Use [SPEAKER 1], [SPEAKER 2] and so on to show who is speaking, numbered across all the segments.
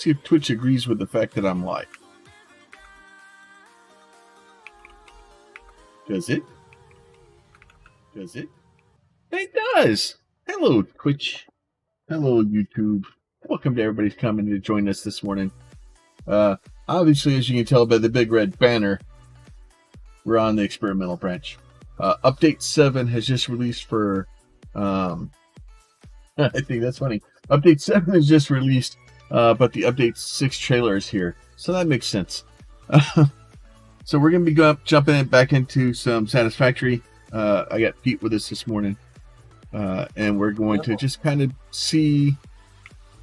[SPEAKER 1] see if Twitch agrees with the fact that I'm live. Does it? Does it? It does! Hello, Twitch. Hello, YouTube. Welcome to everybody coming to join us this morning. Obviously, as you can tell by the big red banner, we're on the experimental branch. Update 7 has just released for... I think that's funny. Update 7 is just released, but the Update 6 trailer is here. So that makes sense. So we're going to be jumping back into some Satisfactory. I got Pete with us this morning. And we're going to just kind of see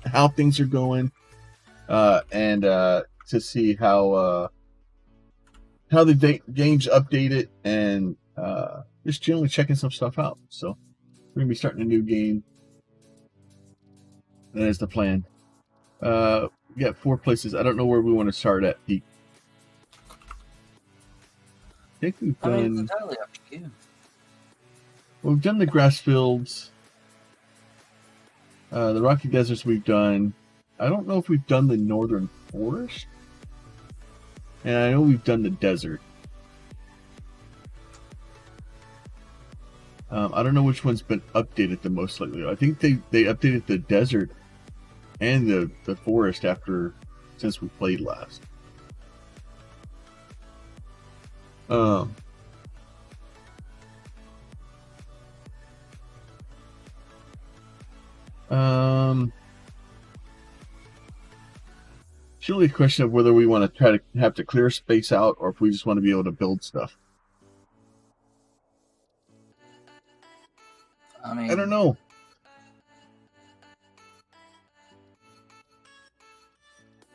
[SPEAKER 1] how things are going. And to see how the game's updated. And just generally checking some stuff out. So we're going to be starting a new game. That is the plan. We got 4 places. I don't know where we want to start at, Pete. I think we've done...
[SPEAKER 2] it's entirely up to you.
[SPEAKER 1] Well, we've done the grass fields. The rocky deserts we've done. I don't know if we've done the northern forest. And I know we've done the desert. I don't know which one's been updated the most lately. I think they updated the desert and the forest since we played last. It's really a question of whether we want to try to have to clear space out or if we just want to be able to build stuff. I don't know.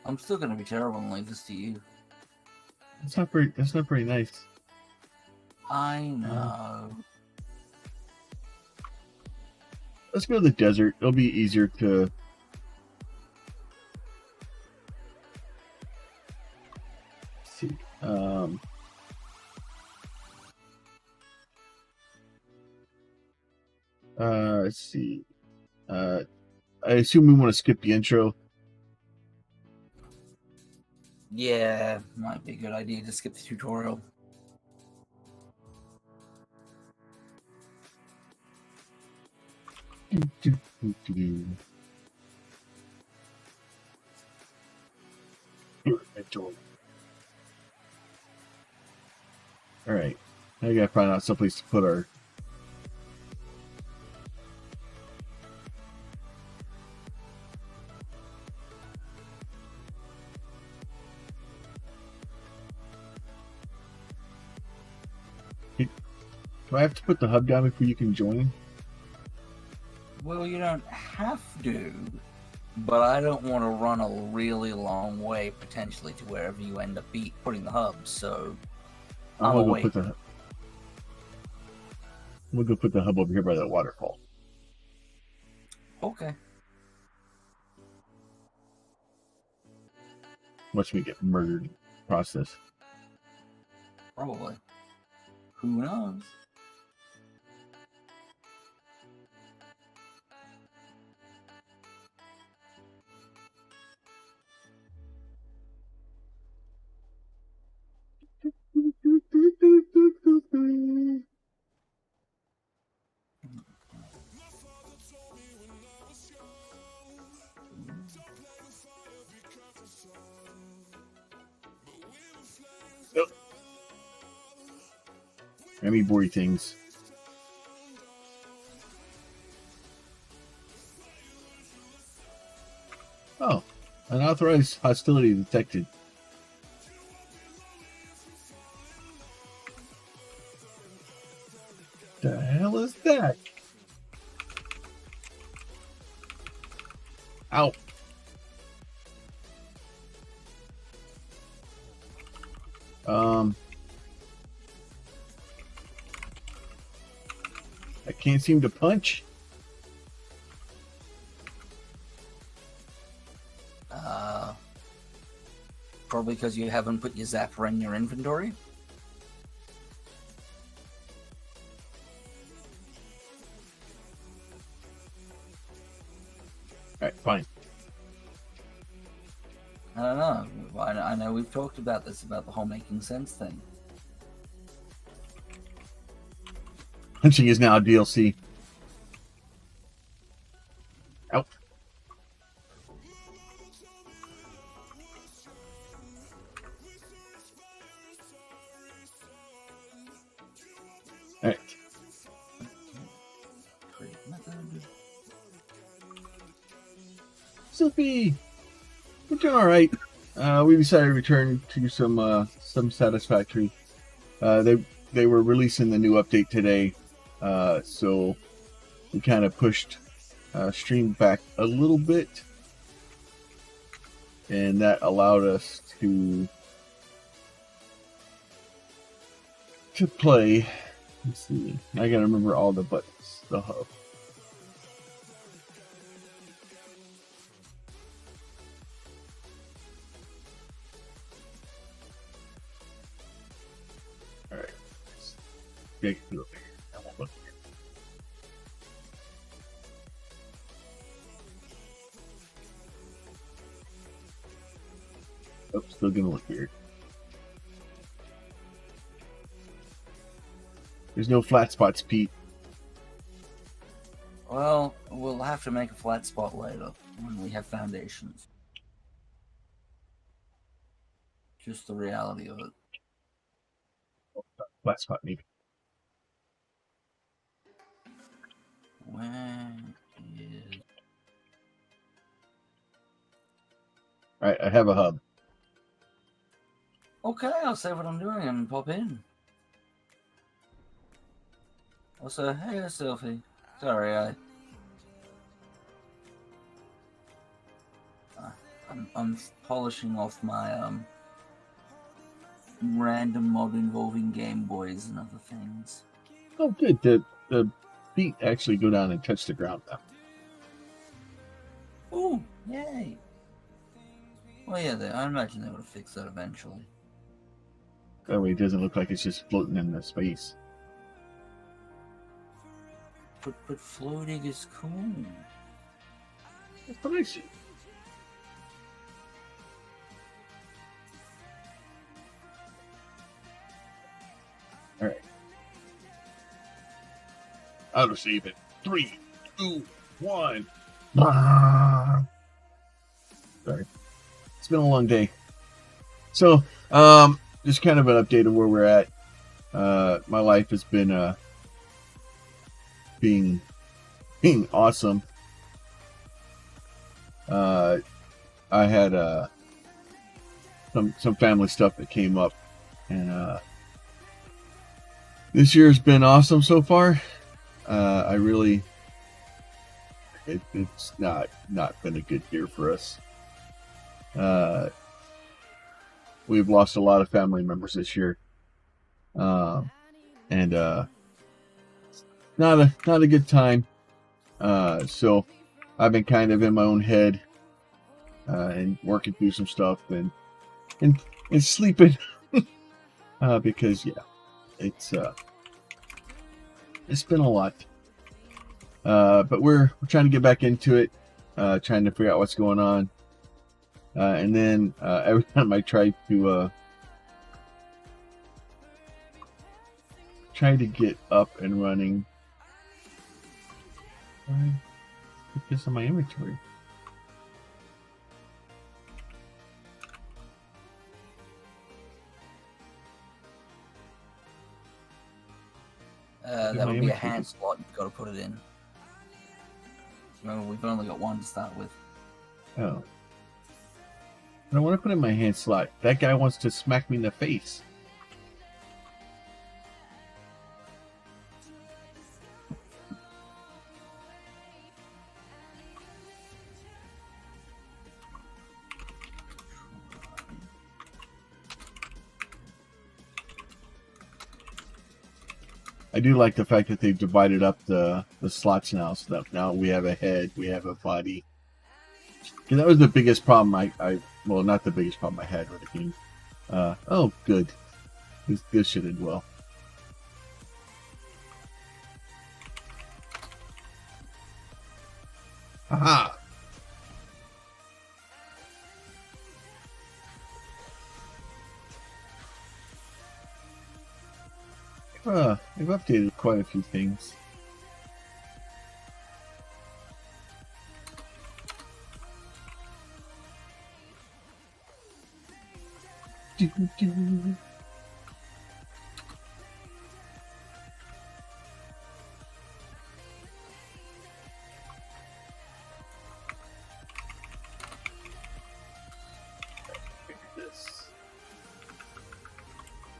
[SPEAKER 2] I'm still gonna be terrible and leave this to you.
[SPEAKER 1] That's not very nice.
[SPEAKER 2] I know.
[SPEAKER 1] Let's go to the desert. It'll be easier to... see. Let's see. I assume we want to skip the intro.
[SPEAKER 2] Yeah, might be a good idea to skip the tutorial.
[SPEAKER 1] Alright. Now we gotta find out someplace to put our... Do I have to put the hub down before you can join?
[SPEAKER 2] Well, you don't have to, but I don't want to run a really long way, potentially, to wherever you end up putting the hub, so I'm gonna wait.
[SPEAKER 1] We'll go put the hub over here by that waterfall.
[SPEAKER 2] Okay.
[SPEAKER 1] Watch me get murdered in the process.
[SPEAKER 2] Probably. Who knows?
[SPEAKER 1] Nope. Any boring things. Oh, unauthorized hostility detected. The hell is that? Ow. I can't seem to punch.
[SPEAKER 2] Probably because you haven't put your zapper in your inventory.
[SPEAKER 1] Alright, fine.
[SPEAKER 2] I don't know. I know we've talked about this, about the whole making sense thing.
[SPEAKER 1] Punching is now a DLC. Out. All right.
[SPEAKER 2] Create method.
[SPEAKER 1] Sophie, we're doing all right. We decided to return to some Satisfactory. They were releasing the new update today, so we kind of pushed stream back a little bit, and that allowed us to play. Let's see. I gotta remember all the buttons. The hub. All right. Get through it. I won't look. Oh, still gonna look weird. There's no flat spots, Pete.
[SPEAKER 2] Well, we'll have to make a flat spot later when we have foundations. Just the reality of it.
[SPEAKER 1] Flat spot, maybe.
[SPEAKER 2] Where is...
[SPEAKER 1] All right, I have a hub.
[SPEAKER 2] Okay, I'll say what I'm doing and pop in. Also, hey, Sophie. Sorry, I'm polishing off my random mod involving Game Boys and other things.
[SPEAKER 1] Oh, good. The feet actually go down and touch the ground now.
[SPEAKER 2] Ooh, yay! Well, yeah, I imagine they would have fixed that eventually.
[SPEAKER 1] That way it doesn't look like it's just floating in the space.
[SPEAKER 2] But floating is cool.
[SPEAKER 1] That's what I see. All right. Auto save it. 3, 2, 1. Sorry. It's been a long day. So, just kind of an update of where we're at. My life has been being awesome. I had some family stuff that came up, and this year's been awesome so far. I really, it's not been a good year for us. We've lost a lot of family members this year, and not a good time. So I've been kind of in my own head and working through some stuff and sleeping because it's been a lot. But we're trying to get back into it, trying to figure out what's going on. And then every time I try to get up and running, I put this on my inventory.
[SPEAKER 2] That would be a hand slot. You've got to put it in. Remember, we've only got one to start with.
[SPEAKER 1] Oh. I don't want to put it in my hand slot. That guy wants to smack me in the face. I do like the fact that they've divided up the slots now, so that now we have a head, we have a body. Because that was the biggest problem well, not the biggest problem I had with the game. Oh, good. This should end well. Aha! they've updated quite a few things.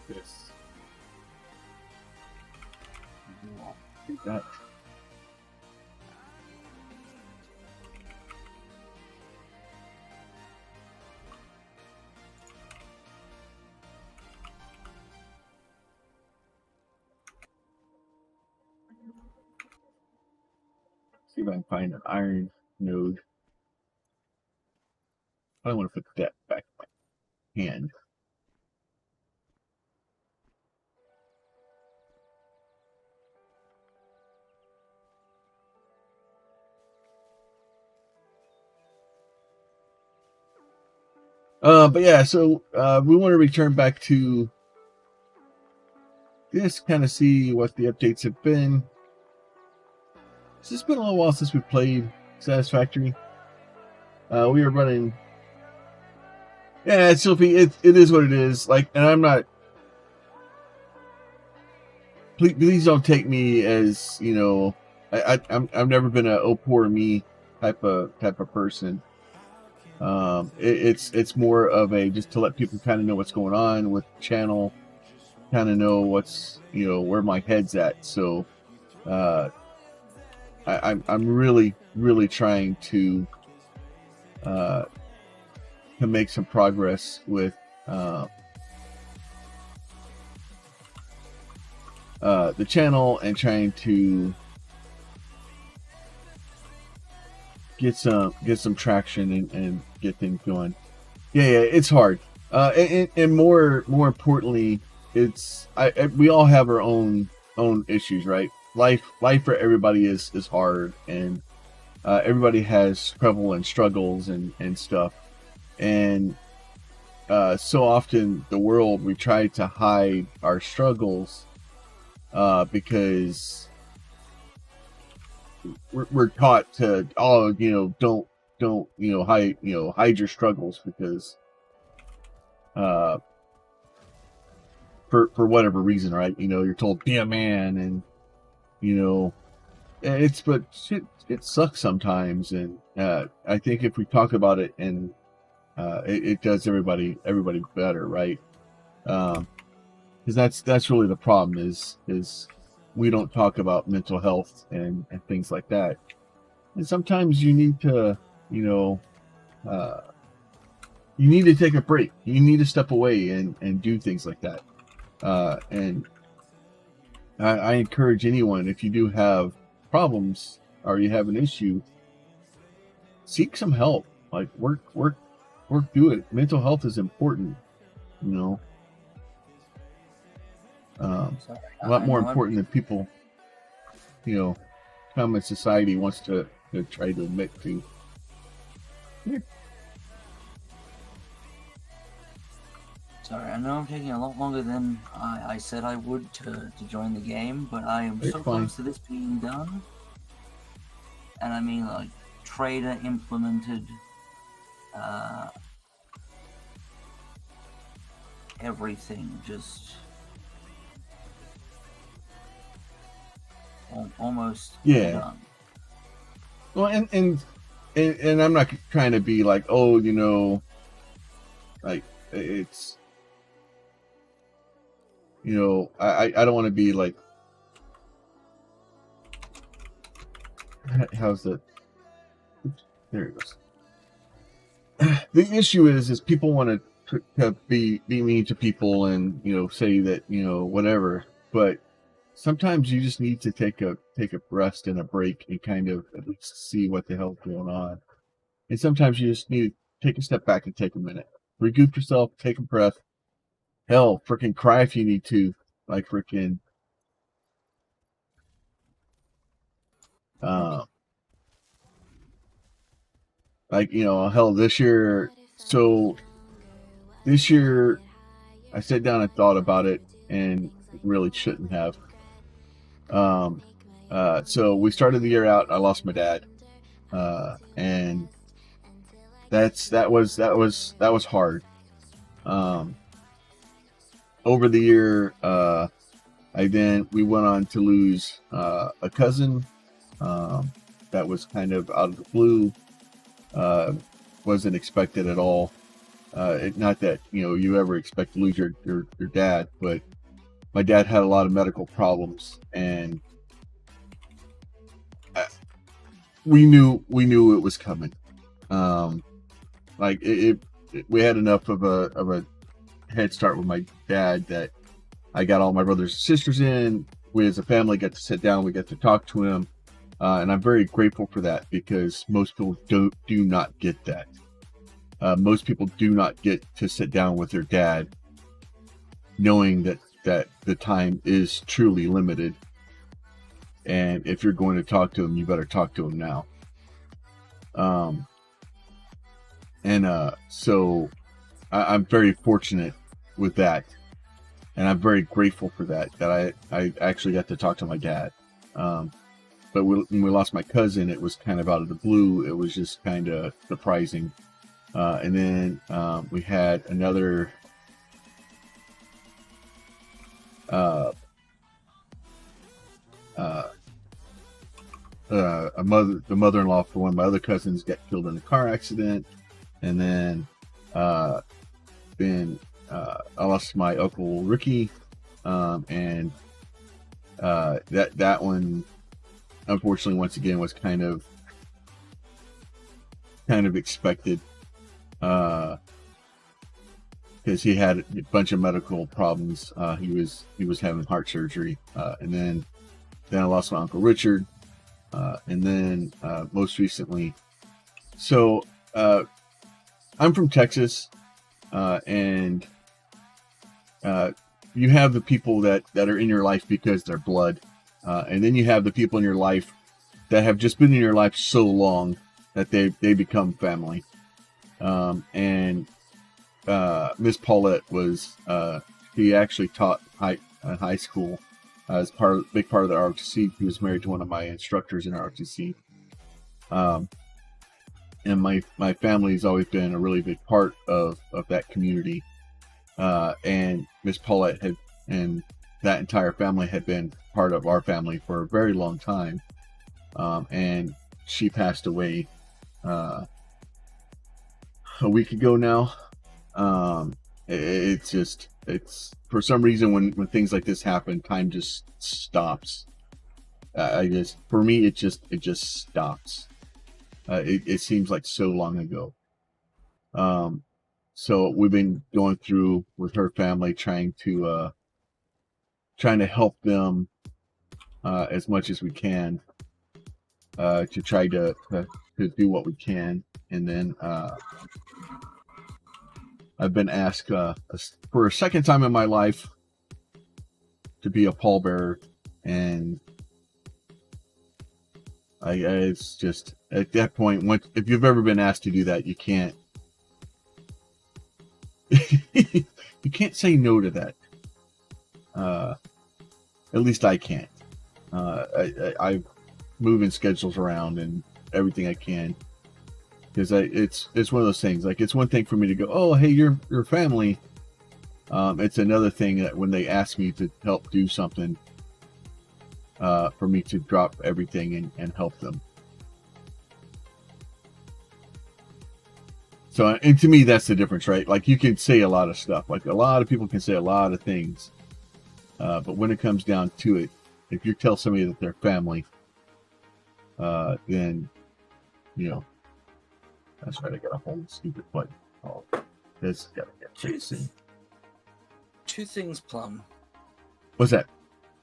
[SPEAKER 1] This. That. See if I can find an iron node. I don't want to put that back in my hand. But yeah, so we want to return back to this, kind of see what the updates have been. It's been a little while since we played Satisfactory. We were running. Yeah, Sophie, it is what it is. Like, and I'm not. Please don't take me as, you know. I've never been a oh poor me type of person. It's more of a just to let people kind of know what's going on with the channel, kind of know what's, you know, where my head's at. So I'm really trying to make some progress with the channel and trying to get some traction and get things going. Yeah, it's hard. And more importantly, it's we all have our own issues, right? Life for everybody is hard, and everybody has trouble and struggles and stuff. And so often the world, we try to hide our struggles because we're taught to, oh, you know, don't hide your struggles, because for whatever reason, right? You know, you're told be a man, and you know, but shit, it sucks sometimes. And I think if we talk about it, and it does everybody better, right? Because that's really the problem is we don't talk about mental health and things like that. And sometimes you need to, you know, you need to take a break. You need to step away and do things like that. And I encourage anyone, if you do have problems or you have an issue, seek some help. Like work, do it. Mental health is important, you know. A lot more important than people, you know, common society wants to try to admit to. Yeah.
[SPEAKER 2] Sorry, I know I'm taking a lot longer than I said I would to join the game, but I am so close to this being done. And I mean, like, trader implemented everything, just almost done.
[SPEAKER 1] Well, and I'm not trying to be like, oh, you know, like it's, you know, I don't want to be like, how's that? There it goes. The issue is people want to be mean to people and, you know, say that, you know, whatever, but sometimes you just need to take a rest and a break and kind of at least see what the hell's going on. And sometimes you just need to take a step back and take a minute, regroup yourself, take a breath. Hell, freaking cry if you need to, like freaking. Like, you know, hell, this year I sat down and thought about it, and really shouldn't have. So we started the year out. I lost my dad, and that was hard. Over the year, we went on to lose a cousin. That was kind of out of the blue. Wasn't expected at all. Not that you ever expect to lose your dad, but my dad had a lot of medical problems, and we knew it was coming. Like we had enough of a head start with my dad that I got all my brothers and sisters in. We as a family got to sit down. We got to talk to him, and I'm very grateful for that, because most people do not get that. Most people do not get to sit down with their dad, knowing that the time is truly limited, and if you're going to talk to him, you better talk to him now. So I'm very fortunate with that, and I'm very grateful for that I actually got to talk to my dad. But when we lost my cousin, it was kind of out of the blue. It was just kind of surprising. And then we had another the mother-in-law for one of my other cousins got killed in a car accident. And then I lost my uncle Ricky, and that one, unfortunately, once again, was kind of expected, because he had a bunch of medical problems. He was having heart surgery, and then I lost my uncle Richard, and then most recently. So I'm from Texas, and you have the people that are in your life because they're blood, and then you have the people in your life that have just been in your life so long that they become family. And Miss Paulette was she actually taught high school as big part of the ROTC. He was married to one of my instructors in ROTC. And my family's always been a really big part of that community. And Miss Paulette and that entire family had been part of our family for a very long time. And she passed away a week ago now. It's for some reason when things like this happen, time just stops. For me, it just stops. It seems like so long ago. So we've been going through with her family, trying to help them as much as we can, to try to do what we can. And then I've been asked for a second time in my life to be a pallbearer, and it's just at that point, if you've ever been asked to do that, you can't you can't say no to that. At least I can't. I moving schedules around and everything I can, because it's one of those things. Like, it's one thing for me to go, oh hey, you're family. It's another thing that when they ask me to help do something, for me to drop everything and help them. So, and to me, that's the difference, right? Like, you can say a lot of stuff. Like, a lot of people can say a lot of things. But when it comes down to it, if you tell somebody that they're family, then, that's right, I got a whole stupid button. Oh, this gotta get fixed.
[SPEAKER 2] Two things, Plum.
[SPEAKER 1] What's that?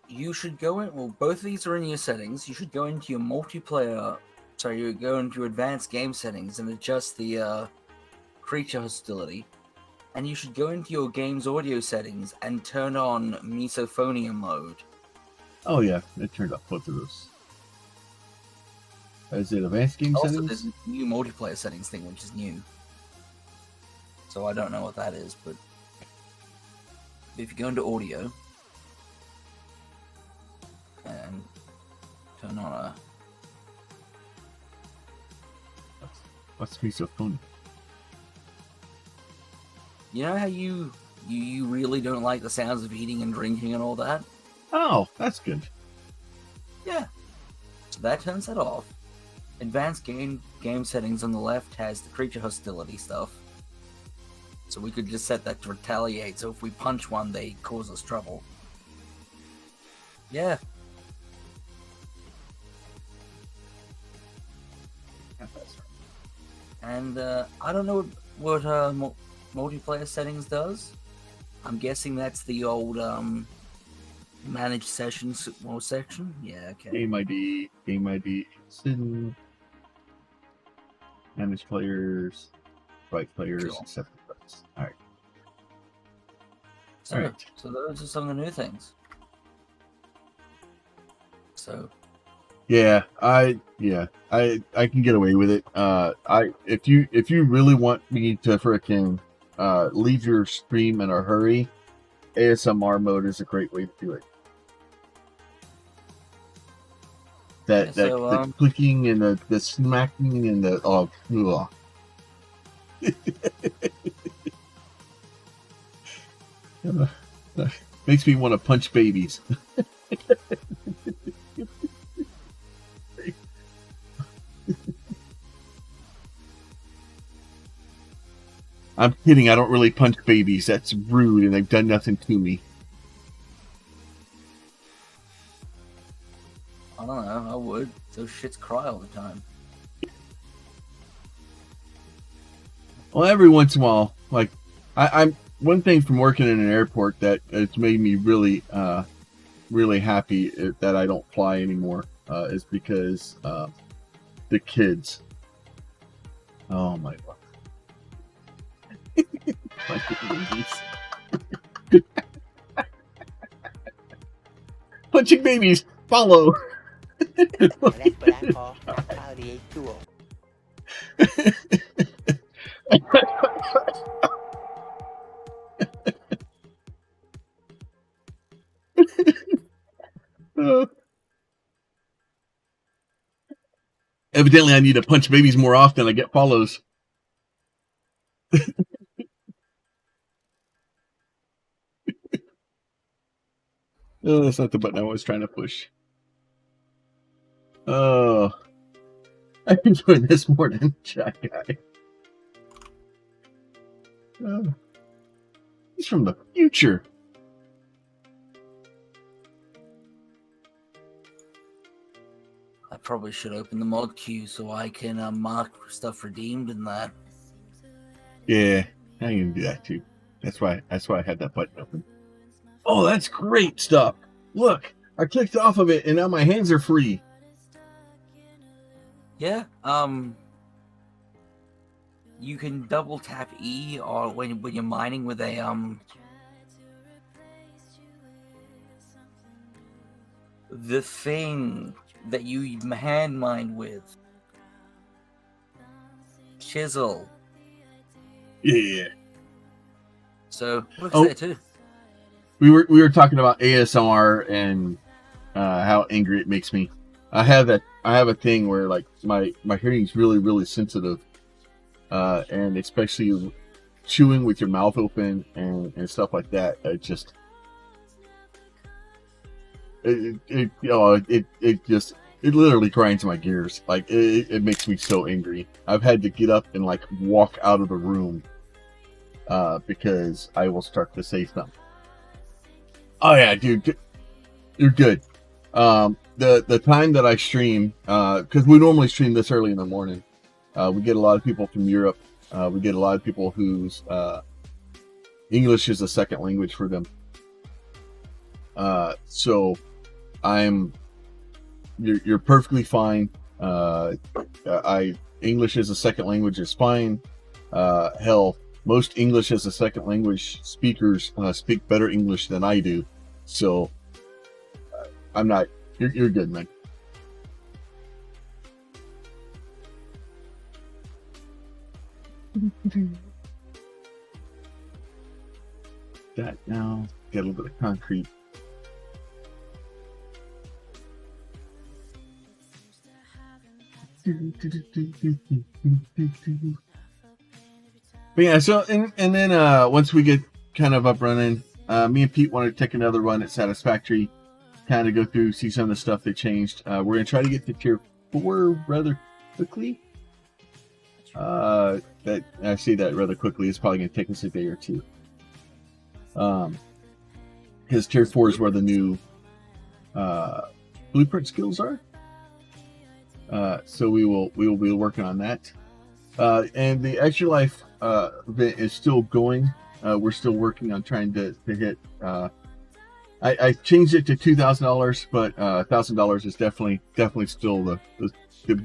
[SPEAKER 2] You should go in, well, both of these are in your settings. You should go into your multiplayer, you go into your advanced game settings and adjust the creature hostility. And you should go into your game's audio settings and turn on misophonia mode.
[SPEAKER 1] Oh yeah, it turned off both of those. Is it advanced game settings?
[SPEAKER 2] Also, there's a new multiplayer settings thing, which is new. So I don't know what that is, but if you go into audio, Turn on a.
[SPEAKER 1] What's misophonia?
[SPEAKER 2] You know how you really don't like the sounds of eating and drinking and all that?
[SPEAKER 1] Oh, that's good.
[SPEAKER 2] Yeah. So that turns that off. Advanced game settings on the left has the creature hostility stuff. So we could just set that to retaliate, so if we punch one, they cause us trouble. Yeah. And I don't know what multiplayer settings does. I'm guessing that's the old manage sessions section. Yeah, okay.
[SPEAKER 1] Game ID, sin, manage players, right players,
[SPEAKER 2] Cool.
[SPEAKER 1] accept requests. All right.
[SPEAKER 2] So,
[SPEAKER 1] All right.
[SPEAKER 2] so those are some of the new things. So.
[SPEAKER 1] Yeah, I can get away with it. If you really want me to frickin' leave your stream in a hurry, ASMR mode is a great way to do it. The clicking and the smacking and the makes me want to punch babies. I'm kidding. I don't really punch babies. That's rude, and they've done nothing to me.
[SPEAKER 2] I don't know. I would. Those shits cry all the time.
[SPEAKER 1] Well, every once in a while, like I'm one thing from working in an airport that it's made me really, really happy that I don't fly anymore is because the kids. Oh my god. Punching babies, follow.
[SPEAKER 3] That's what I call a cloudy A2O.
[SPEAKER 1] Evidently, I need to punch babies more often. I get follows. Oh, that's not the button I was trying to push. Oh, I enjoyed this more than Shy Guy. He's from the future.
[SPEAKER 2] I probably should open the mod queue so I can mark stuff redeemed in that.
[SPEAKER 1] Yeah, I can do that too. That's why I had that button open. Oh, that's great stuff. Look, I clicked off of it and now my hands are free.
[SPEAKER 2] Yeah, you can double tap E or when you're mining with a the thing that you hand mine with. Chisel.
[SPEAKER 1] Yeah.
[SPEAKER 2] So looks there too.
[SPEAKER 1] We were talking about ASMR and how angry it makes me. I have a thing where like my hearing's really, really sensitive. And especially chewing with your mouth open and stuff like that. It literally grinds my gears. Like it makes me so angry. I've had to get up and like walk out of the room because I will start to say something. Oh yeah, dude, you're good. The time that I stream, because we normally stream this early in the morning. We get a lot of people from Europe. We get a lot of people whose English is a second language for them. So you're perfectly fine. English as a second language is fine. Hell, most English as a second language speakers speak better English than I do. So I'm not. You're good, man. That now. Get a little bit of concrete. But yeah, so and then once we get kind of up running, me and Pete want to take another run at Satisfactory, kind of go through, see some of the stuff they changed. We're gonna try to get to tier 4 rather quickly. That I say that rather quickly. It's probably gonna take us a day or two. Because tier 4 is where the new blueprint skills are. So we will be working on that. And the extra life event is still going. We're still working on trying to hit. I changed it to $2,000, but $1,000 is definitely still the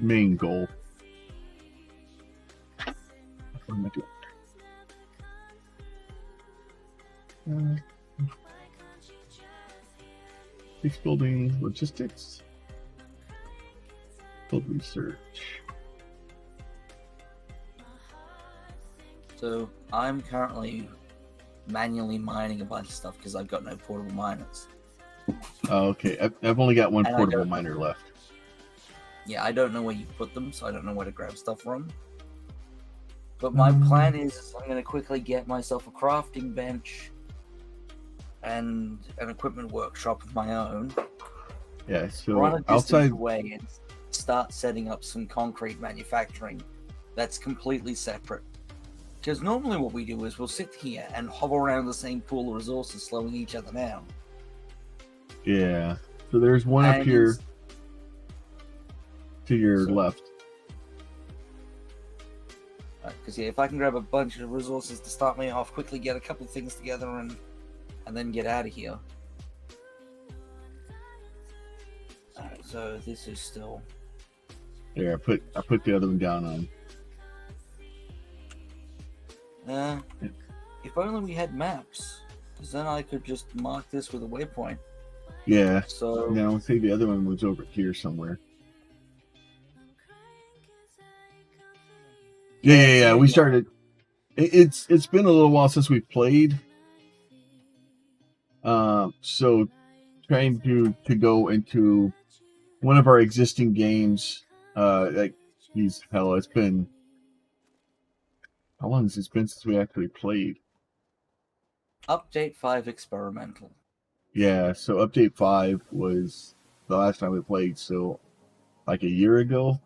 [SPEAKER 1] main goal. What am I doing? Base building logistics. Build research.
[SPEAKER 2] So I'm currently manually mining a bunch of stuff because I've got no portable miners.
[SPEAKER 1] Oh, okay. I've only got one
[SPEAKER 2] And
[SPEAKER 1] portable miner left.
[SPEAKER 2] Yeah, I don't know where you put them, so I don't know where to grab stuff from. But my plan is I'm going to quickly get myself a crafting bench and an equipment workshop of my own.
[SPEAKER 1] Yeah, so
[SPEAKER 2] Run a distance
[SPEAKER 1] outside
[SPEAKER 2] away and start setting up some concrete manufacturing that's completely separate. Because normally what we do is we'll sit here and hover around the same pool of resources, slowing each other down.
[SPEAKER 1] Yeah. So there's one up here to your left.
[SPEAKER 2] Because yeah, if I can grab a bunch of resources to start me off, quickly get a couple of things together and then get out of here. Alright, so this is still...
[SPEAKER 1] There, I put the other one down on.
[SPEAKER 2] If only we had maps, because then I could just mark this with a waypoint.
[SPEAKER 1] Yeah.
[SPEAKER 2] So
[SPEAKER 1] now let's say the other one was over here somewhere. Yeah. We started. It's been a little while since we played. So trying to go into one of our existing games. Like, geez, hell, it's been. How long has it been since we actually played?
[SPEAKER 2] Update 5 Experimental.
[SPEAKER 1] Yeah, so update 5 was the last time we played, so like a year ago.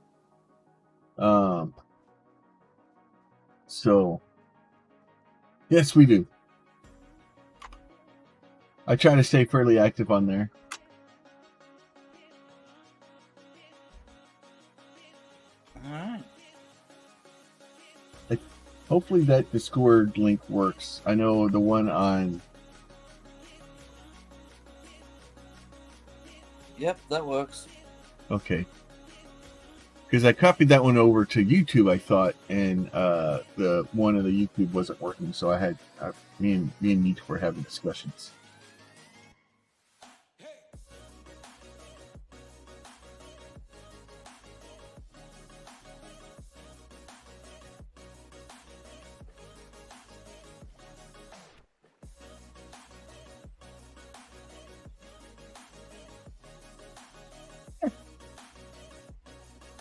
[SPEAKER 1] So yes, we do. I try to stay fairly active on there.
[SPEAKER 2] Alright.
[SPEAKER 1] Hopefully that Discord link works. I know the one on...
[SPEAKER 2] Yep, that works.
[SPEAKER 1] Okay. Because I copied that one over to YouTube, I thought, and the one on the YouTube wasn't working, so I had... me and YouTube were having discussions.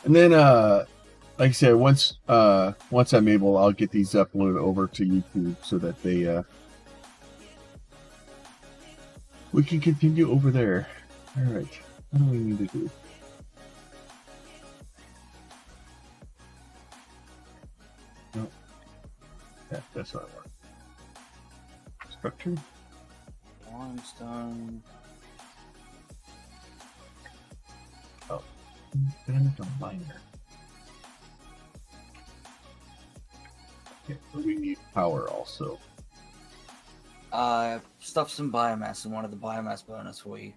[SPEAKER 1] And then, like I said, once I'm able, I'll get these uploaded over to YouTube so that they we can continue over there. All right, what do we need to do? No, that's what I want. Structure.
[SPEAKER 2] Limestone.
[SPEAKER 1] Oh, damn it, a miner. Okay, but we need power also.
[SPEAKER 2] Stuff some biomass in one of the biomass burners for you.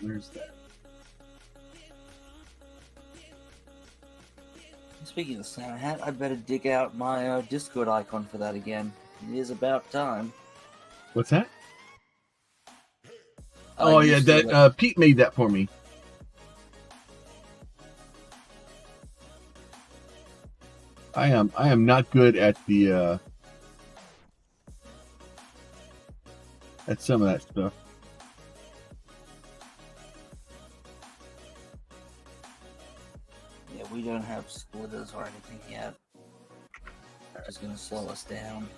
[SPEAKER 1] Where's that?
[SPEAKER 2] Speaking of Santa Hat, I better dig out my Discord icon for that again. It is about time.
[SPEAKER 1] What's that?
[SPEAKER 2] I
[SPEAKER 1] Oh yeah,
[SPEAKER 2] used to,
[SPEAKER 1] that Pete made that for me. I am not good at the at some of that stuff.
[SPEAKER 2] Yeah, we don't have splitters or anything yet. Just gonna slow us down.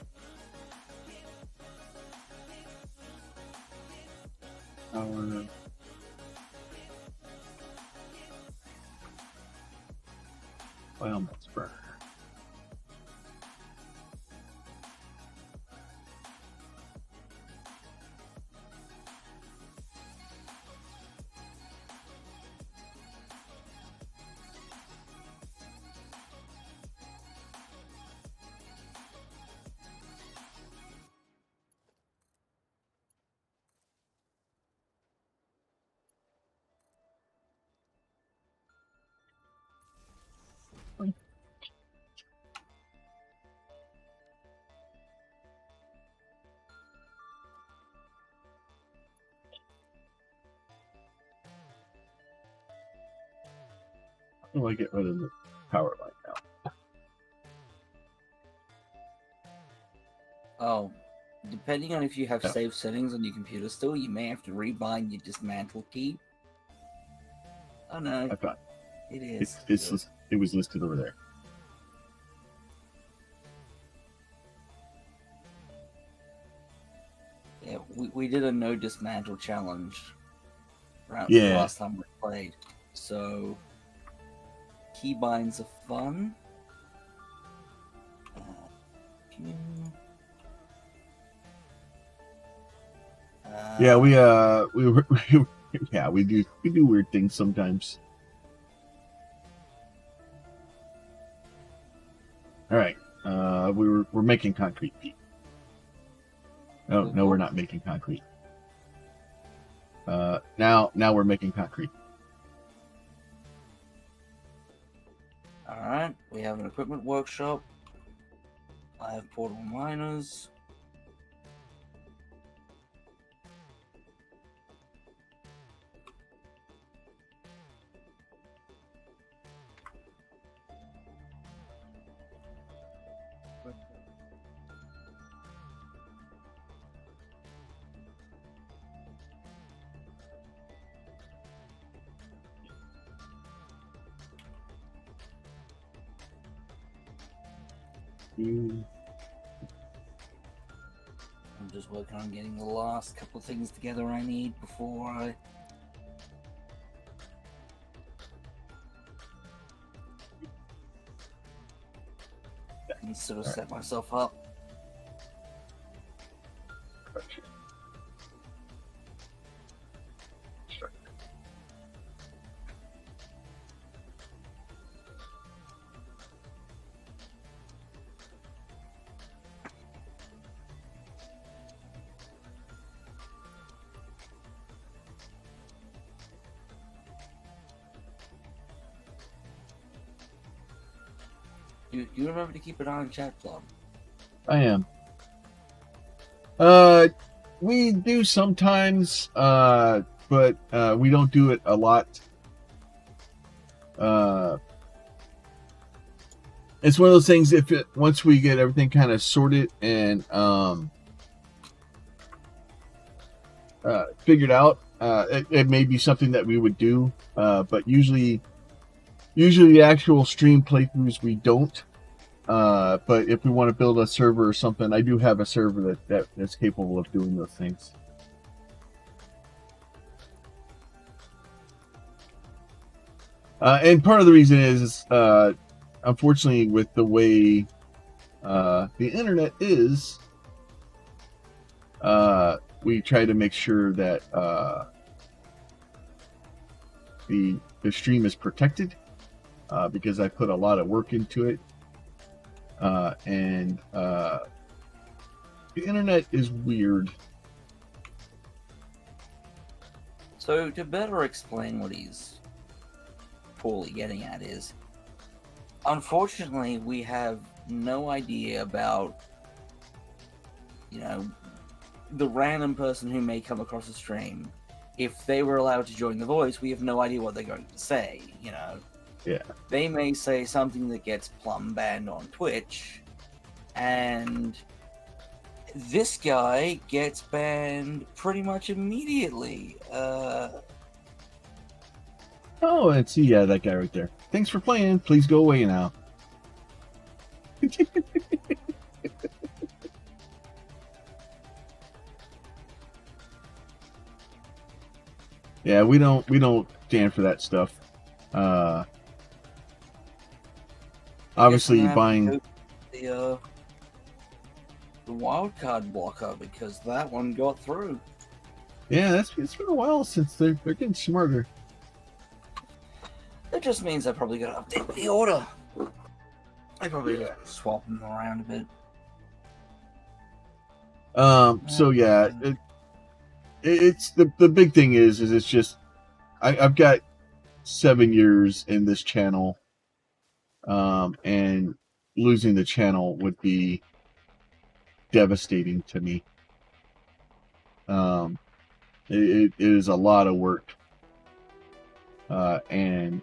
[SPEAKER 1] Biomass burner. How do I get rid of the power line now?
[SPEAKER 2] Oh, depending on if you have
[SPEAKER 1] Yeah.
[SPEAKER 2] saved settings on your computer still, you may have to rebind your dismantle key. Oh no,
[SPEAKER 1] I thought
[SPEAKER 2] it is.
[SPEAKER 1] it was listed over there.
[SPEAKER 2] Yeah, we did a no dismantle challenge around the
[SPEAKER 1] Yeah.
[SPEAKER 2] last time we played. So keybinds are fun.
[SPEAKER 1] Yeah, we were yeah, we do weird things sometimes. All right. We're making concrete, Pete. No, we're not making concrete. Now we're making concrete.
[SPEAKER 2] Alright, we have an equipment workshop. I have portable miners. I'm just working on getting the last couple of things together I need before I can sort of set myself up. You remember to keep an eye on chat, Plum?
[SPEAKER 1] I am. We do sometimes, but we don't do it a lot. It's one of those things. Once we get everything kind of sorted and figured out, it may be something that we would do. But usually the actual stream playthroughs we don't. But if we want to build a server or something, I do have a server that's capable of doing those things. And part of the reason is unfortunately, with the way the internet is, we try to make sure that the stream is protected because I put a lot of work into it. And the internet is weird.
[SPEAKER 2] So to better explain what he's poorly getting at is, Unfortunately, we have no idea about, the random person who may come across the stream. If they were allowed to join the voice, we have no idea what they're going to say,
[SPEAKER 1] Yeah.
[SPEAKER 2] They may say something that gets Plum banned on Twitch, and this guy gets banned pretty much immediately.
[SPEAKER 1] Oh, and see, yeah, that guy right there. Thanks for playing. Please go away now. Yeah, we don't stand for that stuff. Obviously, buying
[SPEAKER 2] the wildcard blocker, because that one got through.
[SPEAKER 1] yeah, it's been a while since they're getting smarter.
[SPEAKER 2] That just means I probably got to update the order. I probably swap them around a bit.
[SPEAKER 1] So yeah, it's the big thing is it's just I've got 7 years in this channel, and losing the channel would be devastating to me. It is a lot of work, and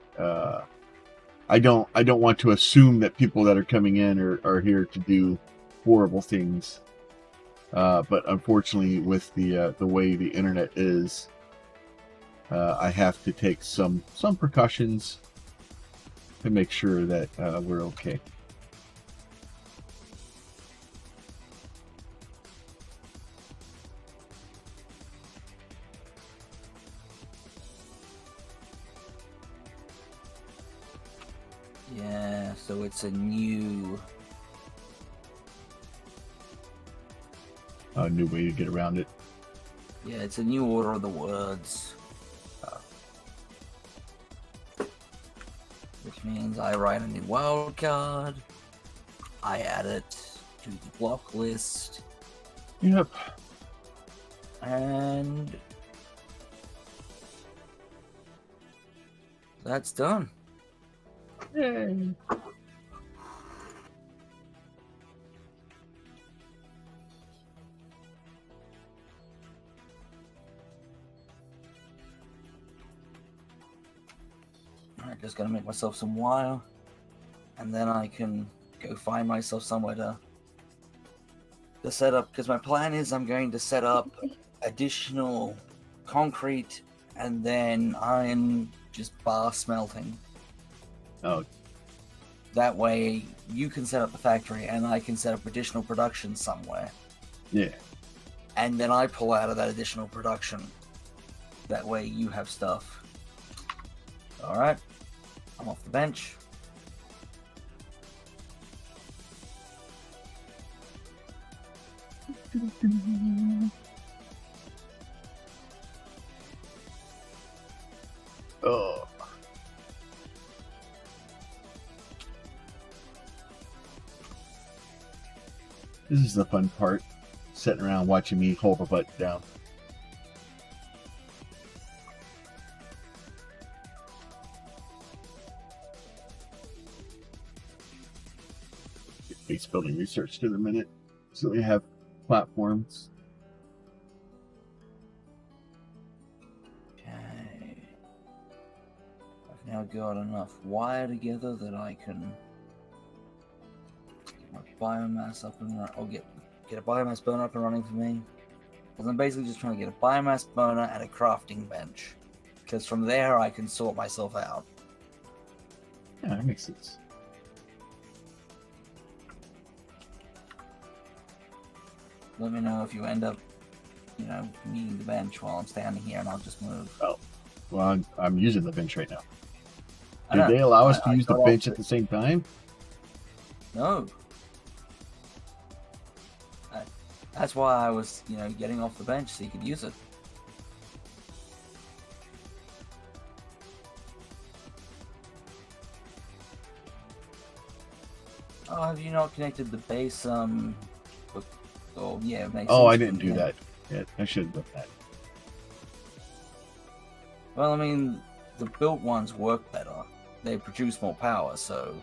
[SPEAKER 1] I don't want to assume that people that are coming in are here to do horrible things. But unfortunately, with the way the internet is, I have to take some precautions to make sure that we're okay.
[SPEAKER 2] Yeah, so it's a new
[SPEAKER 1] way to get around it.
[SPEAKER 2] Yeah, it's a new order of the words. Which means I write a new wildcard, I add it to the block list.
[SPEAKER 1] Yep.
[SPEAKER 2] And that's done.
[SPEAKER 1] Yay.
[SPEAKER 2] Alright, just gotta make myself some wire, and then I can go find myself somewhere to set up, because my plan is I'm going to set up additional concrete and then iron just bar smelting.
[SPEAKER 1] Oh.
[SPEAKER 2] That way you can set up the factory and I can set up additional production somewhere.
[SPEAKER 1] Yeah.
[SPEAKER 2] And then I pull out of that additional production. That way you have stuff. Alright. I'm off the bench.
[SPEAKER 1] Oh. This is the fun part. Sitting around watching me hold a butt down. Base building research to the minute. So we have platforms.
[SPEAKER 2] Okay. I've now got enough wire together that I can get my biomass up and run, or get a biomass burner up and running for me. Because I'm basically just trying to get a biomass burner and a crafting bench. Because from there I can sort myself out.
[SPEAKER 1] Yeah, that makes sense.
[SPEAKER 2] Let me know if you end up, needing the bench while I'm standing here, and I'll just move.
[SPEAKER 1] Oh, well, I'm using the bench right now.
[SPEAKER 2] I
[SPEAKER 1] Did
[SPEAKER 2] know.
[SPEAKER 1] they allow us to
[SPEAKER 2] I
[SPEAKER 1] use the
[SPEAKER 2] got
[SPEAKER 1] bench
[SPEAKER 2] off
[SPEAKER 1] at the same time?
[SPEAKER 2] No. That's why I was, getting off the bench so you could use it. Oh, have you not connected the base, yeah, it makes
[SPEAKER 1] Oh,
[SPEAKER 2] sense
[SPEAKER 1] I
[SPEAKER 2] for
[SPEAKER 1] didn't
[SPEAKER 2] me,
[SPEAKER 1] do
[SPEAKER 2] yeah.
[SPEAKER 1] that yet. I should have done that.
[SPEAKER 2] Well, I mean, the built ones work better. They produce more power, so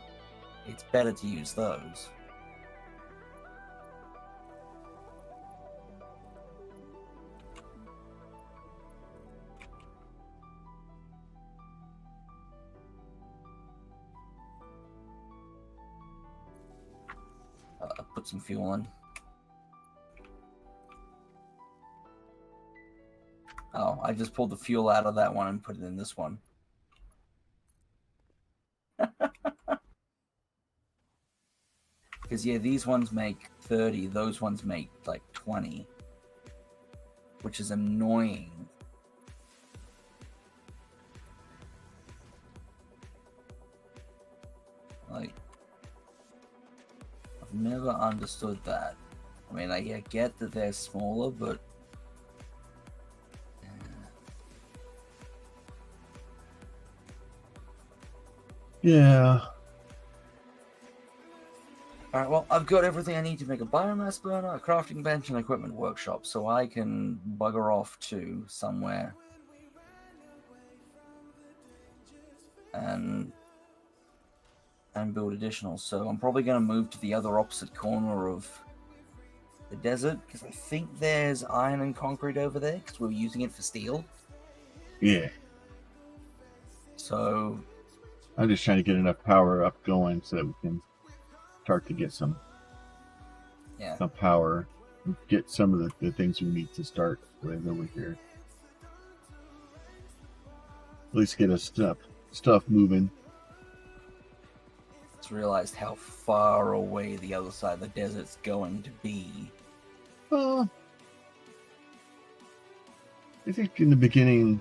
[SPEAKER 2] it's better to use those. Put some fuel in. Oh, I just pulled the fuel out of that one and put it in this one. Because, yeah, these ones make 30, those ones make, like, 20. Which is annoying. Like, I've never understood that. I mean, I get that they're smaller, but...
[SPEAKER 1] Yeah.
[SPEAKER 2] Alright, well, I've got everything I need to make a biomass burner, a crafting bench, and equipment workshop, so I can bugger off to somewhere. And build additional. So I'm probably going to move to the other opposite corner of the desert, because I think there's iron and concrete over there, because we were using it for steel.
[SPEAKER 1] Yeah.
[SPEAKER 2] So...
[SPEAKER 1] I'm just trying to get enough power up going so that we can start to get some power, get some of the things we need to start with over here. At least get us stuff moving.
[SPEAKER 2] Just realized how far away the other side of the desert's going to be.
[SPEAKER 1] I think in the beginning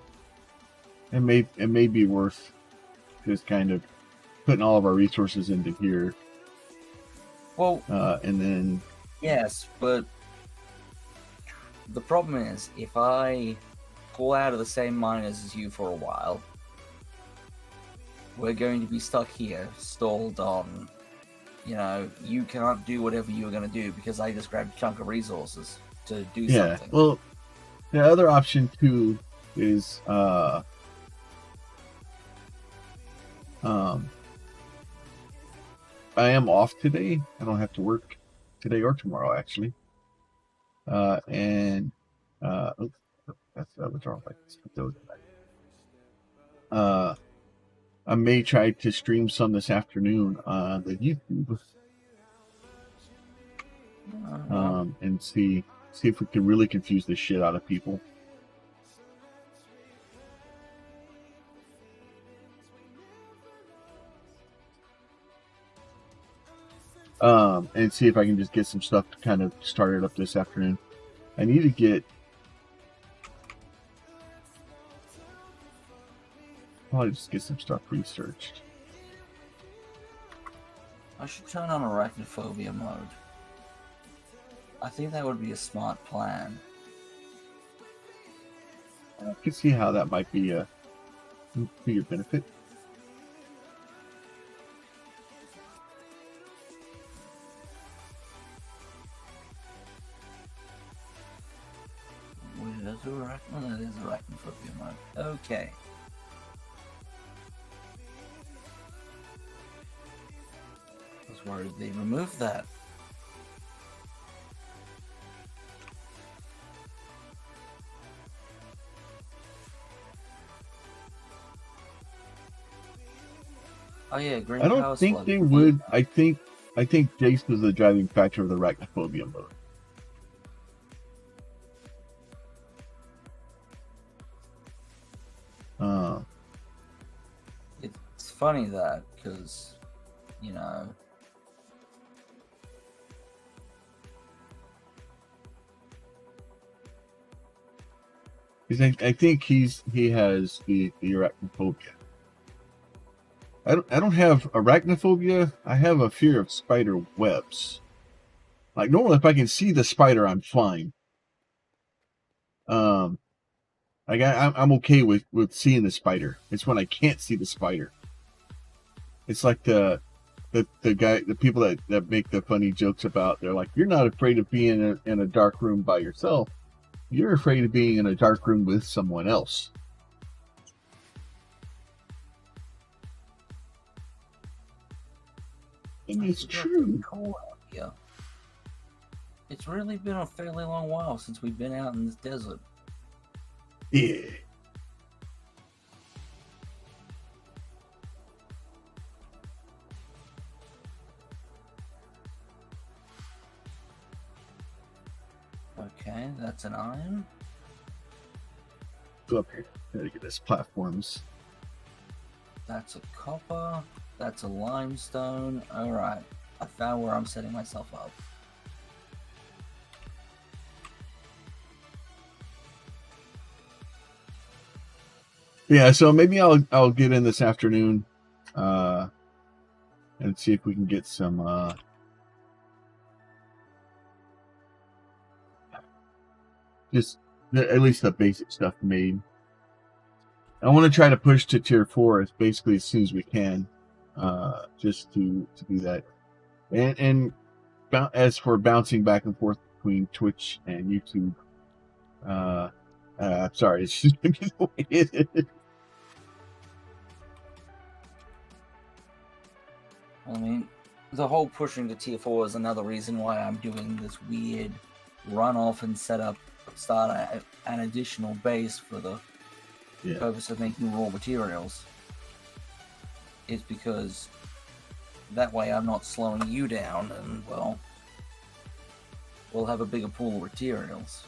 [SPEAKER 1] it may be worth just kind of putting all of our resources into here.
[SPEAKER 2] Well,
[SPEAKER 1] and then...
[SPEAKER 2] Yes, but the problem is, if I pull out of the same miners as you for a while, we're going to be stuck here, stalled on, you can't do whatever you were going to do because I just grabbed a chunk of resources to do something.
[SPEAKER 1] Yeah, well, the other option too is, I am off today. I don't have to work today or tomorrow, actually. That's what's wrong with that. I may try to stream some this afternoon on the YouTube, and see if we can really confuse the shit out of people. And see if I can just get some stuff to kind of start it up this afternoon. I need to probably just get some stuff researched.
[SPEAKER 2] I should turn on arachnophobia mode. I think that would be a smart plan.
[SPEAKER 1] I can see how that might be a benefit.
[SPEAKER 2] That is arachnophobia mode. Okay. I was worried they removed that. Oh yeah, green
[SPEAKER 1] I don't
[SPEAKER 2] power
[SPEAKER 1] think
[SPEAKER 2] slug.
[SPEAKER 1] they would. I think Jace was the driving factor of the arachnophobia mode.
[SPEAKER 2] It's funny that, because,
[SPEAKER 1] I think he has the arachnophobia. I don't have arachnophobia. I have a fear of spider webs. Like, normally if I can see the spider, I'm fine. I'm okay with seeing the spider. It's when I can't see the spider. It's like the people that make the funny jokes about, they're like, you're not afraid of being in a dark room by yourself. You're afraid of being in a dark room with someone else. And it's
[SPEAKER 2] It's got pretty
[SPEAKER 1] true.
[SPEAKER 2] cold out here. It's really been a fairly long while since we've been out in this desert.
[SPEAKER 1] Yeah.
[SPEAKER 2] Okay, that's an iron.
[SPEAKER 1] Go up here. Gotta get this platforms.
[SPEAKER 2] That's a copper. That's a limestone. Alright, I found where I'm setting myself up.
[SPEAKER 1] Yeah, so maybe I'll get in this afternoon, and see if we can get some just at least the basic stuff made. I want to try to push to tier 4 as basically as soon as we can, just to do that. And as for bouncing back and forth between Twitch and YouTube, I'm sorry, it's just gonna be the way it is.
[SPEAKER 2] I mean, the whole pushing to tier 4 is another reason why I'm doing this weird run off and start an additional base for the purpose of making raw materials. It's because that way I'm not slowing you down, and well, we'll have a bigger pool of materials.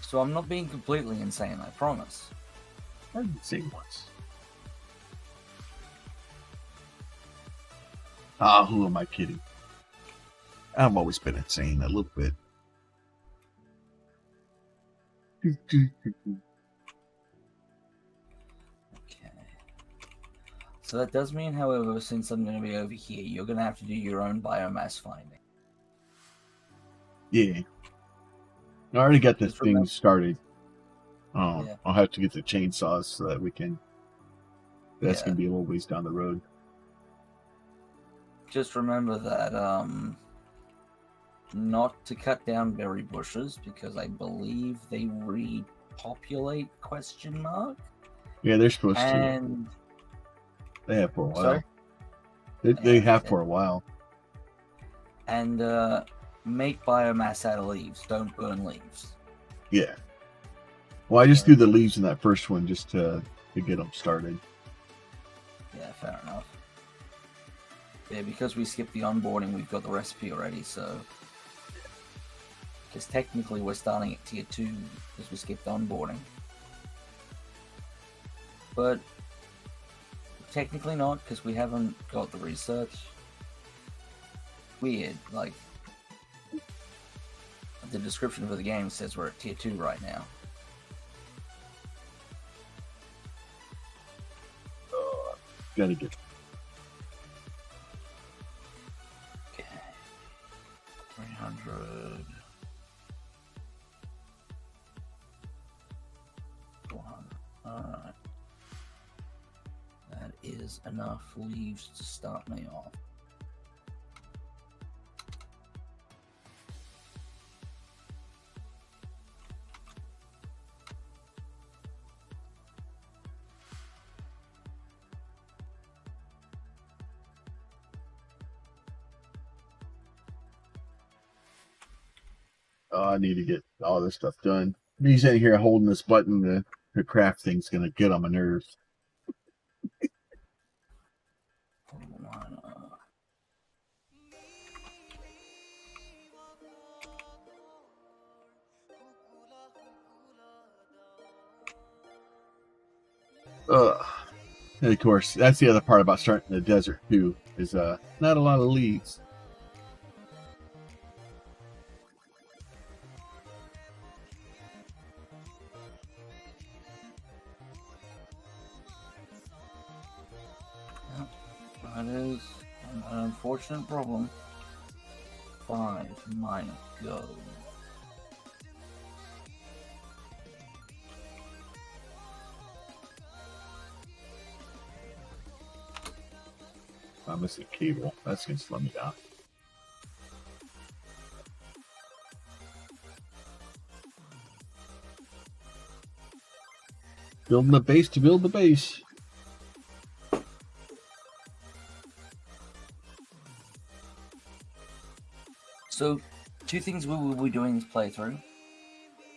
[SPEAKER 2] So I'm not being completely insane, I promise.
[SPEAKER 1] I didn't say once. Who am I kidding? I've always been insane a little bit.
[SPEAKER 2] Okay. So that does mean, however, since I'm going to be over here, you're going to have to do your own biomass finding.
[SPEAKER 1] Yeah. I already got this thing started.
[SPEAKER 2] Yeah.
[SPEAKER 1] I'll have to get the chainsaws so that we can. That's
[SPEAKER 2] Yeah.
[SPEAKER 1] going to be a little ways down the road.
[SPEAKER 2] Just remember that, not to cut down berry bushes, because I believe they repopulate, ?
[SPEAKER 1] Yeah, they're supposed to.
[SPEAKER 2] And
[SPEAKER 1] They have for a while.
[SPEAKER 2] sorry?
[SPEAKER 1] They have for a while.
[SPEAKER 2] And make biomass out of leaves. Don't burn leaves.
[SPEAKER 1] Yeah. Well, I just threw the leaves in that first one just to get them started.
[SPEAKER 2] Yeah, fair enough. Yeah, because we skipped the onboarding, we've got the recipe already, so... Because technically we're starting at tier 2, because we skipped onboarding. But... technically not, because we haven't got the research. Weird, like... the description for the game says we're at tier 2 right now.
[SPEAKER 1] Gotta get.
[SPEAKER 2] Okay. 300. 400. Alright. That is enough leaves to start me off.
[SPEAKER 1] Oh, I need to get all this stuff done. Me sitting here holding this button to craft thing's gonna get on my nerves. And of course, that's the other part about starting in the desert too, is not a lot of leaves.
[SPEAKER 2] That is an unfortunate problem. 5 minus go.
[SPEAKER 1] I'm missing a cable. That's gonna slow me down. Building the base to build the base.
[SPEAKER 2] So, two things we will be doing this playthrough.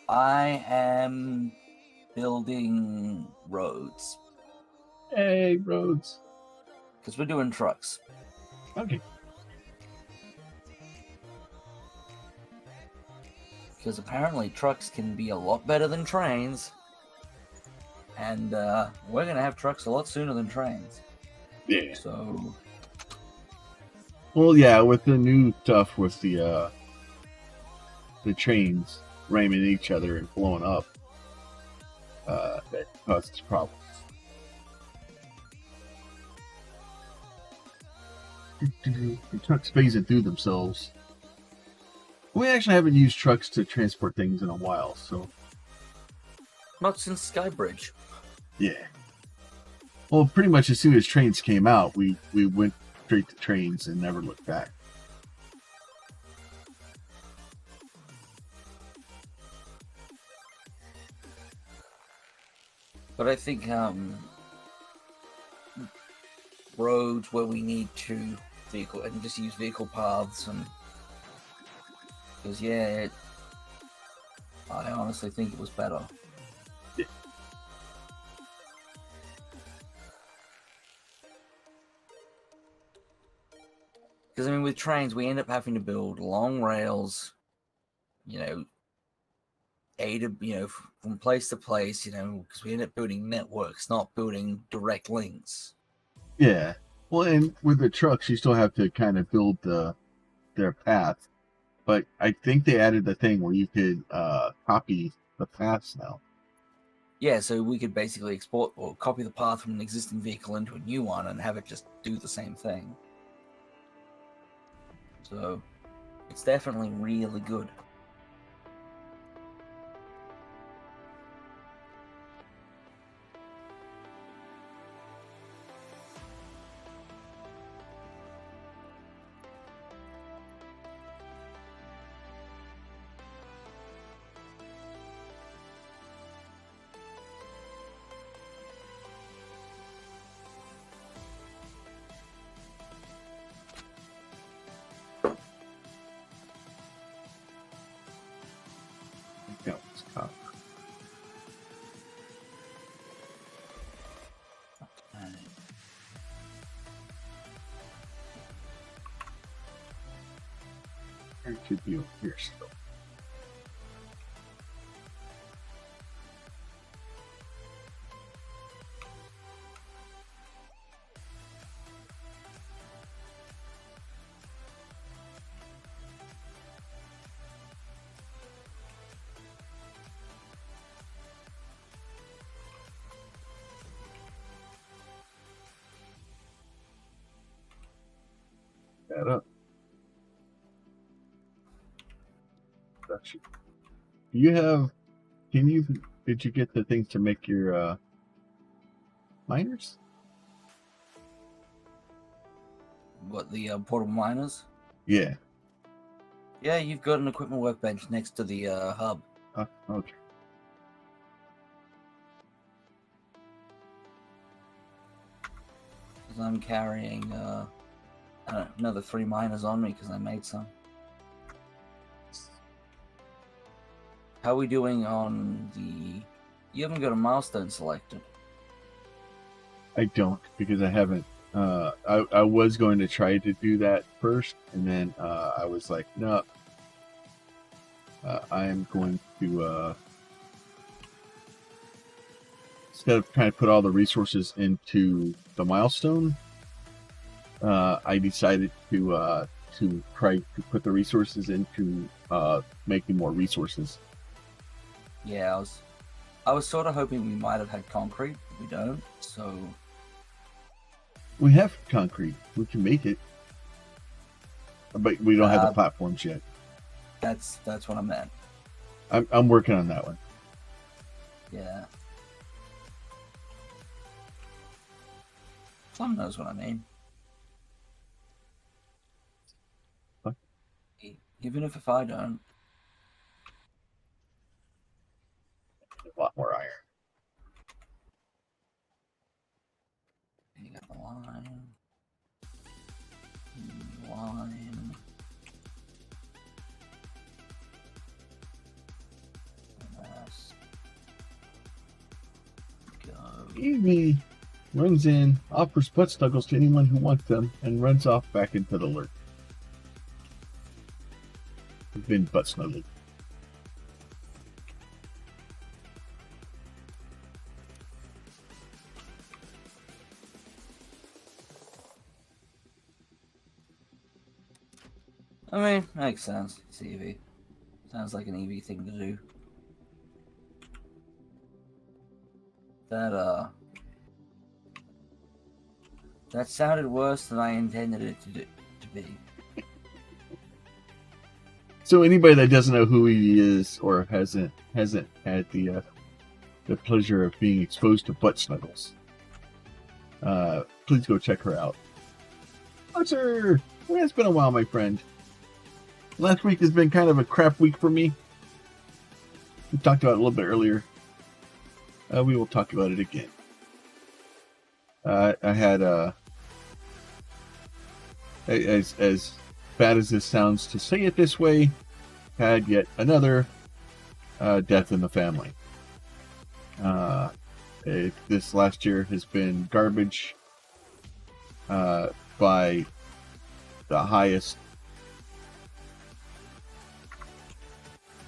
[SPEAKER 2] I am building roads.
[SPEAKER 1] Hey, roads.
[SPEAKER 2] Because we're doing trucks.
[SPEAKER 1] Okay.
[SPEAKER 2] Because apparently trucks can be a lot better than trains. And we're going to have trucks a lot sooner than trains.
[SPEAKER 1] Yeah.
[SPEAKER 2] So...
[SPEAKER 1] Well, yeah, with the new stuff with the trains ramming each other and blowing up, that causes problems. The trucks phasing through themselves. We actually haven't used trucks to transport things in a while, so...
[SPEAKER 2] Not since Skybridge.
[SPEAKER 1] Yeah. Well, pretty much as soon as trains came out, we went straight to trains and never looked back.
[SPEAKER 2] But I think roads where we need to vehicle and just use vehicle paths, and because I honestly think it was better.
[SPEAKER 1] Yeah.
[SPEAKER 2] Because I mean, with trains, we end up having to build long rails, from place to place, because we end up building networks, not building direct links.
[SPEAKER 1] Yeah. Well, and with the trucks, you still have to kind of build their path. But I think they added the thing where you could copy the paths now.
[SPEAKER 2] Yeah, so we could basically export or copy the path from an existing vehicle into a new one and have it just do the same thing. So it's definitely really good.
[SPEAKER 1] Yeah, it's copy. It should be over here still. That up. That should. Do you have? Did you get the things to make your miners?
[SPEAKER 2] What, the portable miners?
[SPEAKER 1] Yeah.
[SPEAKER 2] Yeah, you've got an equipment workbench next to the hub.
[SPEAKER 1] Okay.
[SPEAKER 2] Because I'm carrying another 3 miners on me because I made some. How are we doing on the... You haven't got a milestone selected.
[SPEAKER 1] I don't, because I haven't. I was going to try to do that first, and then I was like, no. I am going to instead of trying to put all the resources into the milestone, I decided to try to put the resources into making more resources.
[SPEAKER 2] Yeah, I was sort of hoping we might have had concrete, but we don't, so...
[SPEAKER 1] We have concrete. We can make it. But we don't have the platforms yet.
[SPEAKER 2] That's what I meant.
[SPEAKER 1] I'm working on that one.
[SPEAKER 2] Yeah. Plum knows what I mean.
[SPEAKER 1] What?
[SPEAKER 2] Even if I don't.
[SPEAKER 1] A lot more iron.
[SPEAKER 2] line. Line. Let's go.
[SPEAKER 1] Evie runs in, offers butt snuggles to anyone who wants them, and runs off back into the lurk. We've been butt snuggled.
[SPEAKER 2] I mean, makes sense. It's Eevee. Sounds like an Eevee thing to do. That sounded worse than I intended it to be.
[SPEAKER 1] So anybody that doesn't know who he is or hasn't had the pleasure of being exposed to butt snuggles, please go check her out. Archer, it's been a while, my friend. Last week has been kind of a crap week for me. We talked about it a little bit earlier. We will talk about it again. I had as bad as this sounds to say it this way, had yet another death in the family. This last year has been garbage by the highest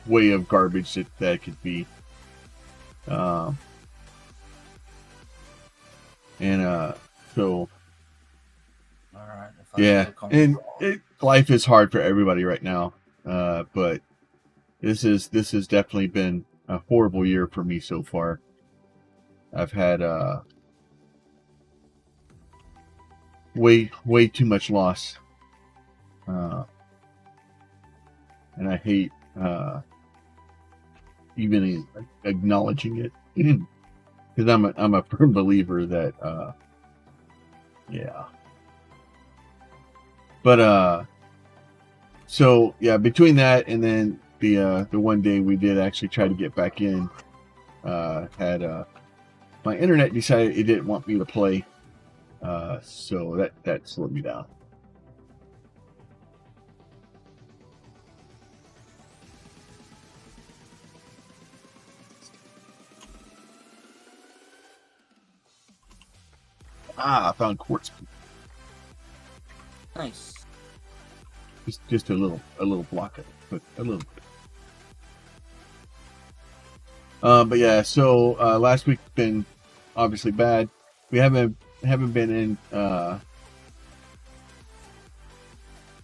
[SPEAKER 1] way of garbage that could be. So
[SPEAKER 2] Alright.
[SPEAKER 1] yeah, and life is hard for everybody right now. But this has definitely been a horrible year for me so far. I've had way too much loss, and I hate even acknowledging it, because I'm a firm believer that yeah. But so yeah, between that and then the one day we did actually try to get back in, had my internet decided it didn't want me to play, so that slowed me down. I found quartz.
[SPEAKER 2] Nice.
[SPEAKER 1] Just a little block of it, but a little bit. But yeah, so last week's been obviously bad. We haven't been in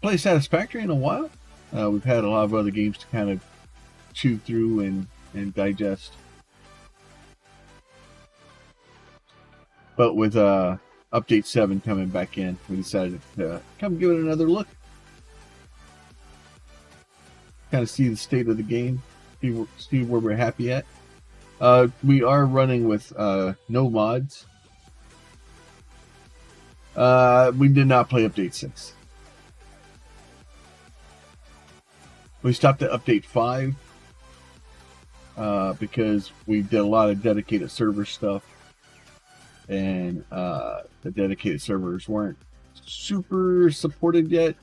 [SPEAKER 1] play Satisfactory in a while. We've had a lot of other games to kind of chew through and digest. But with update 7 coming back in, we decided to come give it another look. Kind of see the state of the game, see where we're happy at. We are running with no mods. We did not play update 6. We stopped at update 5 because we did a lot of dedicated server stuff, and the dedicated servers weren't super supported yet.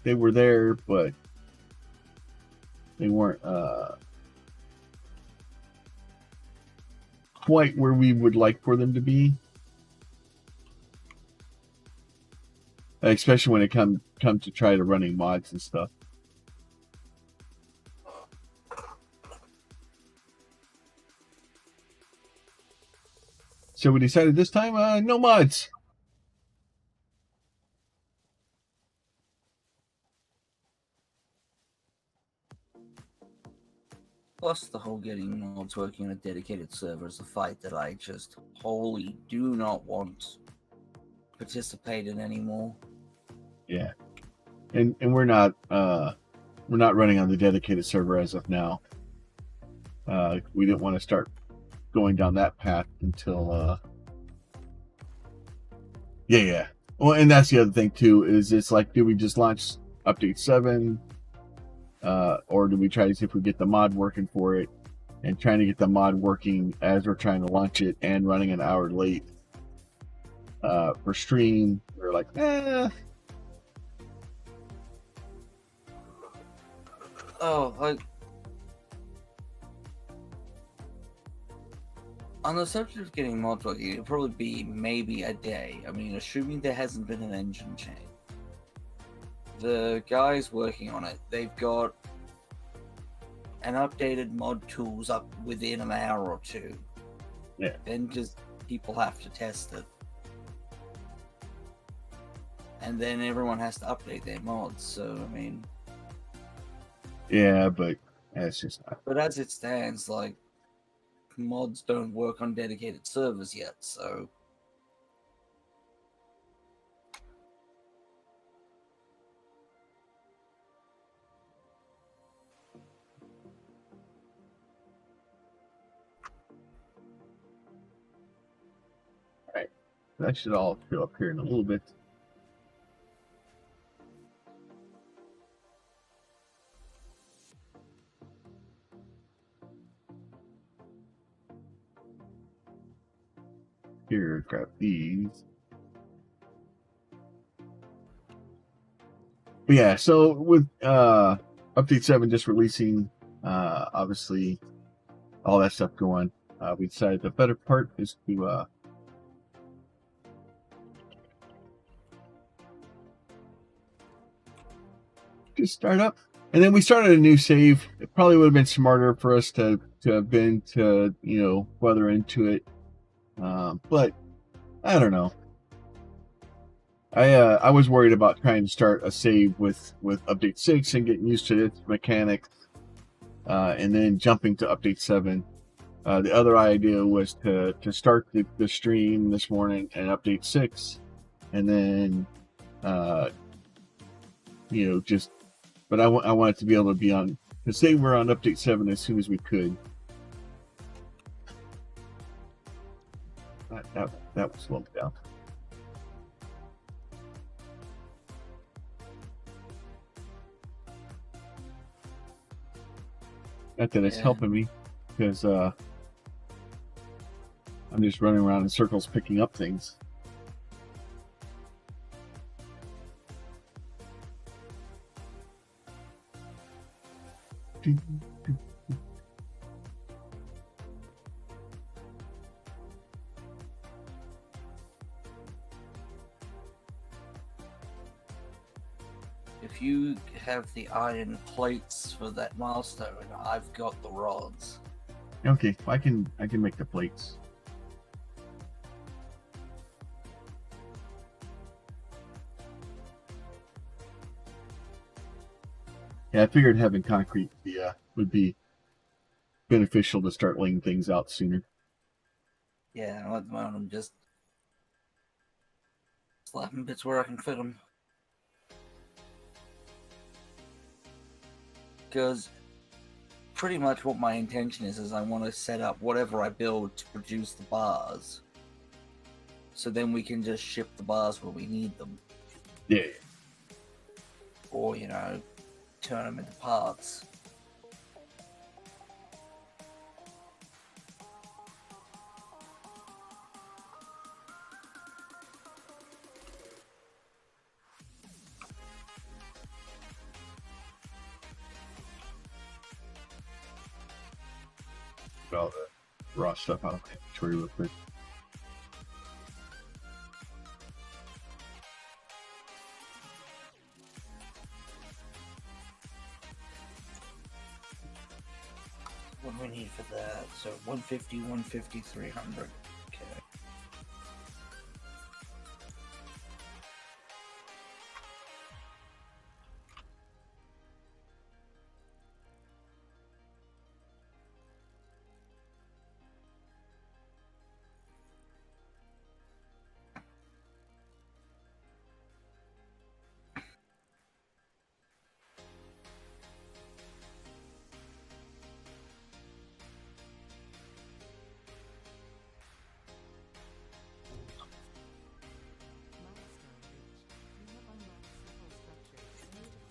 [SPEAKER 1] They were there, but they weren't quite where we would like for them to be, especially when it come to try to running mods and stuff. So we decided this time, no mods.
[SPEAKER 2] Plus, the whole getting mods working on a dedicated server is a fight that I just wholly do not want to participate in anymore.
[SPEAKER 1] Yeah, and we're not running on the dedicated server as of now. We didn't want to start going down that path until yeah. Well, and that's the other thing too, is it's like, do we just launch update 7? Or do we try to see if we get the mod working for it, and trying to get the mod working as we're trying to launch it and running an hour late for stream. We're like,
[SPEAKER 2] Oh, like on the subject of getting mods working, it'll probably be maybe a day. I mean, assuming there hasn't been an engine change. The guys working on it, they've got an updated mod tools up within an hour or two.
[SPEAKER 1] Yeah.
[SPEAKER 2] Then just people have to test it. And then everyone has to update their mods, so I mean...
[SPEAKER 1] yeah, but it's just not.
[SPEAKER 2] But as it stands, like, mods don't work on dedicated servers yet, so...
[SPEAKER 1] Right. That should all show up here in a little bit. Here, grab these. But yeah, so with update 7 just releasing, obviously all that stuff going, we decided the better part is to just start up. And then we started a new save. It probably would have been smarter for us to have been to, you know, weather into it. But I don't know. I was worried about trying to start a save with update 6 and getting used to its mechanics, and then jumping to update 7. The other idea was to start the stream this morning and update 6, and then you know, just. But I wanted to be able to be on, to say we're on update 7 as soon as we could. That was slowed down. Not that it's helping me, because I'm just running around in circles picking up things.
[SPEAKER 2] If you have the iron plates for that milestone, I've got the rods.
[SPEAKER 1] Okay, I can make the plates. Yeah, I figured having concrete would be beneficial to start laying things out sooner.
[SPEAKER 2] Yeah, at the moment I'm just slapping bits where I can fit them. Because pretty much what my intention is I want to set up whatever I build to produce the bars. So then we can just ship the bars where we need them.
[SPEAKER 1] Yeah.
[SPEAKER 2] Or, you know, turn them into parts.
[SPEAKER 1] All the raw stuff out of my inventory real quick.
[SPEAKER 2] What do we need for that? So 150, 150, 300. Okay.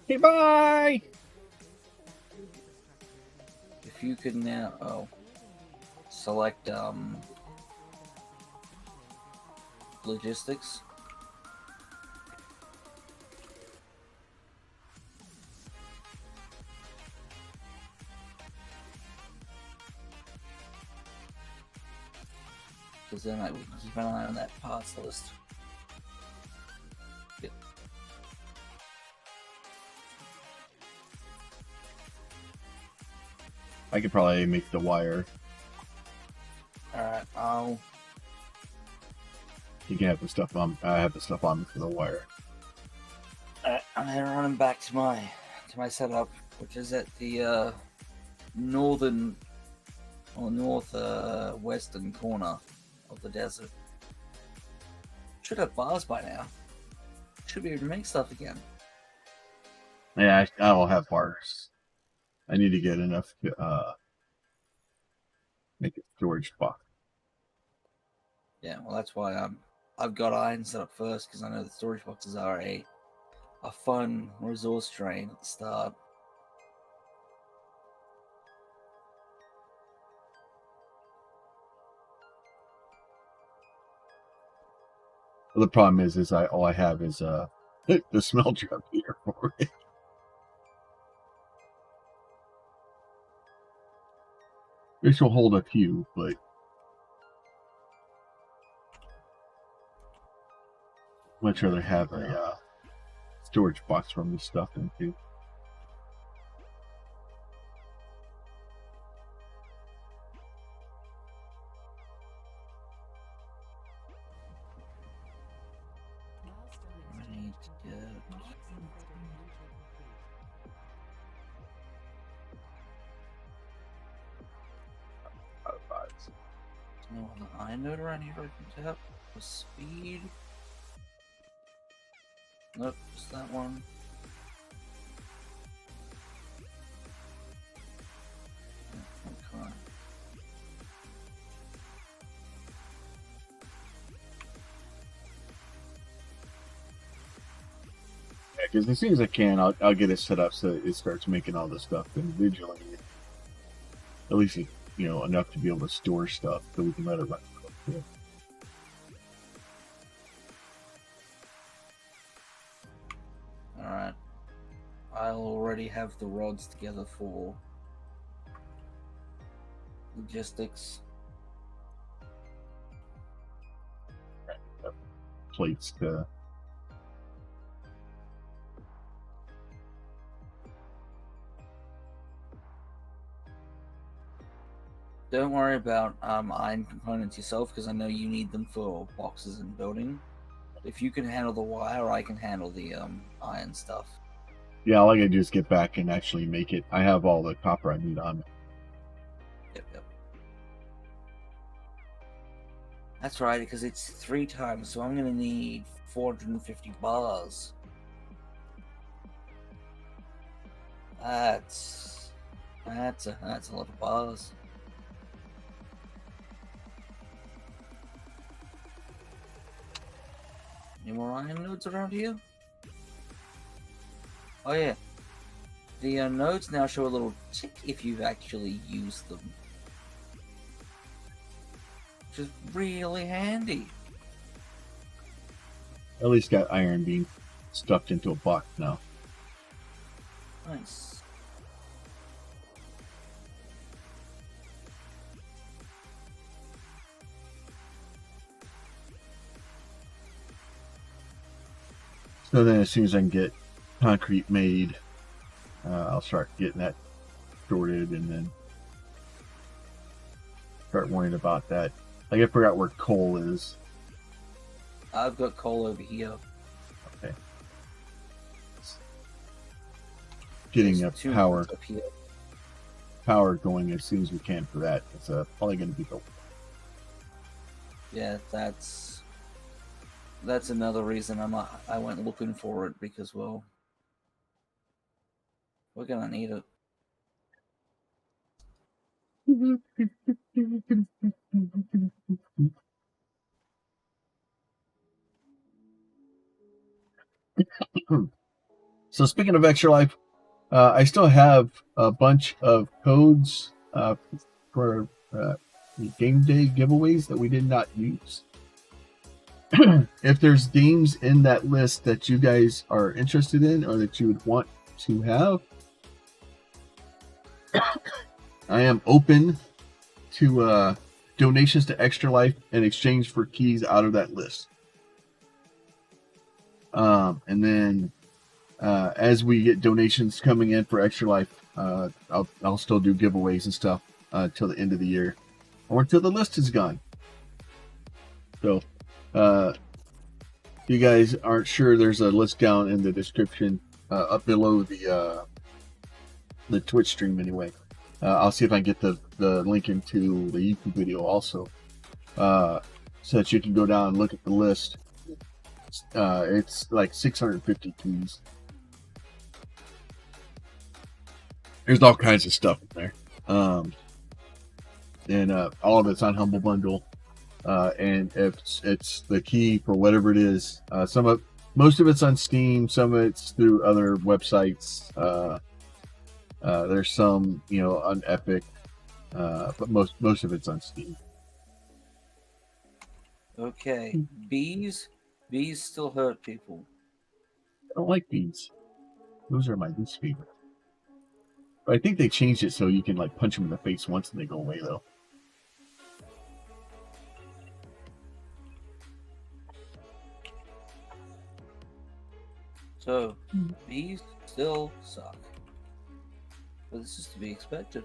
[SPEAKER 1] Hey, bye!
[SPEAKER 2] If you could now, select, logistics. Because then we can keep an eye on that parts list. Yep.
[SPEAKER 1] I could probably make the wire.
[SPEAKER 2] Alright,
[SPEAKER 1] You can have the stuff on. I have the stuff on for the wire.
[SPEAKER 2] Alright, I'm then running back to my setup, which is at the northern or northwestern corner of the desert. Should have bars by now. Should be able to make stuff again.
[SPEAKER 1] Yeah, I'll have bars. I need to get enough to make a storage box.
[SPEAKER 2] Yeah, well, that's why I've got iron set up first, because I know the storage boxes are a fun resource drain at the start.
[SPEAKER 1] Well, the problem is all I have is the smelter up here for it. This will hold a few, but much rather have a storage box from this stuff into.
[SPEAKER 2] I need to get... No other iron node around here I can tap for speed. Nope, just that one. Okay.
[SPEAKER 1] Yeah, because as soon as I can, I'll get it set up so it starts making all this stuff individually. At least, enough to be able to store stuff so we can let it run. Yeah.
[SPEAKER 2] Alright. I'll already have the rods together for logistics.
[SPEAKER 1] Plates to...
[SPEAKER 2] Don't worry about iron components yourself, because I know you need them for boxes and building. If you can handle the wire, I can handle the iron stuff.
[SPEAKER 1] Yeah, all I gotta do is get back and actually make it. I have all the copper I need on it.
[SPEAKER 2] Yep. That's right, because it's 3 times, so I'm gonna need 450 bars. That's a lot of bars. Any more iron nodes around here? Oh yeah. The nodes now show a little tick if you've actually used them. Which is really handy.
[SPEAKER 1] At least got iron being stuffed into a box now.
[SPEAKER 2] Nice.
[SPEAKER 1] So then as soon as I can get concrete made, I'll start getting that sorted and then start worrying about that. Like, I forgot where coal is.
[SPEAKER 2] I've got coal over here.
[SPEAKER 1] Okay. Getting
[SPEAKER 2] There's
[SPEAKER 1] a
[SPEAKER 2] 2
[SPEAKER 1] power
[SPEAKER 2] up here.
[SPEAKER 1] going as soon as we can for that. It's probably going to be the...
[SPEAKER 2] Yeah, that's another reason I went looking for it, because, well, we're gonna need it.
[SPEAKER 1] So speaking of Extra Life, I still have a bunch of codes for game day giveaways that we did not use. if there's games in that list that you guys are interested in or that you would want to have, I am open to donations to Extra Life in exchange for keys out of that list. And then as we get donations coming in for Extra Life, I'll still do giveaways and stuff till the end of the year, or until the list is gone. So, if you guys aren't sure, there's a list down in the description up below the Twitch stream anyway. I'll see if I can get the link into the YouTube video also, so that you can go down and look at the list. It's like 650 keys. There's all kinds of stuff in there. And all of it's on Humble Bundle. And if it's the key for whatever it is, most of it's on Steam, some of it's through other websites. There's some, on Epic, but most of it's on Steam.
[SPEAKER 2] Okay, bees still hurt people.
[SPEAKER 1] I don't like bees. Those are my least favorite. But I think they changed it so you can like punch them in the face once and they go away though.
[SPEAKER 2] So, bees still suck. But this is to be expected.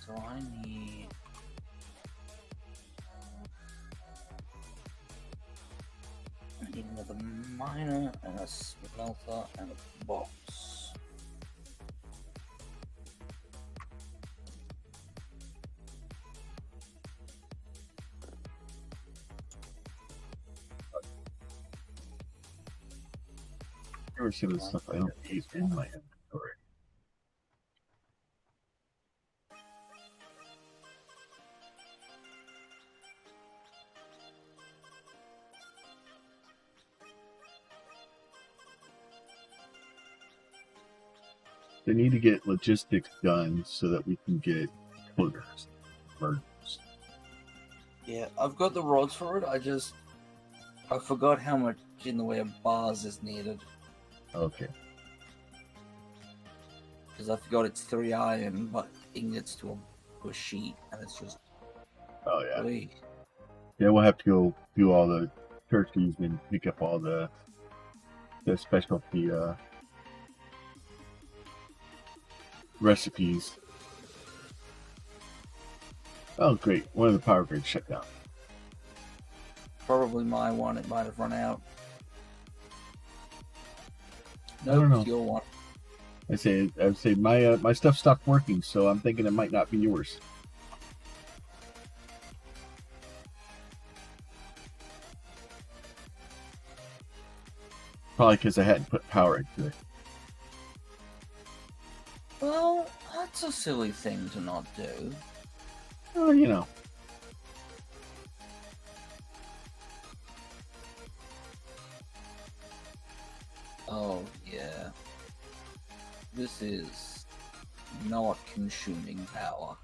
[SPEAKER 2] So I need another miner and a smelter and a box.
[SPEAKER 1] Ever see the stuff I don't need in my inventory? They need to get logistics done so that we can get cloakers.
[SPEAKER 2] Yeah, I've got the rods for it. I forgot how much in the way of bars is needed.
[SPEAKER 1] Okay.
[SPEAKER 2] Because I forgot it's 3 iron, but ingots to a sheet, and it's just.
[SPEAKER 1] Oh yeah.
[SPEAKER 2] Oy.
[SPEAKER 1] Yeah, we'll have to go do all the turkeys and pick up all the specialty recipes. Oh great, one of the power grids shut down.
[SPEAKER 2] Probably my one. It might have run out.
[SPEAKER 1] I don't know.
[SPEAKER 2] It's your one.
[SPEAKER 1] I would say my stuff stopped working, so I'm thinking it might not be yours. Probably because I hadn't put power into it.
[SPEAKER 2] Well, that's a silly thing to not do.
[SPEAKER 1] Well, you know.
[SPEAKER 2] Oh, yeah. This is not consuming power.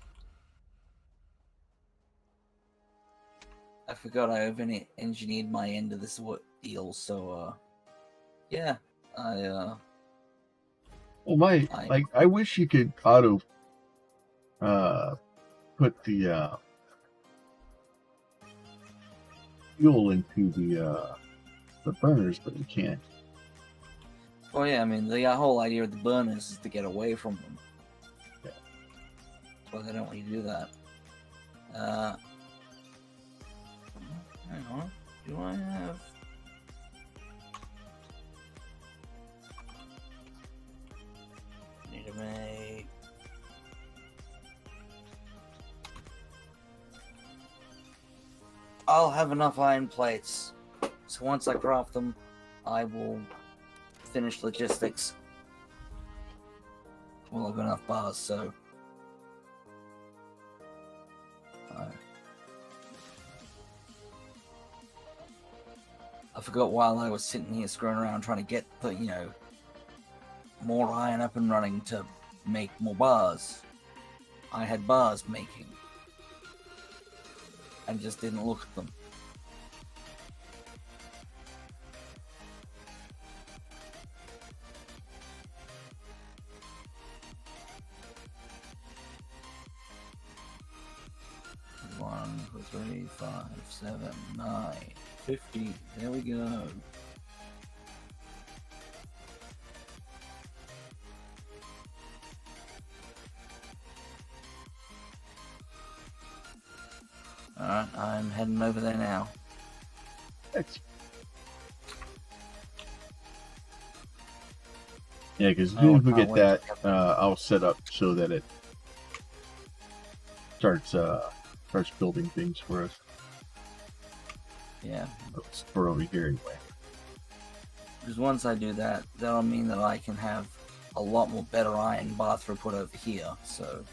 [SPEAKER 2] I forgot I haven't engineered my end of this deal, so, yeah,
[SPEAKER 1] Well, I wish you could auto put the fuel into the burners, but you can't.
[SPEAKER 2] Well, yeah, I mean, the whole idea of the burners is to get away from them.
[SPEAKER 1] Yeah.
[SPEAKER 2] Well, they don't want you to do that. Hang on. Do I have... Need to make... I'll have enough iron plates. So once I craft them, I will finish logistics. Well, I've got enough bars, so... I forgot while I was sitting here screwing around trying to get the, more iron up and running to make more bars. I had bars making. And just didn't look at them. One, 2, 3, 5, 7, 9, 50. There we go. Alright, I'm heading over there now.
[SPEAKER 1] Thanks. Yeah, because as soon as we get that, I'll set up so that it starts building things for us.
[SPEAKER 2] Yeah.
[SPEAKER 1] For over here anyway.
[SPEAKER 2] Because once I do that, that'll mean that I can have a lot more better iron bar throughput over here, so...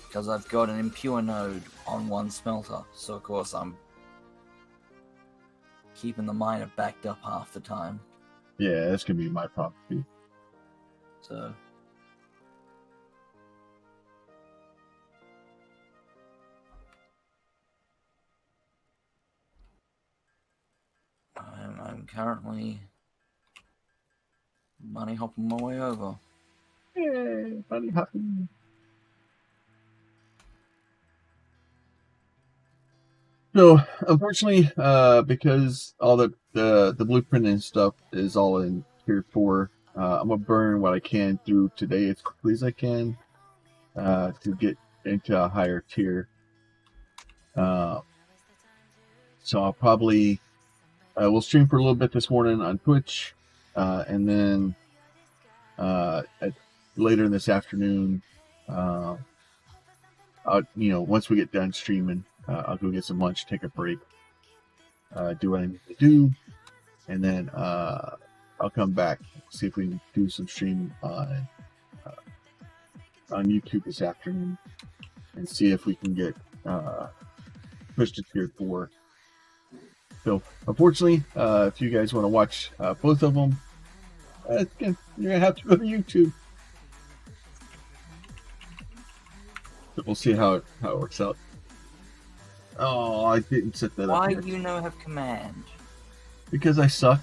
[SPEAKER 2] Because I've got an impure node on one smelter, so of course I'm keeping the miner backed up half the time.
[SPEAKER 1] Yeah, that's gonna be my problem too.
[SPEAKER 2] So... I'm currently bunny hopping my way over.
[SPEAKER 1] Yay, bunny hopping. So, unfortunately, because all the blueprint and stuff is all in tier 4, I'm gonna burn what I can through today as quickly as I can to get into a higher tier. So I'll probably we'll stream for a little bit this morning on Twitch, and then later in this afternoon, once we get done streaming, I'll go get some lunch, take a break, do what I need to do, and then I'll come back, see if we can do some streaming on YouTube this afternoon, and see if we can get pushed to tier 4. So, unfortunately, if you guys want to watch both of them, you're gonna have to go to YouTube. So we'll see how it works out. Oh, I didn't set that up.
[SPEAKER 2] Why do you now have command?
[SPEAKER 1] Because I suck.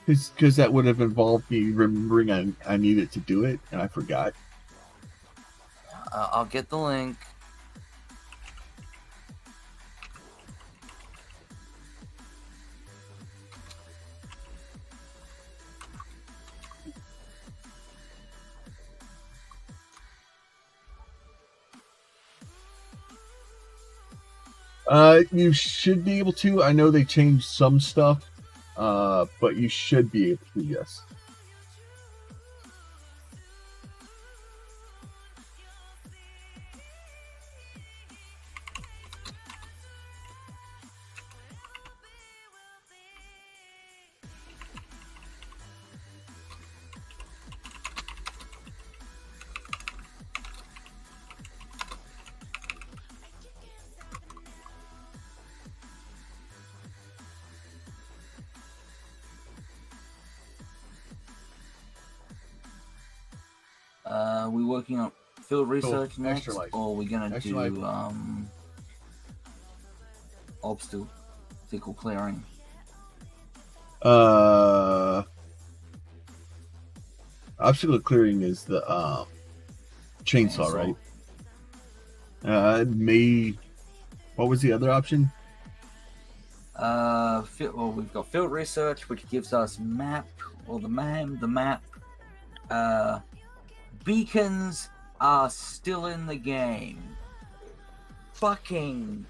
[SPEAKER 1] Because that would have involved me remembering I needed to do it, and I forgot.
[SPEAKER 2] I'll get the link.
[SPEAKER 1] You should be able to. I know they changed some stuff, but you should be able to, yes.
[SPEAKER 2] We working on field research next,
[SPEAKER 1] extra life.
[SPEAKER 2] or are we gonna
[SPEAKER 1] Extra
[SPEAKER 2] do obstacle clearing?
[SPEAKER 1] obstacle clearing is the chainsaw, right? What was the other option?
[SPEAKER 2] Well, we've got field research, which gives us map, or the map. Beacons are still in the game. Fucking.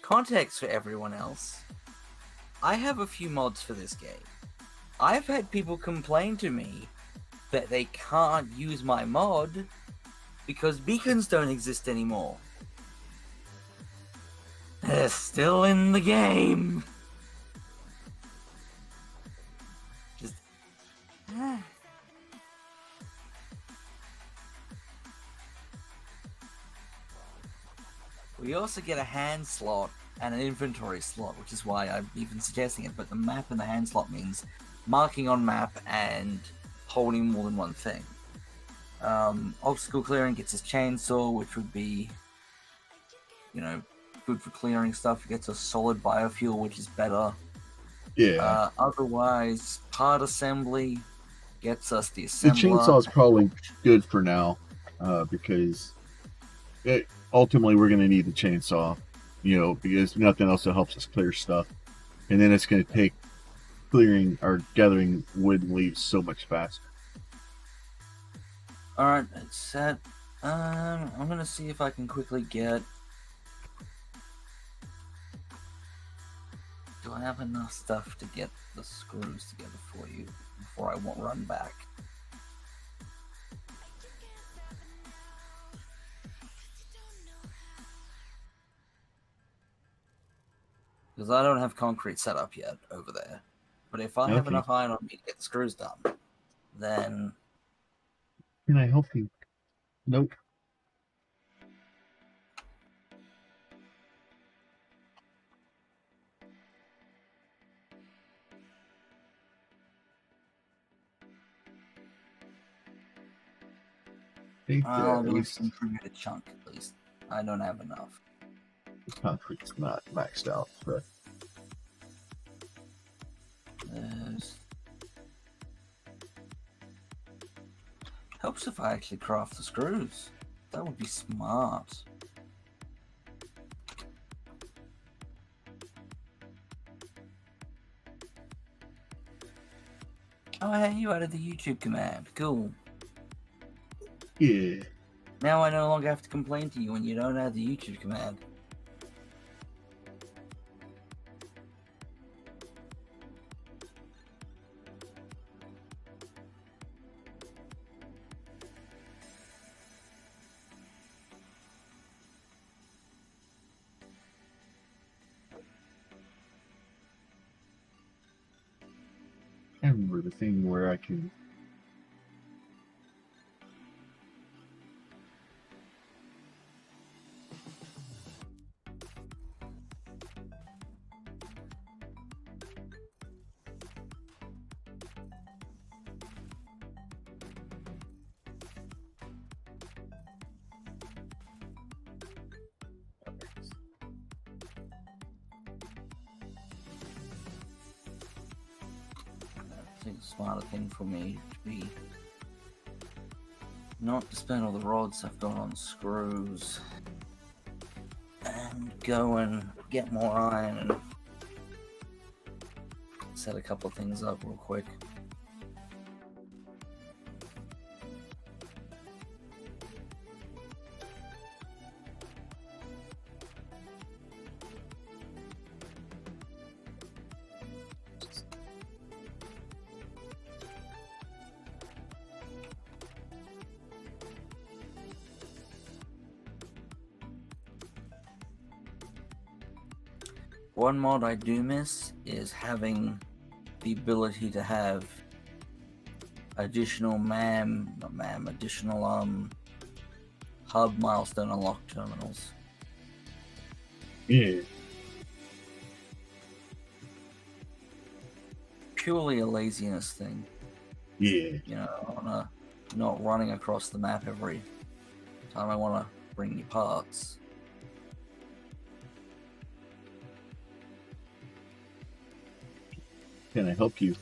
[SPEAKER 2] Context for everyone else. I have a few mods for this game. I've had people complain to me that they can't use my mod because beacons don't exist anymore. They're still in the game. Just. We also get a hand slot and an inventory slot, which is why I'm even suggesting it, but the map and the hand slot means marking on map and holding more than one thing. Obstacle clearing gets his chainsaw, which would be, good for clearing stuff. It gets a solid biofuel, which is better.
[SPEAKER 1] Yeah.
[SPEAKER 2] Otherwise, part assembly gets us the assembler.
[SPEAKER 1] The chainsaw is probably good for now, because ultimately we're going to need the chainsaw, because nothing else that helps us clear stuff. And then it's going to take clearing or gathering wood and leaves so much faster.
[SPEAKER 2] Alright, it's set. I'm going to see if I can quickly get... Do I have enough stuff to get the screws together for you before I won't run back? Because I don't have concrete set up yet over there. But if I have enough iron on me to get the screws done, then...
[SPEAKER 1] Can I help you? Nope.
[SPEAKER 2] I'll contribute a chunk at least. I don't have enough.
[SPEAKER 1] The concrete's not maxed out, but
[SPEAKER 2] helps if I actually craft the screws. That would be smart. Oh, hey, you added the YouTube command. Cool.
[SPEAKER 1] yeah.
[SPEAKER 2] Now I no longer have to complain to you when you don't add the YouTube command.
[SPEAKER 1] I remember the thing where I can...
[SPEAKER 2] I think the smarter thing for me to be not to spend all the rods I've got on screws and go and get more iron and set a couple of things up real quick. One mod I do miss is having the ability to have additional hub milestone unlock terminals.
[SPEAKER 1] Yeah.
[SPEAKER 2] Purely a laziness thing.
[SPEAKER 1] Yeah.
[SPEAKER 2] Not running across the map every time I want to bring you parts.
[SPEAKER 1] can I help you?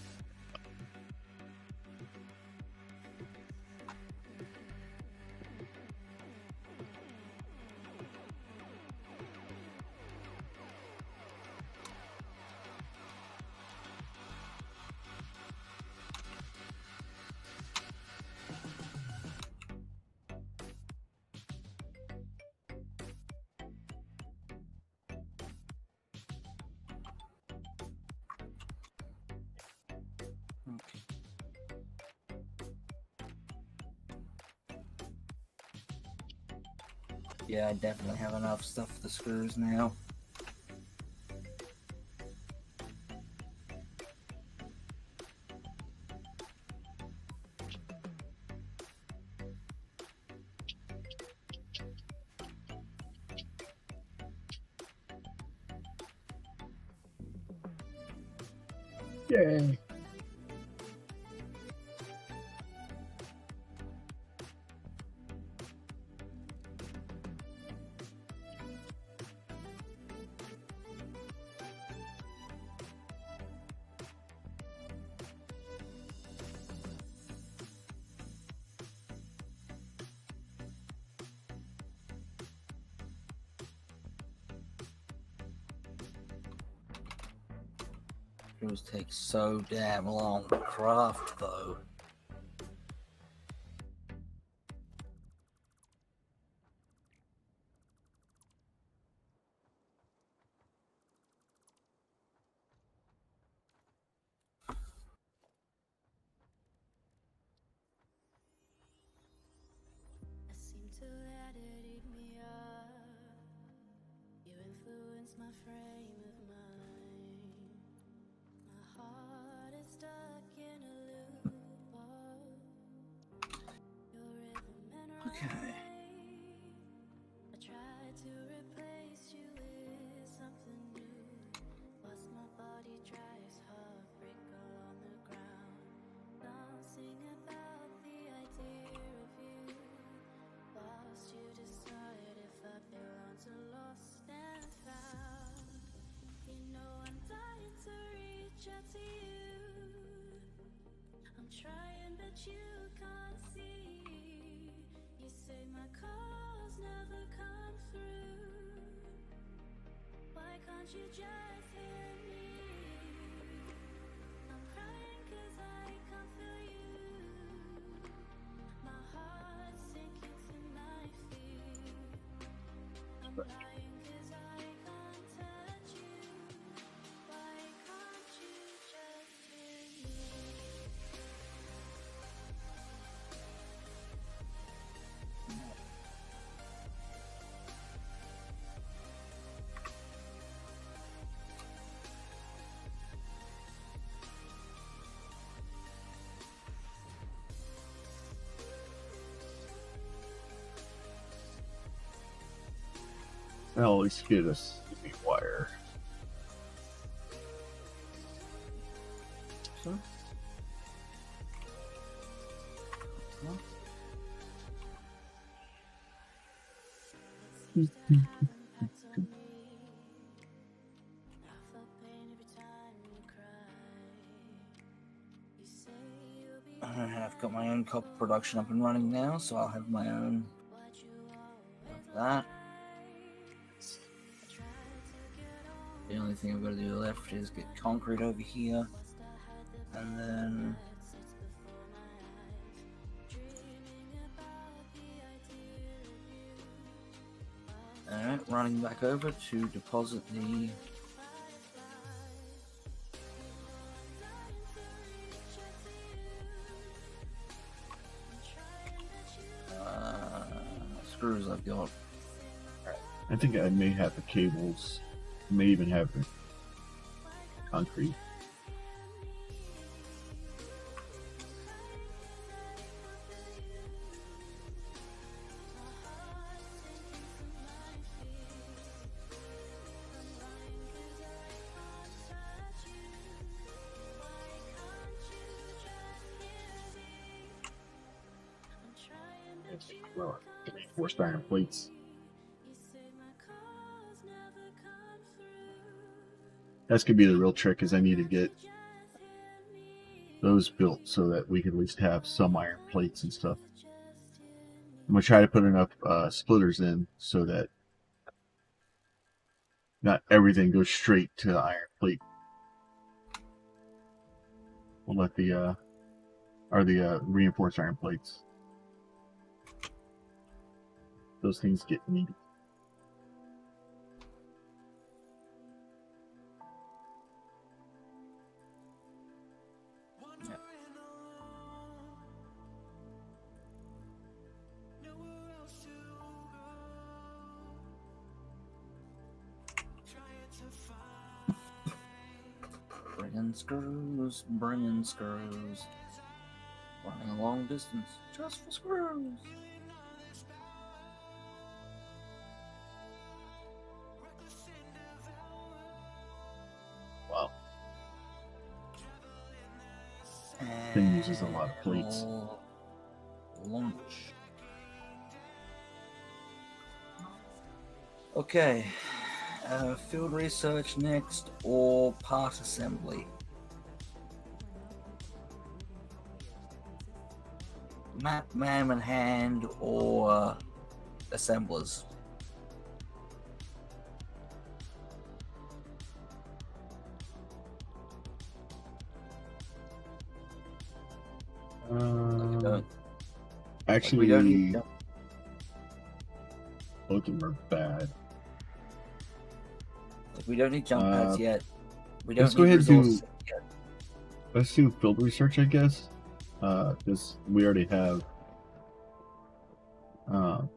[SPEAKER 2] Yeah, I definitely have enough stuff for the screws now.
[SPEAKER 1] Yay.
[SPEAKER 2] Screws take so damn long to craft, though.
[SPEAKER 4] I seem to let it eat me up. You influence my frame of mind. My heart is stuck in a loop of your rhythm and
[SPEAKER 2] Okay.
[SPEAKER 4] right. I try to replace you with something new. Whilst my body dries, heartbreak along the ground. Dancing about the idea of you. Whilst you decide if I belong to lost and found. You know I'm dying to reach out to you. I'm trying but you can't see. You say my calls never come through. Why can't you just hear me? I'm crying 'cause I can't feel you. My heart's sinking to my feet. I'm lying 'cause I can't touch you. Why can't you just hear me?
[SPEAKER 1] I'll at least get a CD wire.
[SPEAKER 2] So. I've got my own copper production up and running now, so I'll have my own of that. The only thing I've got to do left is get concrete over here, and then alright, running back over to deposit the screws I've got.
[SPEAKER 1] I think I may have the cables, may even have the concrete. Well, 4 iron plates. That's gonna be the real trick, is I need to get those built so that we could at least have some iron plates and stuff. I'm gonna try to put enough splitters in so that not everything goes straight to the iron plate. We'll let the reinforced iron plates. Those things get needed.
[SPEAKER 2] Bringing screws. Running a long distance just for screws.
[SPEAKER 1] Wow. Thing uses a lot of plates.
[SPEAKER 2] Launch. Okay. Field research next, or part assembly? Map man in hand, or assemblers?
[SPEAKER 1] Actually,
[SPEAKER 2] we don't need to-
[SPEAKER 1] both of them are bad.
[SPEAKER 2] we don't need jump pads yet. We don't
[SPEAKER 1] Let's
[SPEAKER 2] need
[SPEAKER 1] go ahead and do.
[SPEAKER 2] resources yet.
[SPEAKER 1] Let's do field research, I guess. Because we already have.
[SPEAKER 2] Alright.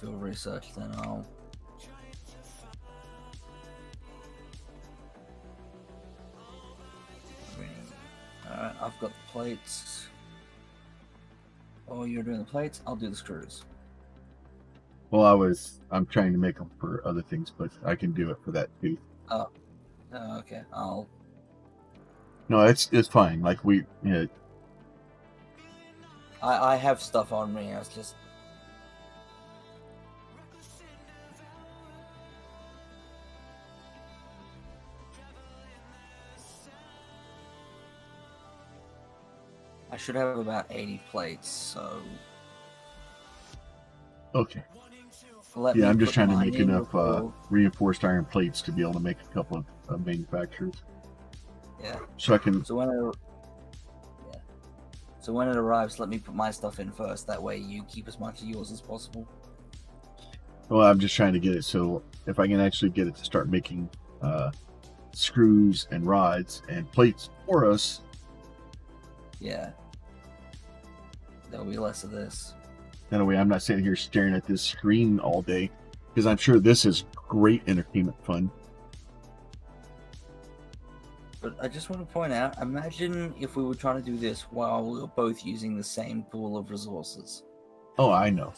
[SPEAKER 2] Field research, then I'll. Alright, I've got the plates. Oh, you're doing the plates? I'll do the screws.
[SPEAKER 1] Well, I'm trying to make them for other things, but I can do it for that too.
[SPEAKER 2] Oh, okay. I'll.
[SPEAKER 1] No, it's fine. Like
[SPEAKER 2] I have stuff on me. I was just. I should have about 80 plates, so.
[SPEAKER 1] Okay.
[SPEAKER 2] Let
[SPEAKER 1] Yeah,
[SPEAKER 2] me
[SPEAKER 1] I'm just
[SPEAKER 2] put
[SPEAKER 1] trying to
[SPEAKER 2] mine
[SPEAKER 1] make
[SPEAKER 2] in
[SPEAKER 1] enough
[SPEAKER 2] before-
[SPEAKER 1] reinforced iron plates to be able to make a couple of manufacturers.
[SPEAKER 2] Yeah.
[SPEAKER 1] So I can.
[SPEAKER 2] So when it arrives, let me put my stuff in first. That way, you keep as much of yours as possible.
[SPEAKER 1] Well, I'm just trying to get it so if I can actually get it to start making screws and rods and plates for us.
[SPEAKER 2] Yeah. There'll be less of this.
[SPEAKER 1] That way, I'm not sitting here staring at this screen all day, because I'm sure this is great entertainment fun.
[SPEAKER 2] But I just want to point out, imagine if we were trying to do this while we were both using the same pool of resources.
[SPEAKER 1] Oh, I know.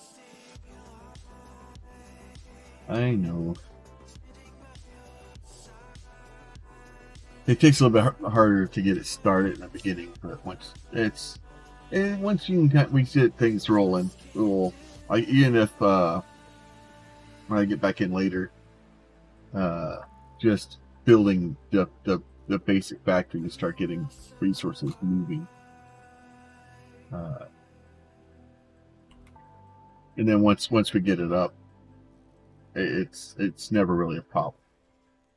[SPEAKER 1] I know. It takes a little bit harder to get it started in the beginning, but once you can, we get things rolling, even if when I get back in later, just building the basic factory to start getting resources moving. And then once we get it up, it's never really a problem.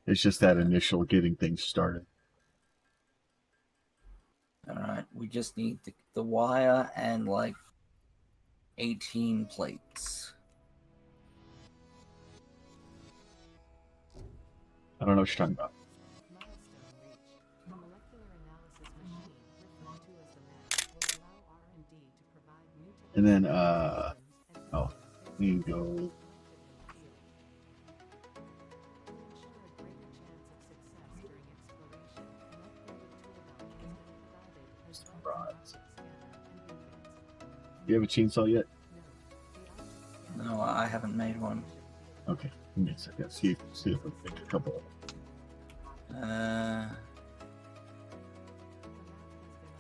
[SPEAKER 1] It's just that initial getting things started.
[SPEAKER 2] Alright, we just need the wire and like 18 plates.
[SPEAKER 1] I don't know what you're talking about. And then, you go. Rods. You have a chainsaw yet?
[SPEAKER 2] No, I haven't made one.
[SPEAKER 1] Okay, give me a second. See if I can make a couple.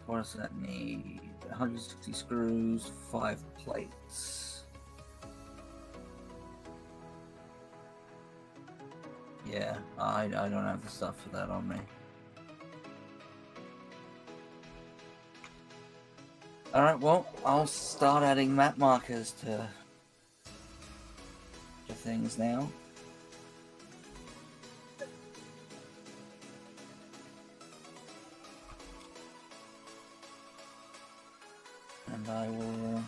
[SPEAKER 2] What does that need? 160 screws, 5 plates. Yeah, I don't have the stuff for that on me. Alright, well, I'll start adding map markers to things now. And I will...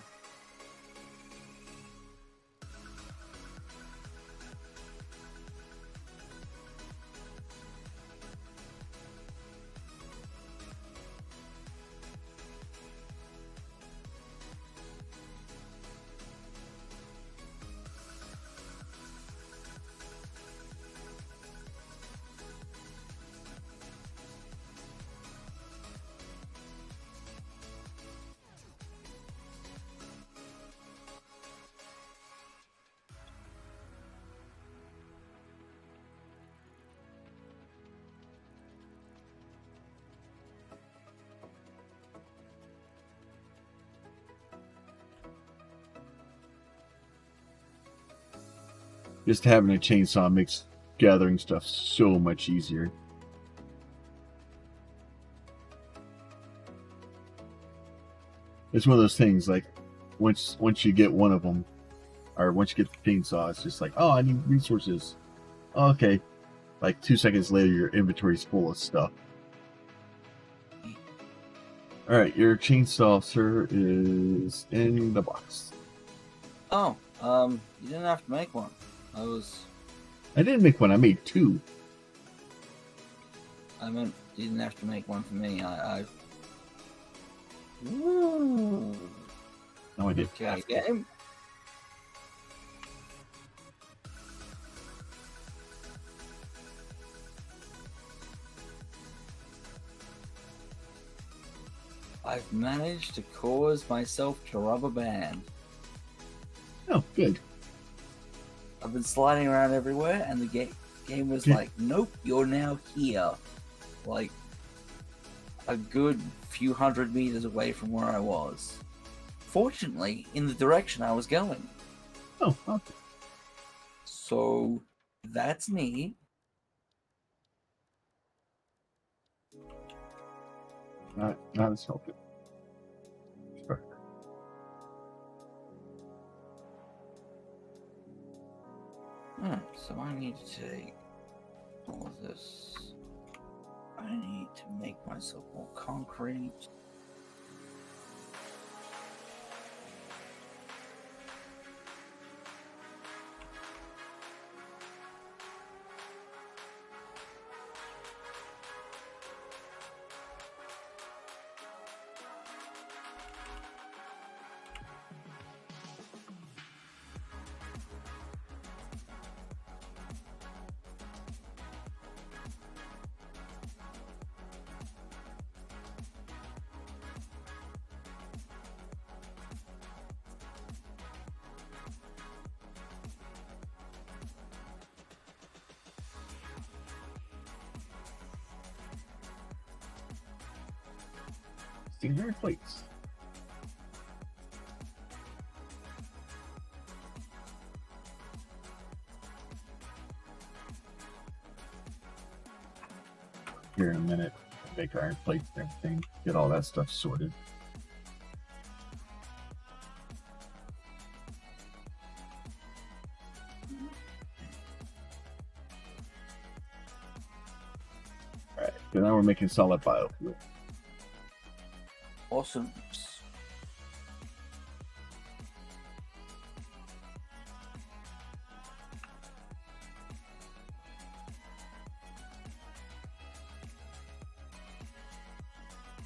[SPEAKER 1] Just having a chainsaw makes gathering stuff so much easier. It's one of those things like once you get one of them, or once you get the chainsaw, it's just like, oh, I need resources. Oh, okay. Like 2 seconds later, your inventory's full of stuff. All right, your chainsaw, sir, is in the box.
[SPEAKER 2] Oh, you didn't have to make one.
[SPEAKER 1] I didn't make one. I made two.
[SPEAKER 2] I meant you didn't have to make one for me. Ooh.
[SPEAKER 1] No, I did.
[SPEAKER 2] Okay, game. I've managed to cause myself to rubber band.
[SPEAKER 1] Oh, good.
[SPEAKER 2] I've been sliding around everywhere, and the game was like, nope, you're now here. Like, a good few hundred meters away from where I was. Fortunately, in the direction I was going.
[SPEAKER 1] Oh, okay.
[SPEAKER 2] So, that's neat.
[SPEAKER 1] Not as helpful. Sure.
[SPEAKER 2] So I need to take all of this. I need to make myself more concrete.
[SPEAKER 1] Singular plates. Here in a minute, make iron plates and everything, get all that stuff sorted. Alright, so now we're making solid biofuel.
[SPEAKER 2] Awesome.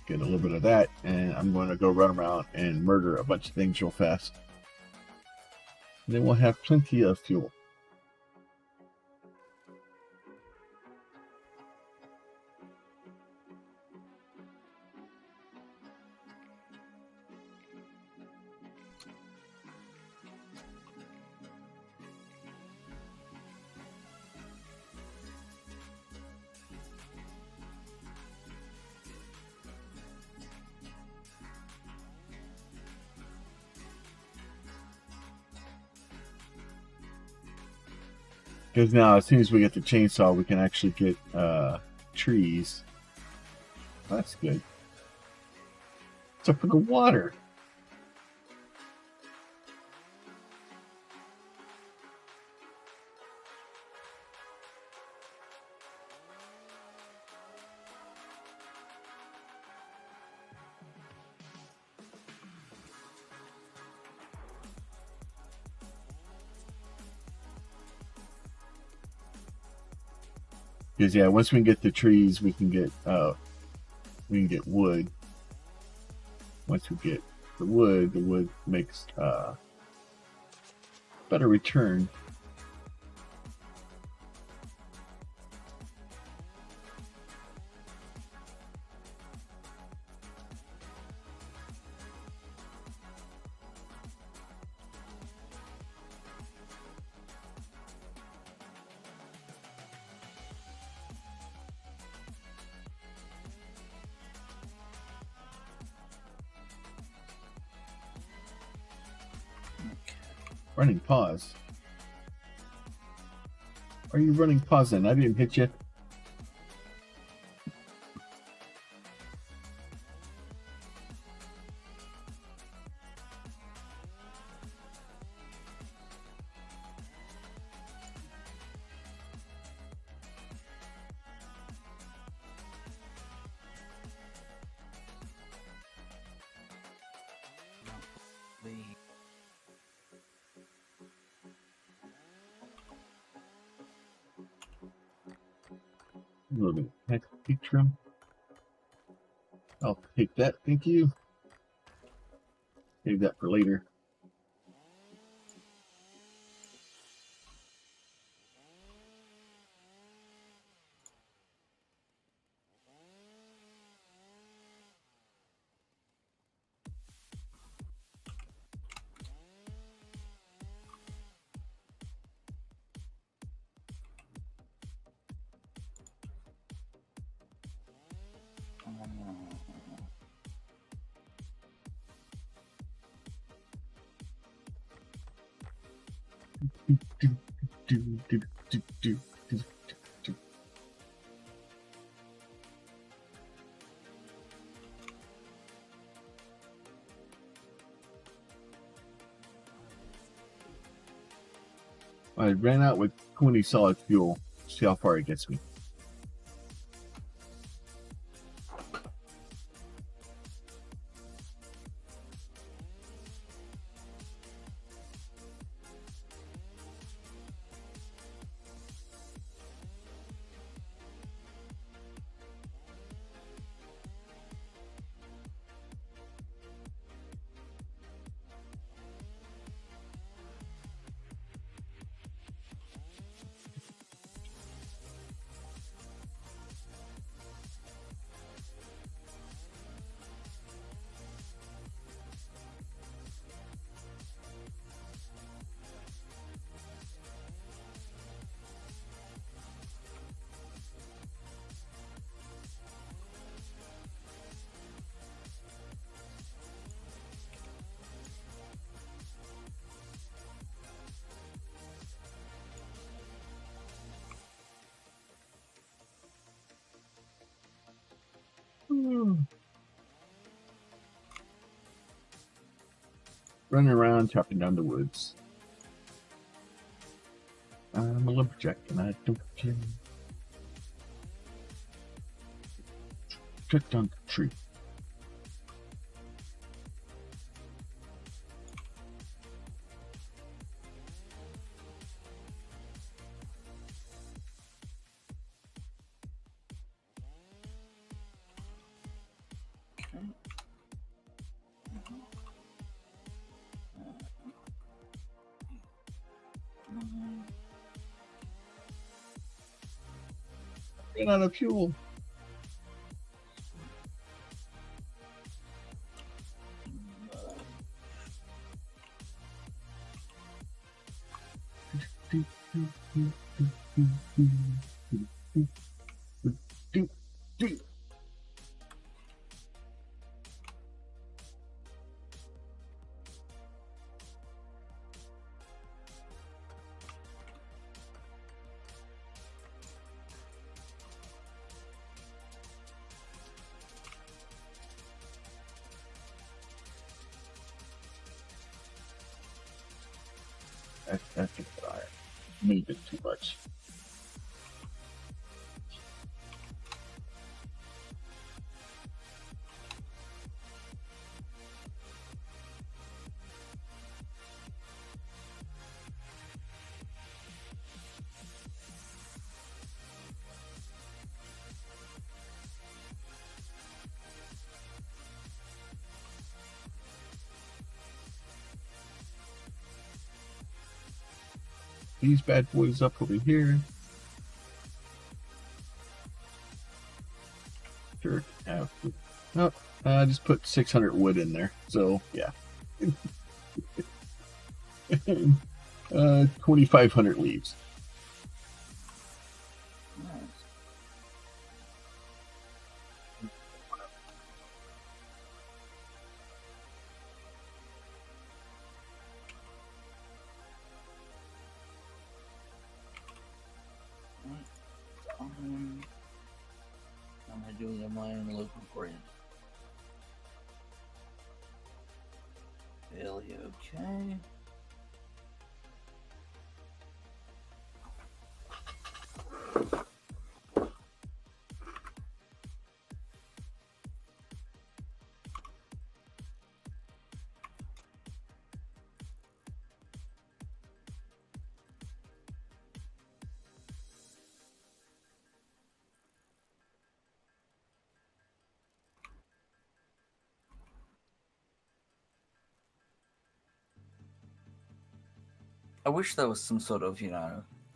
[SPEAKER 1] Get a little bit of that, and I'm going to go run around and murder a bunch of things real fast. And then we'll have plenty of fuel. Because now, as soon as we get the chainsaw, we can actually get trees. That's good. Except for the water. Because yeah, once we get the trees, we can get wood. Once we get the wood makes better return. Running pause. Are you running pause then? I didn't hit you. A little bit of heck trim. I'll take that, thank you. Save that for later. I ran out with 20 solid fuel. See how far it gets me. Running around, chopping down the woods. I'm a lumberjack and I don't care. Cut down the tree. Ran out of fuel. That's maybe too much. These bad boys up over here. Sure. Oh, I just put 600 wood in there. So, yeah. 2,500 leaves.
[SPEAKER 2] I'm gonna do the mine local grid. Fairly okay. I wish there was some sort of,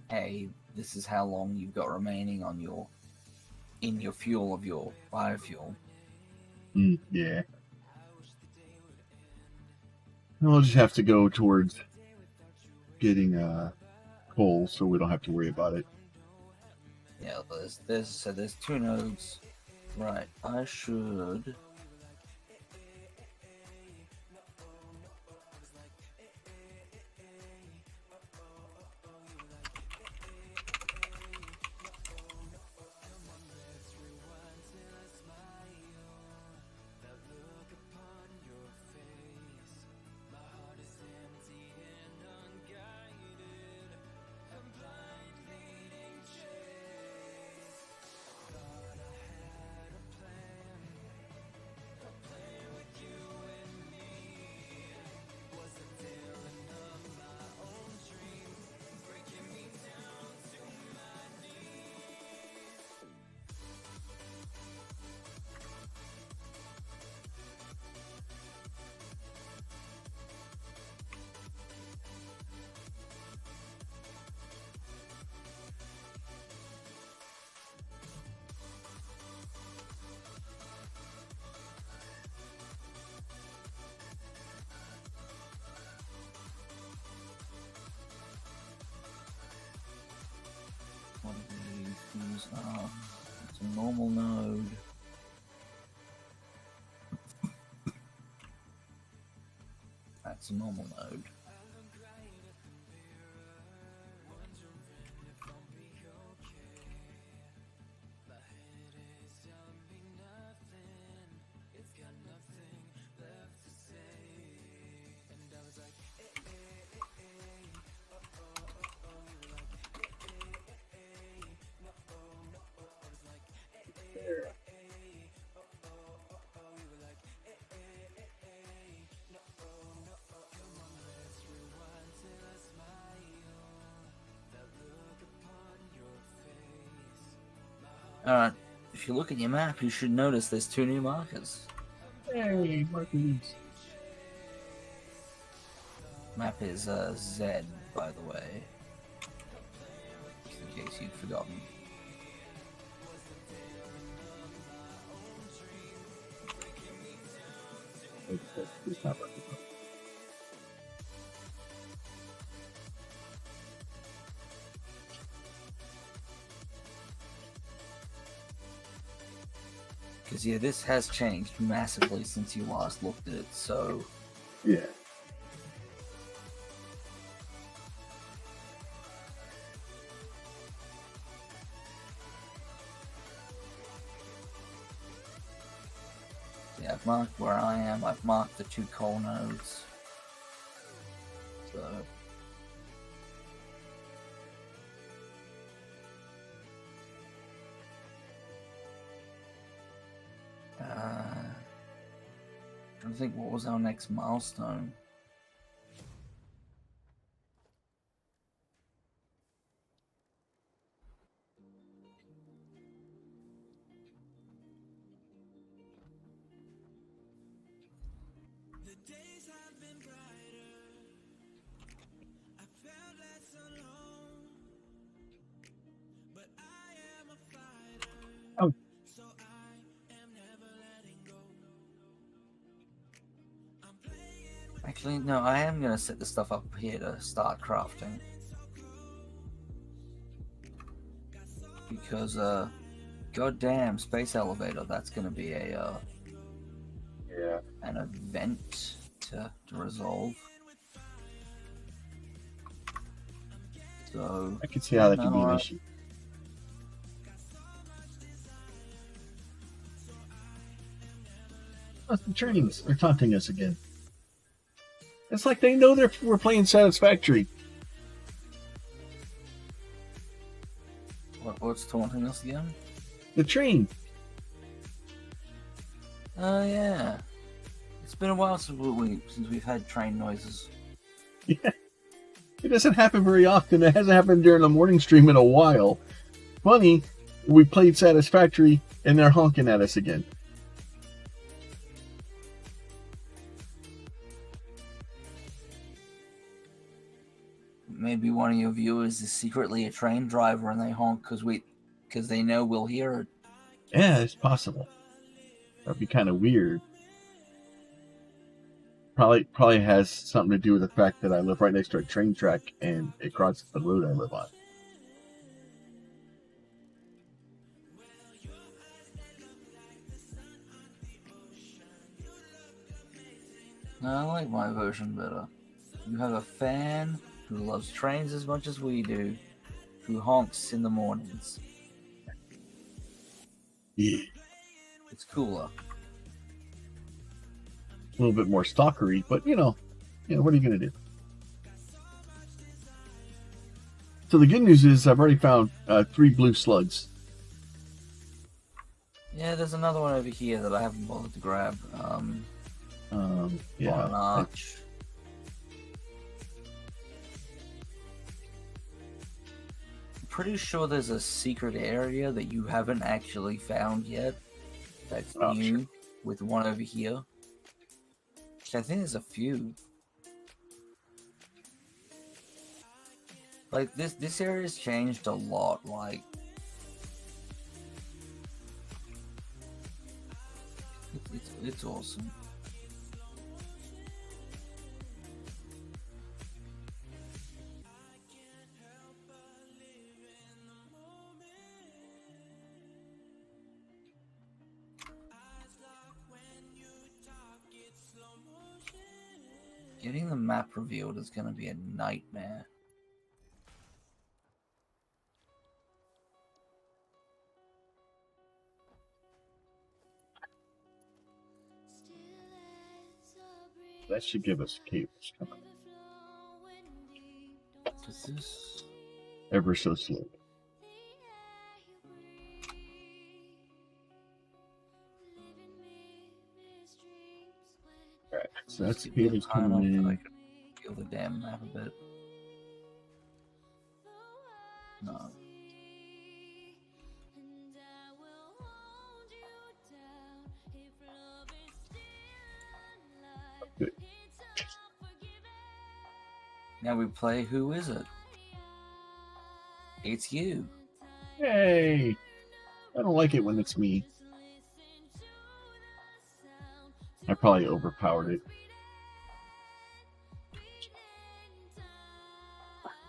[SPEAKER 2] hey, this is how long you've got remaining on your fuel of your biofuel.
[SPEAKER 1] Yeah. We'll just have to go towards getting coal, so we don't have to worry about it.
[SPEAKER 2] Yeah, there's 2 nodes. Right, I should. What are these? It's a normal node. That's a normal node. Alright, if you look at your map, you should notice there's 2 new markers.
[SPEAKER 1] Hey, markers.
[SPEAKER 2] Map is Z, by the way. Just in case you'd forgotten.
[SPEAKER 1] It's not working.
[SPEAKER 2] Because, yeah, this has changed massively since you last looked at it, so...
[SPEAKER 1] Yeah.
[SPEAKER 2] Yeah, I've marked where I am, I've marked the 2 coal nodes. So... I think what was our next milestone?
[SPEAKER 1] Oh,
[SPEAKER 2] Actually, no, I am gonna set the stuff up here to start crafting. Because, goddamn space elevator, that's gonna be a,
[SPEAKER 1] yeah.
[SPEAKER 2] an event to resolve. So,
[SPEAKER 1] I can see how that
[SPEAKER 2] no,
[SPEAKER 1] could be an issue. Plus, the trains are taunting us again. It's like they know we're playing Satisfactory.
[SPEAKER 2] What's taunting us again?
[SPEAKER 1] The train.
[SPEAKER 2] Oh, yeah. It's been a while since we've had train noises.
[SPEAKER 1] Yeah. It doesn't happen very often. It hasn't happened during the morning stream in a while. Funny, we played Satisfactory and they're honking at us again.
[SPEAKER 2] Maybe one of your viewers is secretly a train driver and they honk because they know we'll hear it.
[SPEAKER 1] Yeah, it's possible. That'd be kind of weird. Probably has something to do with the fact that I live right next to a train track and it crosses the road I live on.
[SPEAKER 2] No, I like my version better. You have a fan who loves trains as much as we do, who honks in the mornings.
[SPEAKER 1] Yeah.
[SPEAKER 2] It's cooler.
[SPEAKER 1] A little bit more stalkery, but you know, what are you going to do? So the good news is I've already found 3 blue slugs.
[SPEAKER 2] Yeah, there's another one over here that I haven't bothered to grab.
[SPEAKER 1] Yeah.
[SPEAKER 2] An arch. I'm pretty sure there's a secret area that you haven't actually found yet. That's new,
[SPEAKER 1] sure.
[SPEAKER 2] with one over here. I think there's a few. Like this area's changed a lot. Like it's awesome. Getting the map revealed is going to be a nightmare.
[SPEAKER 1] That should give us cables coming.
[SPEAKER 2] Is this
[SPEAKER 1] Ever so slow. Alright, so that's the cables coming in.
[SPEAKER 2] I could feel the damn map a bit. No.
[SPEAKER 1] Good.
[SPEAKER 2] Now we play Who Is It? It's you.
[SPEAKER 1] Yay! I don't like it when it's me. I probably overpowered it.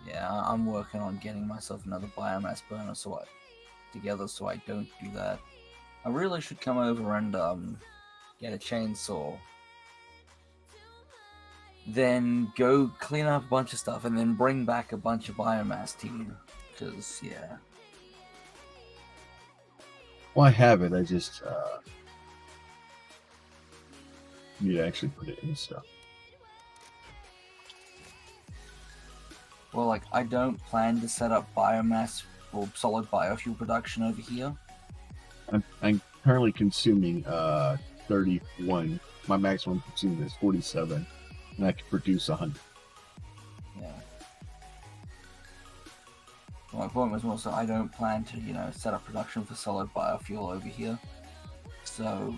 [SPEAKER 2] Yeah, I'm working on getting myself another biomass burner together so I don't do that. I really should come over and get a chainsaw. Then go clean up a bunch of stuff and then bring back a bunch of biomass to you. Because, yeah.
[SPEAKER 1] Well, I have it. I just need to actually put it in stuff.
[SPEAKER 2] Well, like, I don't plan to set up biomass or solid biofuel production over here.
[SPEAKER 1] I'm currently consuming 31. My maximum consumed is 47, and I can produce 100.
[SPEAKER 2] Yeah. My point was also I don't plan to, set up production for solid biofuel over here. So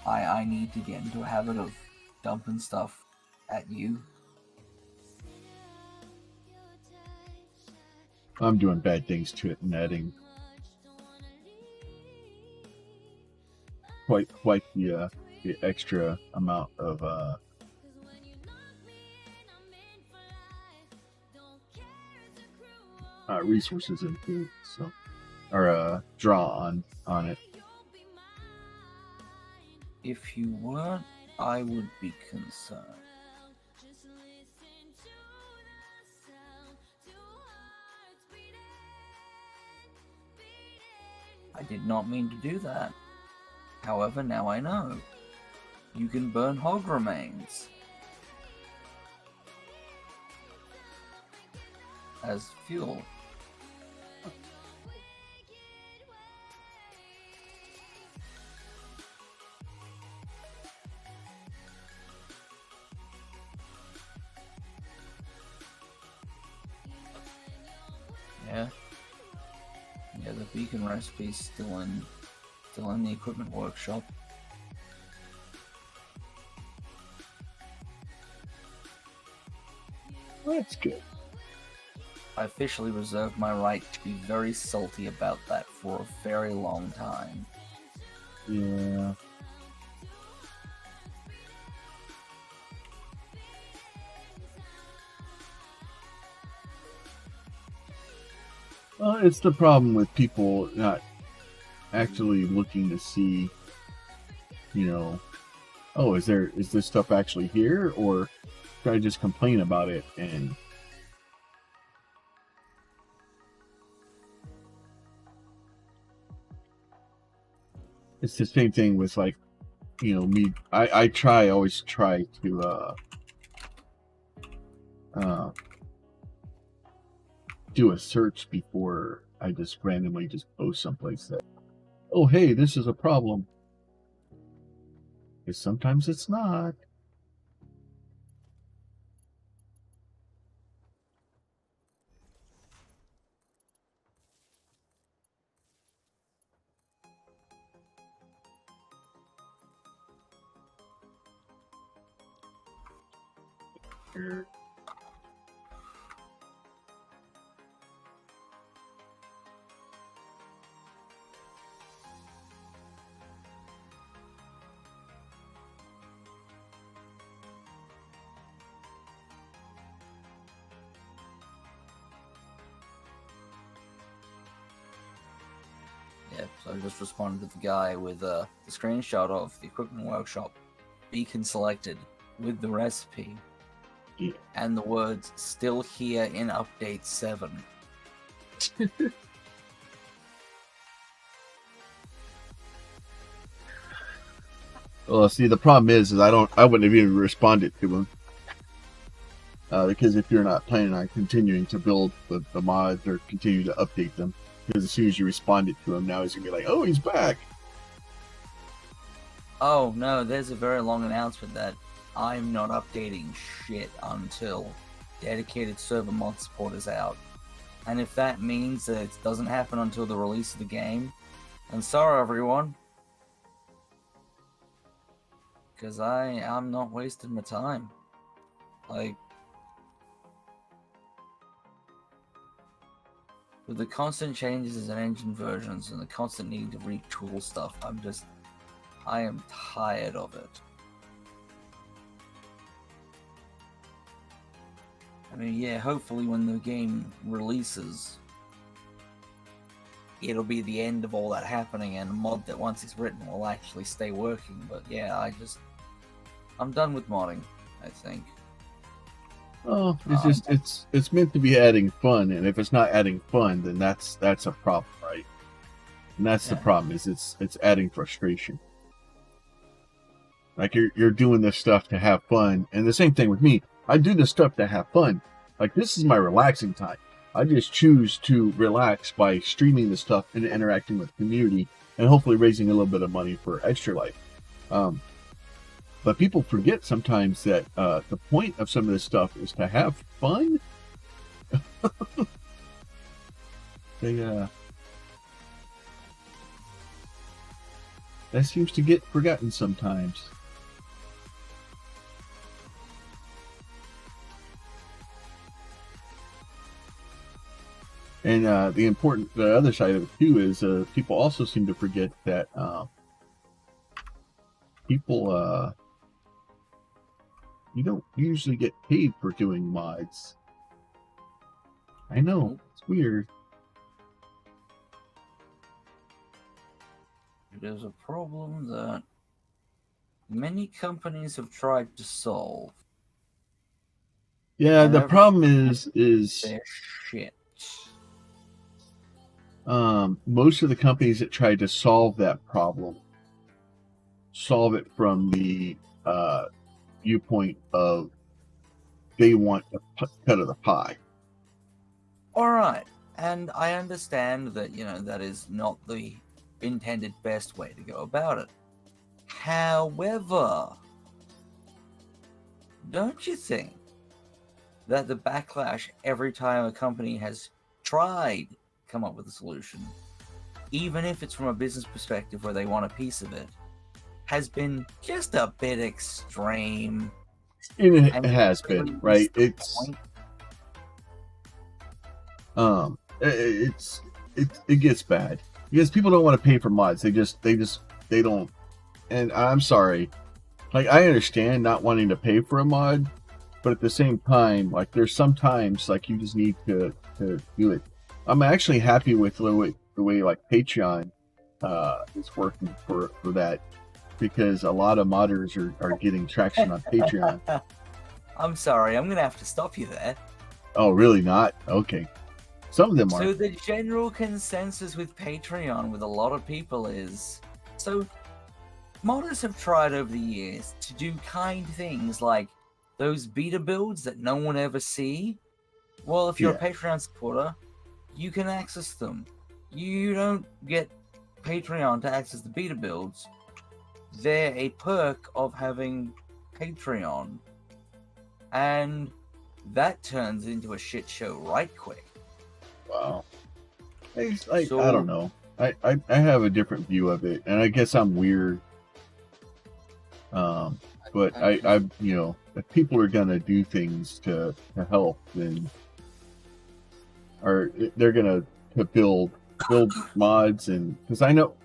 [SPEAKER 2] I need to get into a habit of dumping stuff at you.
[SPEAKER 1] I'm doing bad things to it and adding quite the extra amount of resources and food, so or draw on it.
[SPEAKER 2] If you weren't, I would be concerned. I did not mean to do that. However, now I know. You can burn hog remains as fuel. Yeah, the beacon recipe's still in the equipment workshop.
[SPEAKER 1] That's good.
[SPEAKER 2] I officially reserved my right to be very salty about that for a very long time.
[SPEAKER 1] Yeah. Well, it's the problem with people not actually looking to see, oh, is this stuff actually here, or should I just complain about it? And it's the same thing with me. I always try to do a search before I just randomly just post someplace that, oh, hey, this is a problem. Because sometimes it's not. Here.
[SPEAKER 2] Yeah, so I just responded to the guy with the screenshot of the equipment workshop beacon selected with the recipe.
[SPEAKER 1] Yeah.
[SPEAKER 2] And the words still here in update 7.
[SPEAKER 1] Well, see, the problem is I wouldn't have even responded to him. Because if you're not planning on continuing to build the mods or continue to update them, because as soon as you responded to him, now he's gonna be like, oh, he's back.
[SPEAKER 2] Oh no, there's a very long announcement that I'm not updating shit until dedicated server mod support is out. And if that means that it doesn't happen until the release of the game, I'm sorry everyone. Because I'm not wasting my time. Like, with the constant changes in engine versions and the constant need to retool stuff, I am tired of it. I mean, yeah, hopefully when the game releases, it'll be the end of all that happening, and a mod that once it's written will actually stay working. But yeah, I'm done with modding, I think.
[SPEAKER 1] Oh, it's meant to be adding fun, and if it's not adding fun, then that's a problem, right? And that's the problem, is it's adding frustration. Like you're doing this stuff to have fun, and the same thing with me. I do this stuff to have fun. Like, this is my relaxing time. I just choose to relax by streaming this stuff and interacting with the community, and hopefully raising a little bit of money for Extra Life. But people forget sometimes that the point of some of this stuff is to have fun. That seems to get forgotten sometimes. And the other side of it too is people also seem to forget that people you don't usually get paid for doing mods. I know, it's weird.
[SPEAKER 2] It is a problem that many companies have tried to solve.
[SPEAKER 1] Yeah, the problem is
[SPEAKER 2] their shit.
[SPEAKER 1] Most of the companies that tried to solve that problem solve it from the viewpoint of they want a cut of the pie.
[SPEAKER 2] All right, and I understand that that is not the intended best way to go about it. However, don't you think that the backlash every time a company has tried to come up with a solution, even if it's from a business perspective where they want a piece of it, has been just a bit extreme?
[SPEAKER 1] It has been, right? It gets bad because people don't want to pay for mods. They don't. And I'm sorry, like I understand not wanting to pay for a mod, but at the same time, like there's sometimes like you just need to do it. I'm actually happy with the way like Patreon is working for that, because a lot of modders are getting traction on Patreon.
[SPEAKER 2] I'm sorry, I'm gonna have to stop you there.
[SPEAKER 1] Oh, really? Not? Okay. Some of them are.
[SPEAKER 2] So the general consensus with Patreon with a lot of people is, so modders have tried over the years to do kind things like those beta builds that no one ever see. Well, if you're a Patreon supporter, you can access them. You don't get Patreon to access the beta builds. They're a perk of having Patreon. And that turns into a shit show right quick.
[SPEAKER 1] Wow. I don't know. I have a different view of it, and I guess I'm weird. But I if people are gonna do things to help, then they're gonna build mods, and because I know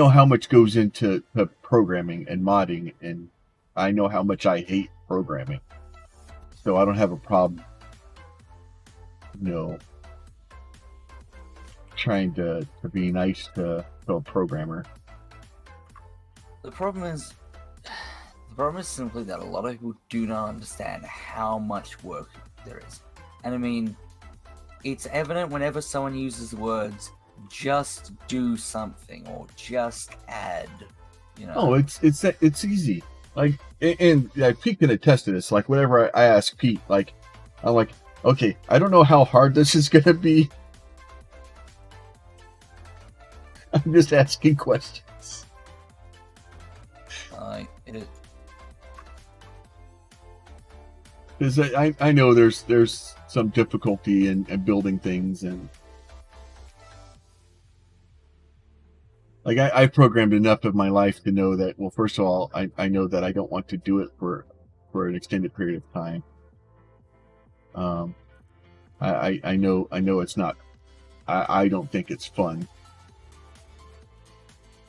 [SPEAKER 1] how much goes into programming and modding, and I know how much I hate programming, so I don't have a problem trying to be nice to a programmer.
[SPEAKER 2] The problem is simply that a lot of people do not understand how much work there is. And I mean, it's evident whenever someone uses the words "just do something" or "just add."
[SPEAKER 1] Oh, it's easy. Like, and Pete can attest to this. Like, whenever I ask Pete, like, I'm like, okay, I don't know how hard this is gonna be. I'm just asking questions. Because I know there's some difficulty in building things, and like I've programmed enough of my life to know that, well, first of all, I know that I don't want to do it for an extended period of time. I know it's not. I don't think it's fun.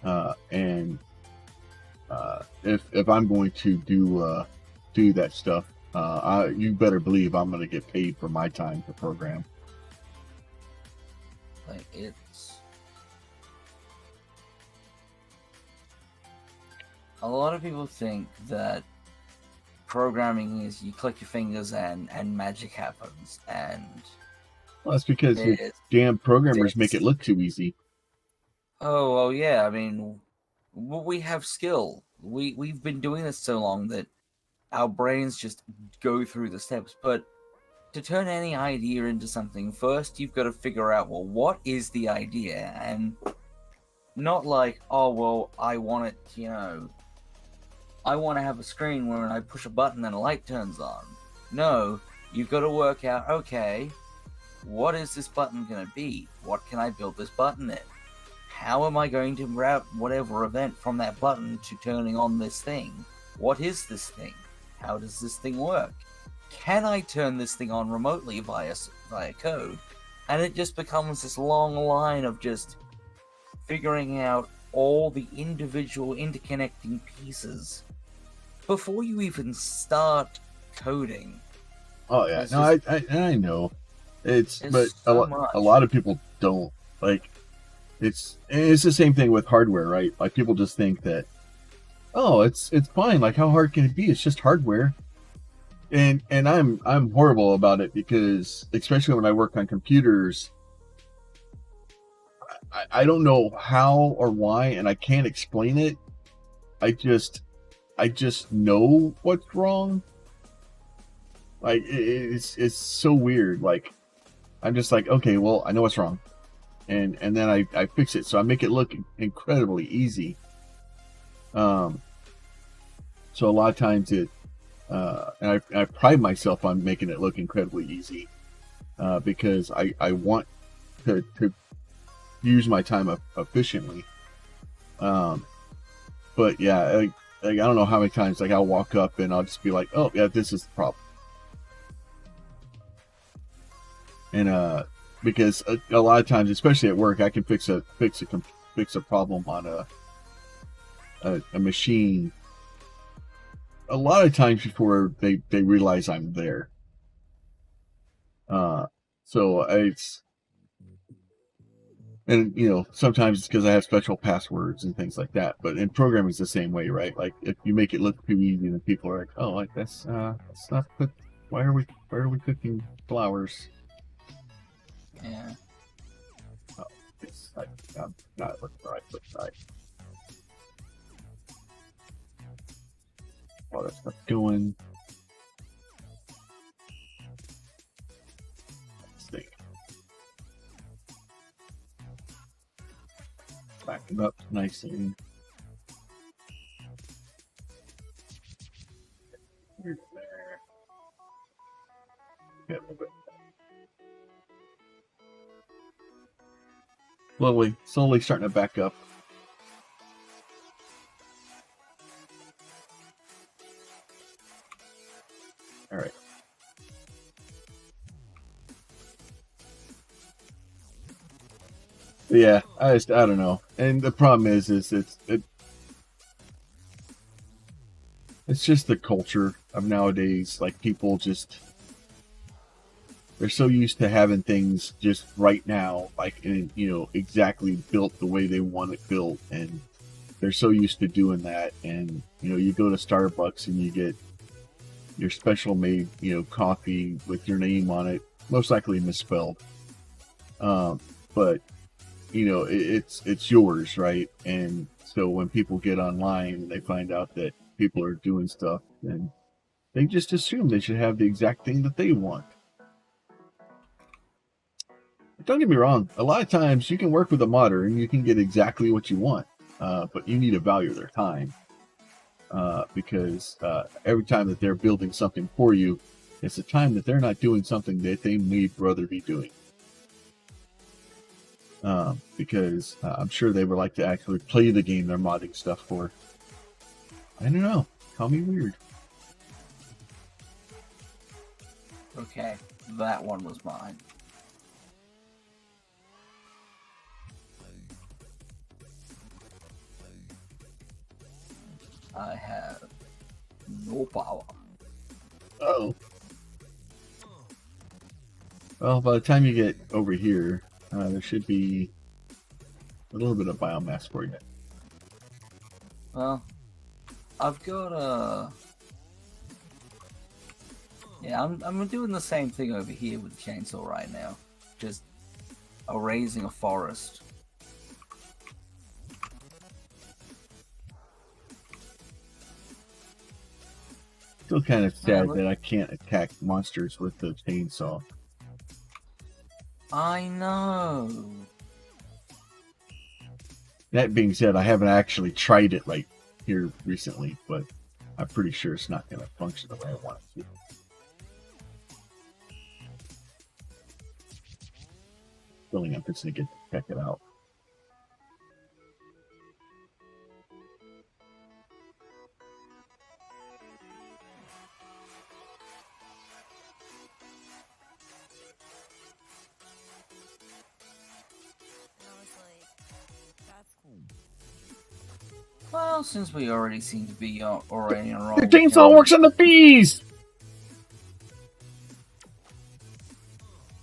[SPEAKER 1] And if I'm going to do that stuff, you better believe I'm going to get paid for my time to program.
[SPEAKER 2] Like, it's a lot of people think that programming is you click your fingers and magic happens, and
[SPEAKER 1] well, that's because the damn programmers make it look too easy.
[SPEAKER 2] Oh, well, yeah. I mean, we have skill. We've been doing this so long that our brains just go through the steps. But to turn any idea into something, first you've got to figure out, well, what is the idea? And Not like, oh, well, I want it, I want to have a screen where when I push a button and a light turns on. No, you've got to work out, okay, what is this button going to be? What can I build this button in? How am I going to route whatever event from that button to turning on this thing? What is this thing? How does this thing work? Can I turn this thing on remotely via code? And it just becomes this long line of just figuring out all the individual interconnecting pieces before you even start coding.
[SPEAKER 1] Oh yeah,
[SPEAKER 2] It's
[SPEAKER 1] no,
[SPEAKER 2] just-
[SPEAKER 1] I know. But
[SPEAKER 2] so much.
[SPEAKER 1] a lot of people don't like. It's the same thing with hardware, right? Like people just think that, oh, it's fine. Like how hard can it be? It's just hardware. And I'm horrible about it because especially when I work on computers, I don't know how or why, and I can't explain it. I just know what's wrong. Like it's so weird. Like I'm just like, okay, well, I know what's wrong, and then I fix it. So I make it look incredibly easy. So a lot of times and I pride myself on making it look incredibly easy, because I want to use my time efficiently. But yeah, like I don't know how many times like I'll walk up and I'll just be like, oh yeah, this is the problem. And because a lot of times, especially at work, I can fix a problem on a machine a lot of times before they realize I'm there. So it's, and sometimes it's because I have special passwords and things like that. But in programming, it's the same way, right? Like if you make it look too easy, then people are like, oh, like that's not cook. Why are we cooking flowers?
[SPEAKER 2] Yeah.
[SPEAKER 1] Oh, I'm not looking right, but all that stuff going. Let's think. Back it up nicely. There. Yeah, a little bit. Slowly starting to back up. All right. Yeah, I don't know. And the problem is it's just the culture of nowadays. Like people just, they're so used to having things just right now, like exactly built the way they want it built, and they're so used to doing that. And you go to Starbucks and you get your special made coffee with your name on it, most likely misspelled. But it's yours, right? And so when people get online and they find out that people are doing stuff, then they just assume they should have the exact thing that they want. But don't get me wrong, a lot of times you can work with a modder and you can get exactly what you want, but you need to value their time, because every time that they're building something for you, it's a time that they're not doing something that they may rather be doing. Because I'm sure they would like to actually play the game they're modding stuff for. I don't know. Call me weird.
[SPEAKER 2] Okay, that one was mine. I have no power.
[SPEAKER 1] Oh. Well, by the time you get over here, there should be a little bit of biomass for you.
[SPEAKER 2] Well, I've got a... Yeah, I'm doing the same thing over here with the chainsaw right now. Just erasing a forest.
[SPEAKER 1] Still kind of sad that I can't attack monsters with the chainsaw.
[SPEAKER 2] I know.
[SPEAKER 1] That being said, I haven't actually tried it like here recently, but I'm pretty sure it's not going to function the way I want it to. Feeling I'm just going to get to check it out.
[SPEAKER 2] Well, since we already seem to be already on a roll.
[SPEAKER 1] The chainsaw works on the bees!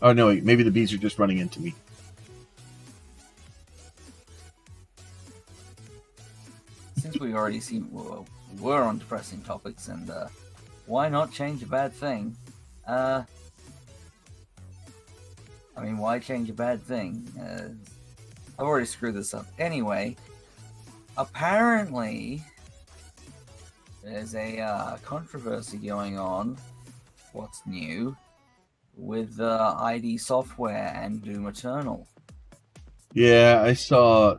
[SPEAKER 1] Oh no, wait, maybe the bees are just running into me.
[SPEAKER 2] Since we already seem we're on depressing topics, and why not change a bad thing? I mean, why change a bad thing? I've already screwed this up. Anyway, apparently there's a controversy going on. What's new with ID Software and Doom Eternal?
[SPEAKER 1] Yeah, I saw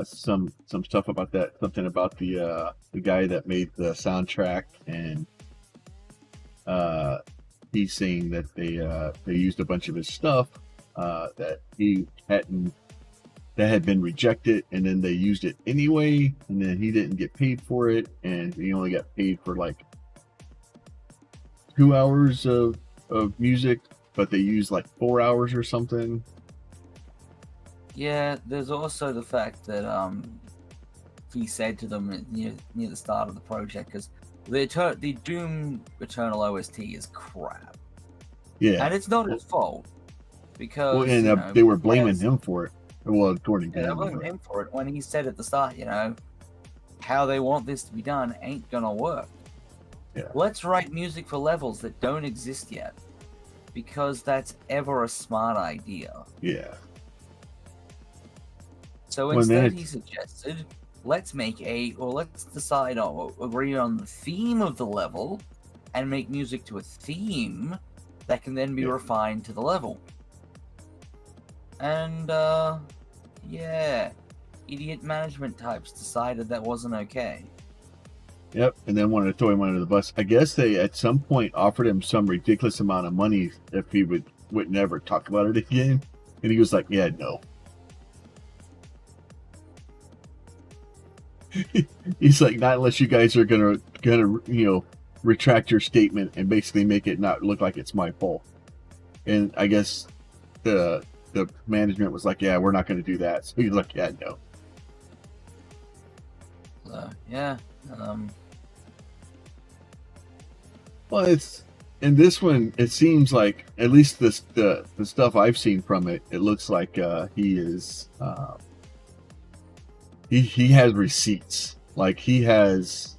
[SPEAKER 1] some stuff about that. Something about the guy that made the soundtrack, and he's saying that they used a bunch of his stuff that he hadn't, that had been rejected, and then they used it anyway, and then he didn't get paid for it, and he only got paid for like 2 hours of music, but they used like 4 hours or something.
[SPEAKER 2] Yeah, there's also the fact that he said to them near the start of the project, because the Doom Eternal OST is crap.
[SPEAKER 1] Yeah,
[SPEAKER 2] And it's not his fault, because
[SPEAKER 1] well, and they were blaming him for it. Well, according to
[SPEAKER 2] they're
[SPEAKER 1] him,
[SPEAKER 2] blaming him for it when he said at the start, how they want this to be done ain't gonna work.
[SPEAKER 1] Yeah.
[SPEAKER 2] Let's write music for levels that don't exist yet, because that's ever a smart idea.
[SPEAKER 1] Yeah.
[SPEAKER 2] So instead, he suggested, let's decide or agree on the theme of the level, and make music to a theme that can then be refined to the level. And idiot management types decided that wasn't okay.
[SPEAKER 1] Yep, and then wanted to throw him under the bus. I guess they at some point offered him some ridiculous amount of money if he would never talk about it again, and he was like, "Yeah, no." He's like, "Not unless you guys are gonna retract your statement and basically make it not look like it's my fault." And I guess the management was like, "Yeah, we're not going to do that." So he's like, "Yeah, no."
[SPEAKER 2] So yeah.
[SPEAKER 1] Well, it's in this one. It seems like, at least the stuff I've seen from it, it looks like he is he has receipts. Like, he has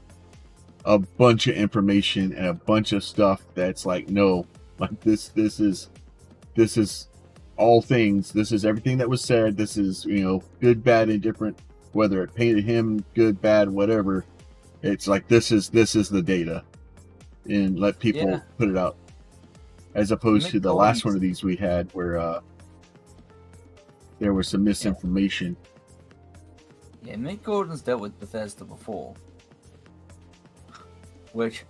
[SPEAKER 1] a bunch of information and a bunch of stuff that's like, no, like this is all things. This is everything that was said. This is, good, bad, indifferent, whether it painted him good, bad, whatever. It's like, this is the data, and let people put it out, as opposed to the last one of these we had where there was some misinformation.
[SPEAKER 2] Yeah, Mick Gordon's dealt with Bethesda before, which,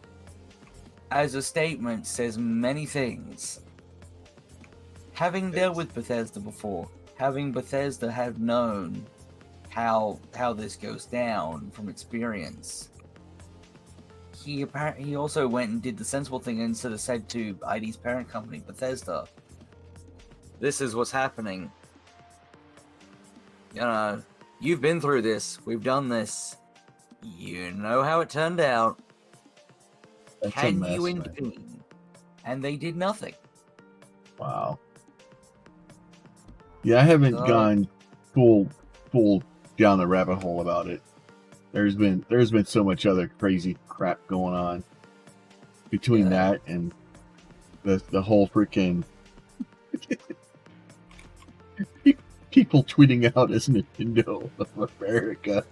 [SPEAKER 2] as a statement, says many things. Having dealt with Bethesda before, having Bethesda have known how this goes down from experience, he also went and did the sensible thing and sort of said to ID's parent company, Bethesda, "This is what's happening. You've been through this. We've done this. You know how it turned out. Can you intervene?" And they did nothing.
[SPEAKER 1] Wow. Yeah, I haven't gone full down the rabbit hole about it. There's been so much other crazy crap going on between that and the whole freaking people tweeting out as Nintendo of America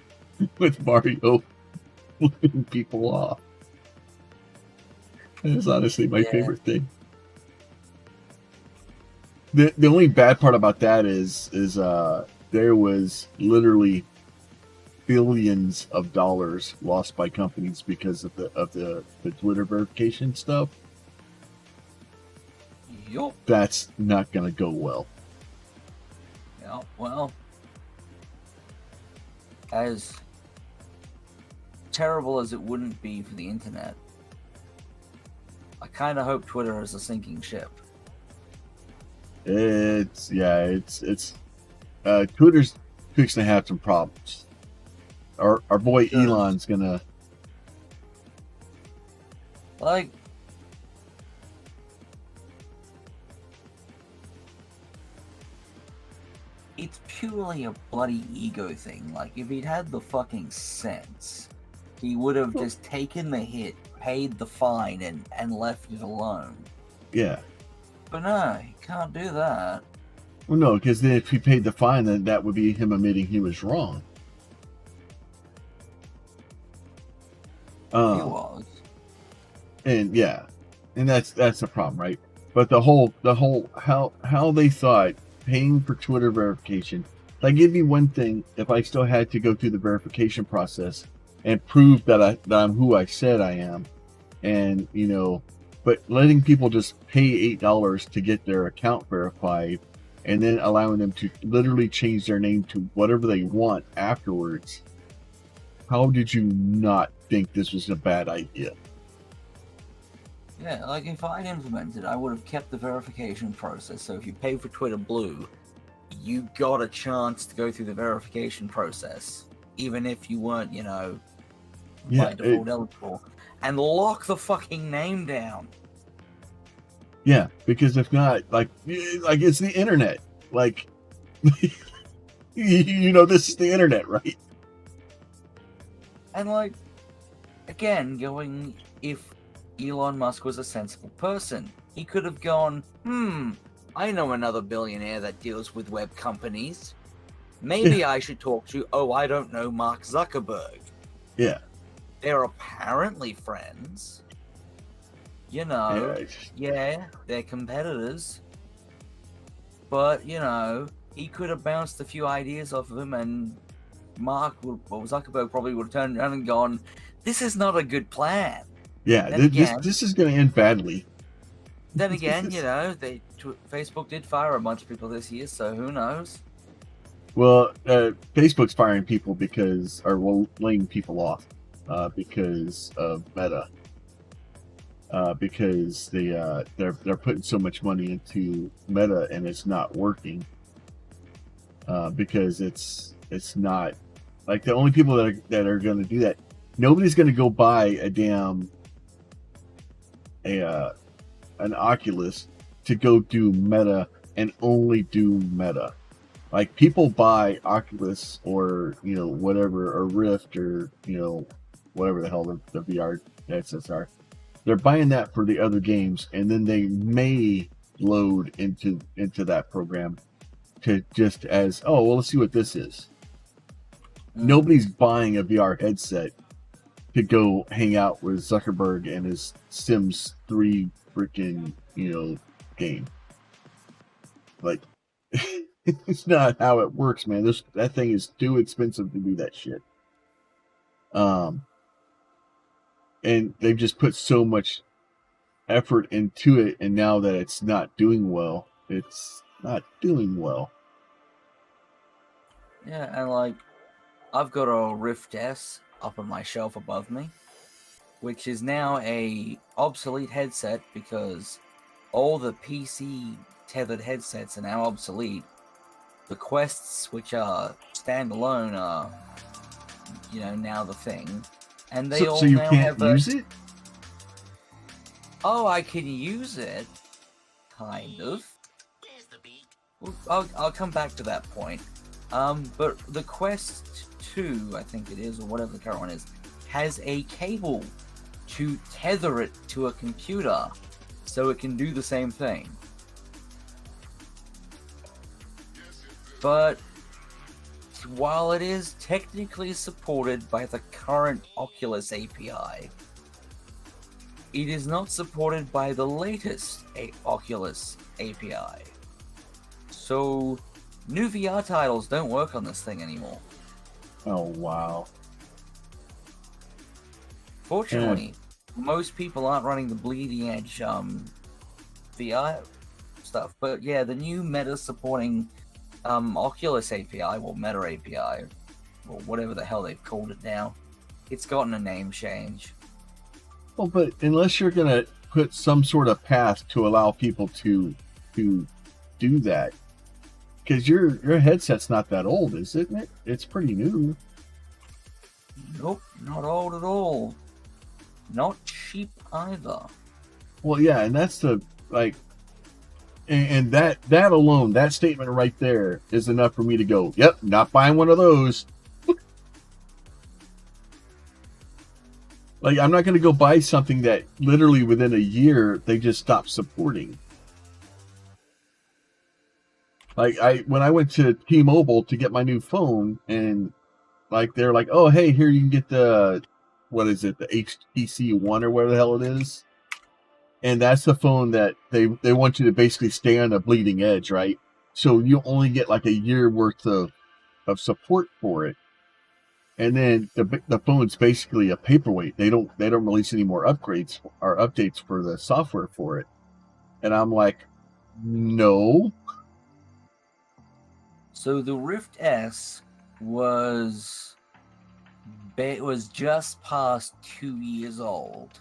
[SPEAKER 1] with Mario flipping people off. It's honestly my favorite thing. The only bad part about that is there was literally billions of dollars lost by companies because of the Twitter verification stuff.
[SPEAKER 2] Yup.
[SPEAKER 1] That's not going to go well.
[SPEAKER 2] Yeah, well, as terrible as it wouldn't be for the internet, I kind of hope Twitter is a sinking ship.
[SPEAKER 1] It's Twitter's fixing to have some problems. Our boy Elon's gonna
[SPEAKER 2] Like, it's purely a bloody ego thing. Like, if he'd had the fucking sense, he would have just taken the hit, paid the fine, and left it alone.
[SPEAKER 1] yeah.
[SPEAKER 2] But no, he can't do that.
[SPEAKER 1] Well, no, because then if he paid the fine, then that would be him admitting he was wrong.
[SPEAKER 2] He was.
[SPEAKER 1] And yeah, and that's the problem, right? But the whole how they thought paying for Twitter verification, like it'd be one thing if I still had to go through the verification process and prove that I'm who I said I am, and but letting people just pay $8 to get their account verified, and then allowing them to literally change their name to whatever they want afterwards. How did you not think this was a bad idea?
[SPEAKER 2] Yeah, like if I'd implemented, I would have kept the verification process. So if you pay for Twitter Blue, you got a chance to go through the verification process, even if you weren't, by default eligible, and lock the fucking name down.
[SPEAKER 1] Yeah, because if not, like it's the internet. Like, this is the internet, right?
[SPEAKER 2] And like, again, if Elon Musk was a sensible person, he could have gone, I know another billionaire that deals with web companies. Maybe I should talk to, I don't know, Mark Zuckerberg.
[SPEAKER 1] Yeah.
[SPEAKER 2] They're apparently friends. Yeah, they're competitors. But, he could have bounced a few ideas off of him, and Zuckerberg probably would have turned around and gone, this is not a good plan.
[SPEAKER 1] Yeah, this is going to end badly.
[SPEAKER 2] Then again, Facebook did fire a bunch of people this year, so who knows?
[SPEAKER 1] Well, Facebook's firing people laying people off because of Meta. Because they're putting so much money into Meta and it's not working. Because it's not like the only people that are going to do that. Nobody's going to go buy a damn an Oculus to go do Meta and only do Meta. Like people buy Oculus or whatever, or Rift, or whatever the hell the VR headsets are. They're buying that for the other games, and then they may load into that program to just as let's see what this is. Nobody's buying a VR headset to go hang out with Zuckerberg and his Sims 3 freaking game. Like it's not how it works, man. That thing is too expensive to do that shit. And they've just put so much effort into it, and now that it's not doing well, it's not doing well.
[SPEAKER 2] Yeah, and like, I've got a Rift S up on my shelf above me, which is now a obsolete headset because all the PC tethered headsets are now obsolete. The Quests, which are standalone, are now the thing, and they all
[SPEAKER 1] so you
[SPEAKER 2] now
[SPEAKER 1] can't
[SPEAKER 2] have
[SPEAKER 1] use it.
[SPEAKER 2] Oh, I can use it, kind of. Well, I'll come back to that point. But the Quest 2, I think it is, or whatever the current one is, has a cable to tether it to a computer so it can do the same thing. But while it is technically supported by the current Oculus API, it is not supported by the latest Oculus API. So new VR titles don't work on this thing anymore.
[SPEAKER 1] Oh wow.
[SPEAKER 2] Fortunately, most people aren't running the bleeding edge VR stuff, but yeah, the new Meta supporting Oculus API, or Meta API, or whatever the hell they've called it now, it's gotten a name change.
[SPEAKER 1] Well, but unless you're gonna put some sort of path to allow people to do that, because your headset's not that old, isn't it? It's pretty new.
[SPEAKER 2] Nope, not old at all. Not cheap either.
[SPEAKER 1] Well, yeah, and that's the like, and that alone, that statement right there is enough for me to go, yep, not buying one of those. Like, I'm not going to go buy something that literally within a year they just stopped supporting. Like, when I went to T-Mobile to get my new phone, and like they're like, oh hey, here you can get the, what is it, the HTC One or whatever the hell it is, and that's the phone that they want you to basically stay on the bleeding edge, right? So you only get like a year worth of support for it, and then the phone's basically a paperweight. They don't release any more upgrades or updates for the software for it, and I'm like, no.
[SPEAKER 2] So the Rift S was just past 2 years old.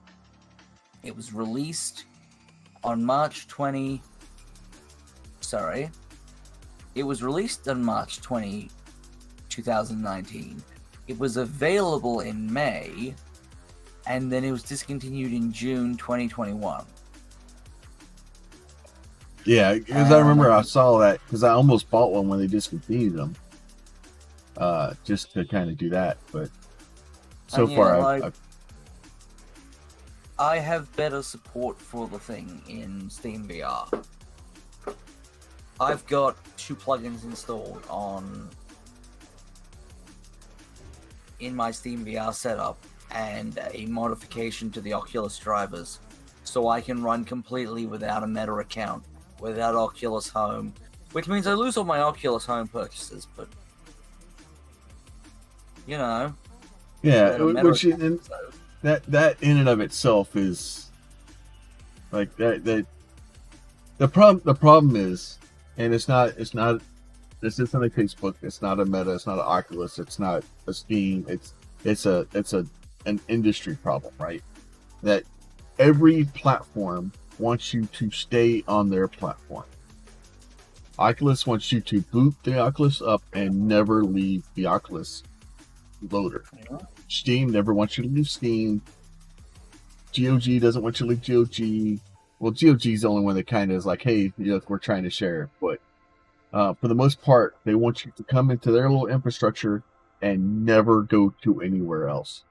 [SPEAKER 2] It was released on March 20. Sorry. It was released on March 20, 2019. It was available in May, and then it was discontinued in June 2021.
[SPEAKER 1] Yeah, because I remember I saw that, because I almost bought one when they discontinued them, just to kind of do that. But so far,
[SPEAKER 2] I have better support for the thing in Steam VR. I've got 2 plugins installed in my Steam VR setup, and a modification to the Oculus drivers, so I can run completely without a Meta account, without Oculus Home, which means I lose all my Oculus Home purchases, but you know.
[SPEAKER 1] yeah, which that in and of itself is like that. The problem is, and it's not. This isn't a Facebook. It's not a Meta. It's not an Oculus. It's not a Steam. It's an industry problem, right? That every platform wants you to stay on their platform. Oculus wants you to boot the Oculus up and never leave the Oculus loader. Steam never wants you to leave Steam. GOG doesn't want you to leave GOG. Well, GOG is the only one that kind of is like, hey, we're trying to share. But for the most part, they want you to come into their little infrastructure and never go to anywhere else.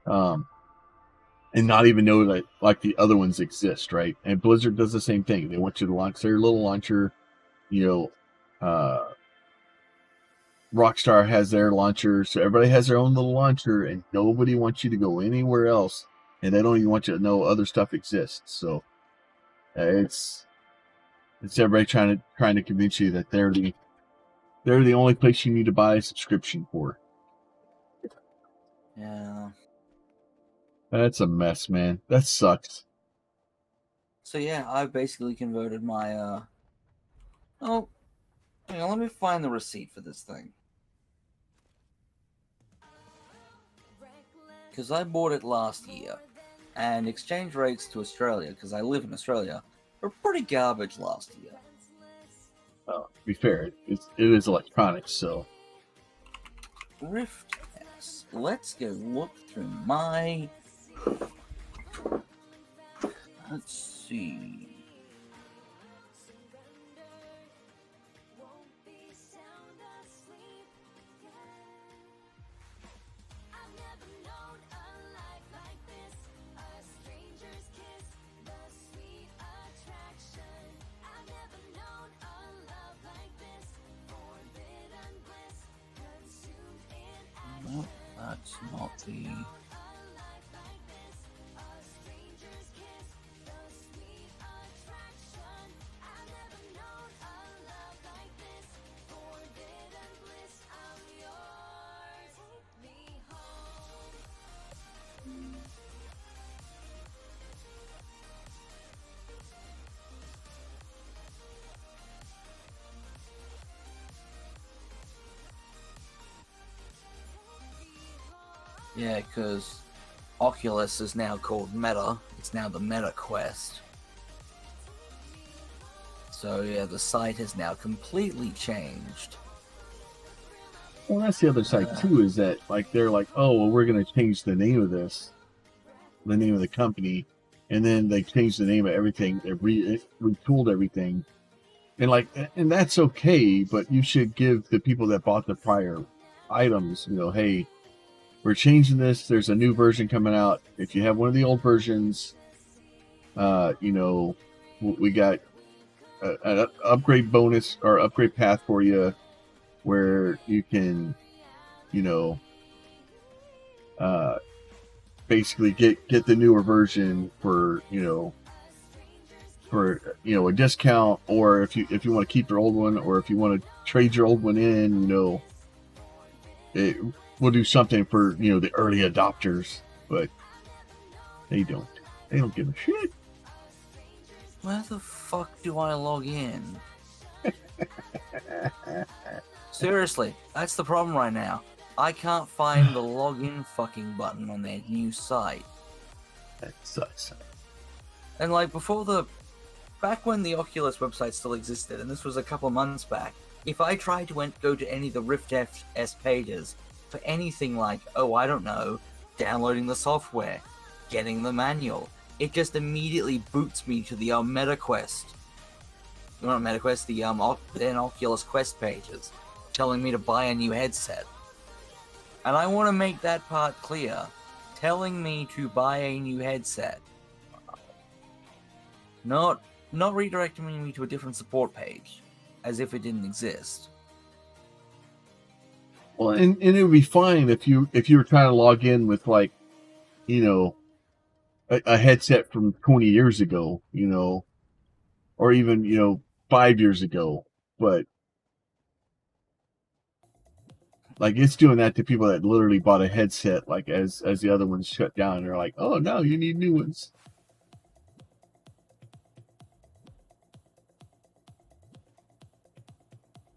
[SPEAKER 1] And not even know that like the other ones exist, right? And Blizzard does the same thing. They want you to launch their little launcher. Rockstar has their launcher, so everybody has their own little launcher, and nobody wants you to go anywhere else, and they don't even want you to know other stuff exists. So it's everybody trying to convince you that they're the only place you need to buy a subscription for.
[SPEAKER 2] Yeah.
[SPEAKER 1] That's a mess, man. That sucks.
[SPEAKER 2] So yeah, I've basically converted my oh, hang on, let me find the receipt for this thing. Because I bought it last year, and exchange rates to Australia, because I live in Australia, were pretty garbage last year.
[SPEAKER 1] To be fair, it is electronics, so.
[SPEAKER 2] Rift S. Let's go look through my. Let's see. No, that's not the. Yeah, because Oculus is now called Meta. It's now the Meta Quest. So yeah, the site has now completely changed.
[SPEAKER 1] Well, that's the other side too. Is that like they're like, oh, well, we're going to change the name of this, the name of the company, and then they changed the name of everything. They retooled everything, and that's okay. But you should give the people that bought the prior items, hey, we're changing this. There's a new version coming out. If you have one of the old versions, we got an upgrade bonus or upgrade path for you where you can, basically get the newer version for a discount, or if you want to keep your old one, or if you want to trade your old one in, we'll do something for the early adopters. But they don't give a shit.
[SPEAKER 2] Where the fuck do I log in? Seriously, that's the problem right now. I can't find the login fucking button on their new site.
[SPEAKER 1] That sucks.
[SPEAKER 2] And like back when the Oculus website still existed, and this was a couple months back, if I tried to go to any of the Rift S pages for anything like, oh, I don't know, downloading the software, getting the manual, it just immediately boots me to the MetaQuest. Not MetaQuest, the Oculus Quest pages, telling me to buy a new headset. And I want to make that part clear. Telling me to buy a new headset. Not redirecting me to a different support page, as if it didn't exist.
[SPEAKER 1] Well, and it would be fine if you were trying to log in with like, a headset from 20 years ago, or even 5 years ago, but like it's doing that to people that literally bought a headset like as the other ones shut down, and they're like, oh no, you need new ones.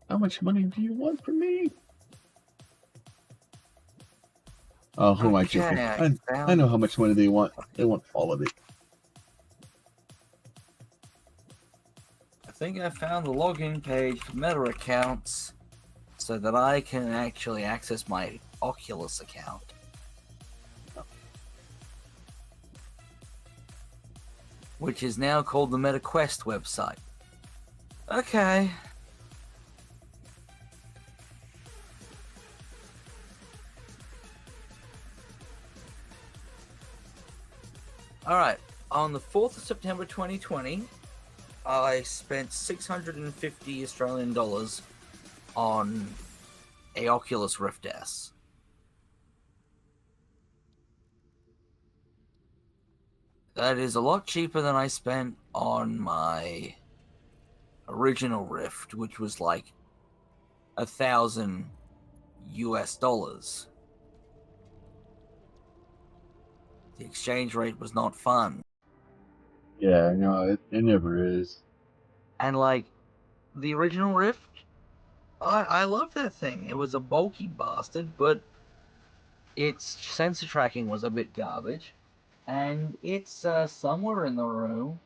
[SPEAKER 1] How much money do you want from me? Oh, who am I joking? I know how much money they want. They want all of it.
[SPEAKER 2] I think I found the login page for Meta accounts so that I can actually access my Oculus account. Which is now called the MetaQuest website. Okay. Alright, on the 4th of September 2020, I spent 650 Australian dollars on a Oculus Rift S. That is a lot cheaper than I spent on my original Rift, which was like $1,000 US. The exchange rate was not fun.
[SPEAKER 1] Yeah, no, it never is.
[SPEAKER 2] And like the original Rift, I love that thing. It was a bulky bastard, but its sensor tracking was a bit garbage. And it's somewhere in the room,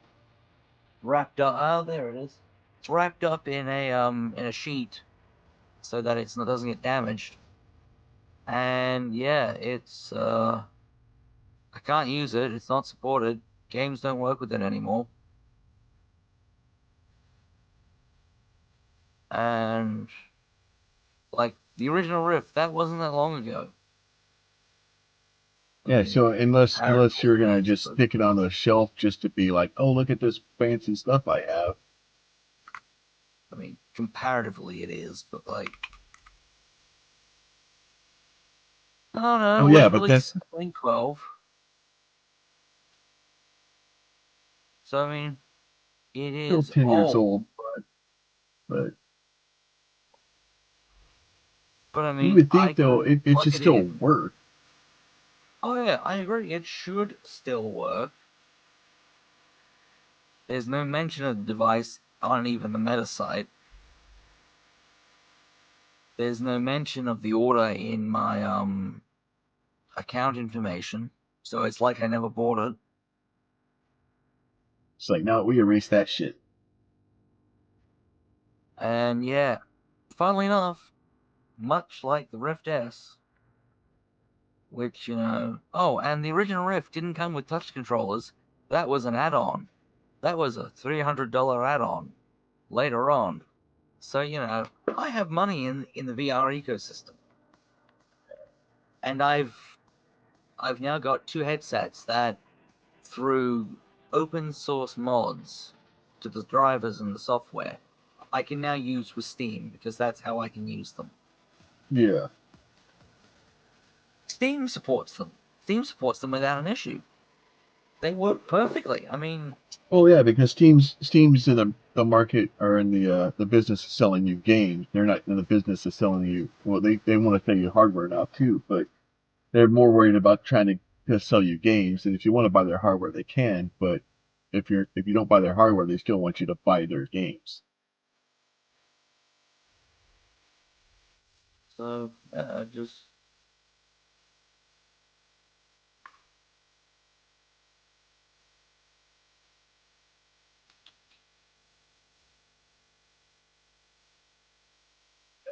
[SPEAKER 2] wrapped up. Oh, there it is. It's wrapped up in a sheet so that it doesn't get damaged. And yeah, it's I can't use it. It's not supported. Games don't work with it anymore. And like the original Rift, that wasn't that long ago.
[SPEAKER 1] Yeah, so unless you're gonna just stick it on a shelf just to be like, oh, look at this fancy stuff I have.
[SPEAKER 2] I mean, comparatively it is, but like, I don't know.
[SPEAKER 1] Oh
[SPEAKER 2] It
[SPEAKER 1] yeah,
[SPEAKER 2] was
[SPEAKER 1] but
[SPEAKER 2] released
[SPEAKER 1] that's
[SPEAKER 2] in 2012, so I mean, it
[SPEAKER 1] still
[SPEAKER 2] is
[SPEAKER 1] 10 years
[SPEAKER 2] old.
[SPEAKER 1] old, but
[SPEAKER 2] But I
[SPEAKER 1] you
[SPEAKER 2] mean,
[SPEAKER 1] would
[SPEAKER 2] I
[SPEAKER 1] think though
[SPEAKER 2] could
[SPEAKER 1] it
[SPEAKER 2] plug
[SPEAKER 1] should
[SPEAKER 2] it
[SPEAKER 1] still
[SPEAKER 2] in.
[SPEAKER 1] work.
[SPEAKER 2] Oh yeah, I agree. It should still work. There's no mention of the device on even the Meta site. There's no mention of the order in my account information, so it's like I never bought it.
[SPEAKER 1] It's like, no, we erase that shit.
[SPEAKER 2] And yeah, funnily enough, much like the Rift S, which, oh, and the original Rift didn't come with touch controllers. That was an add-on. That was a $300 add-on later on. So, I have money in the VR ecosystem. And I've now got 2 headsets that, through open source mods to the drivers and the software, I can now use with Steam, because that's how I can use them.
[SPEAKER 1] Yeah.
[SPEAKER 2] Steam supports them. Steam supports them without an issue. They work perfectly. I mean,
[SPEAKER 1] Oh yeah, because Steam's in the market, or in the business of selling you games. They're not in the business of selling you. Well, they want to sell you hardware now too, but they're more worried about trying to just sell you games. And if you want to buy their hardware, they can. But if you don't buy their hardware, they still want you to buy their games.
[SPEAKER 2] so just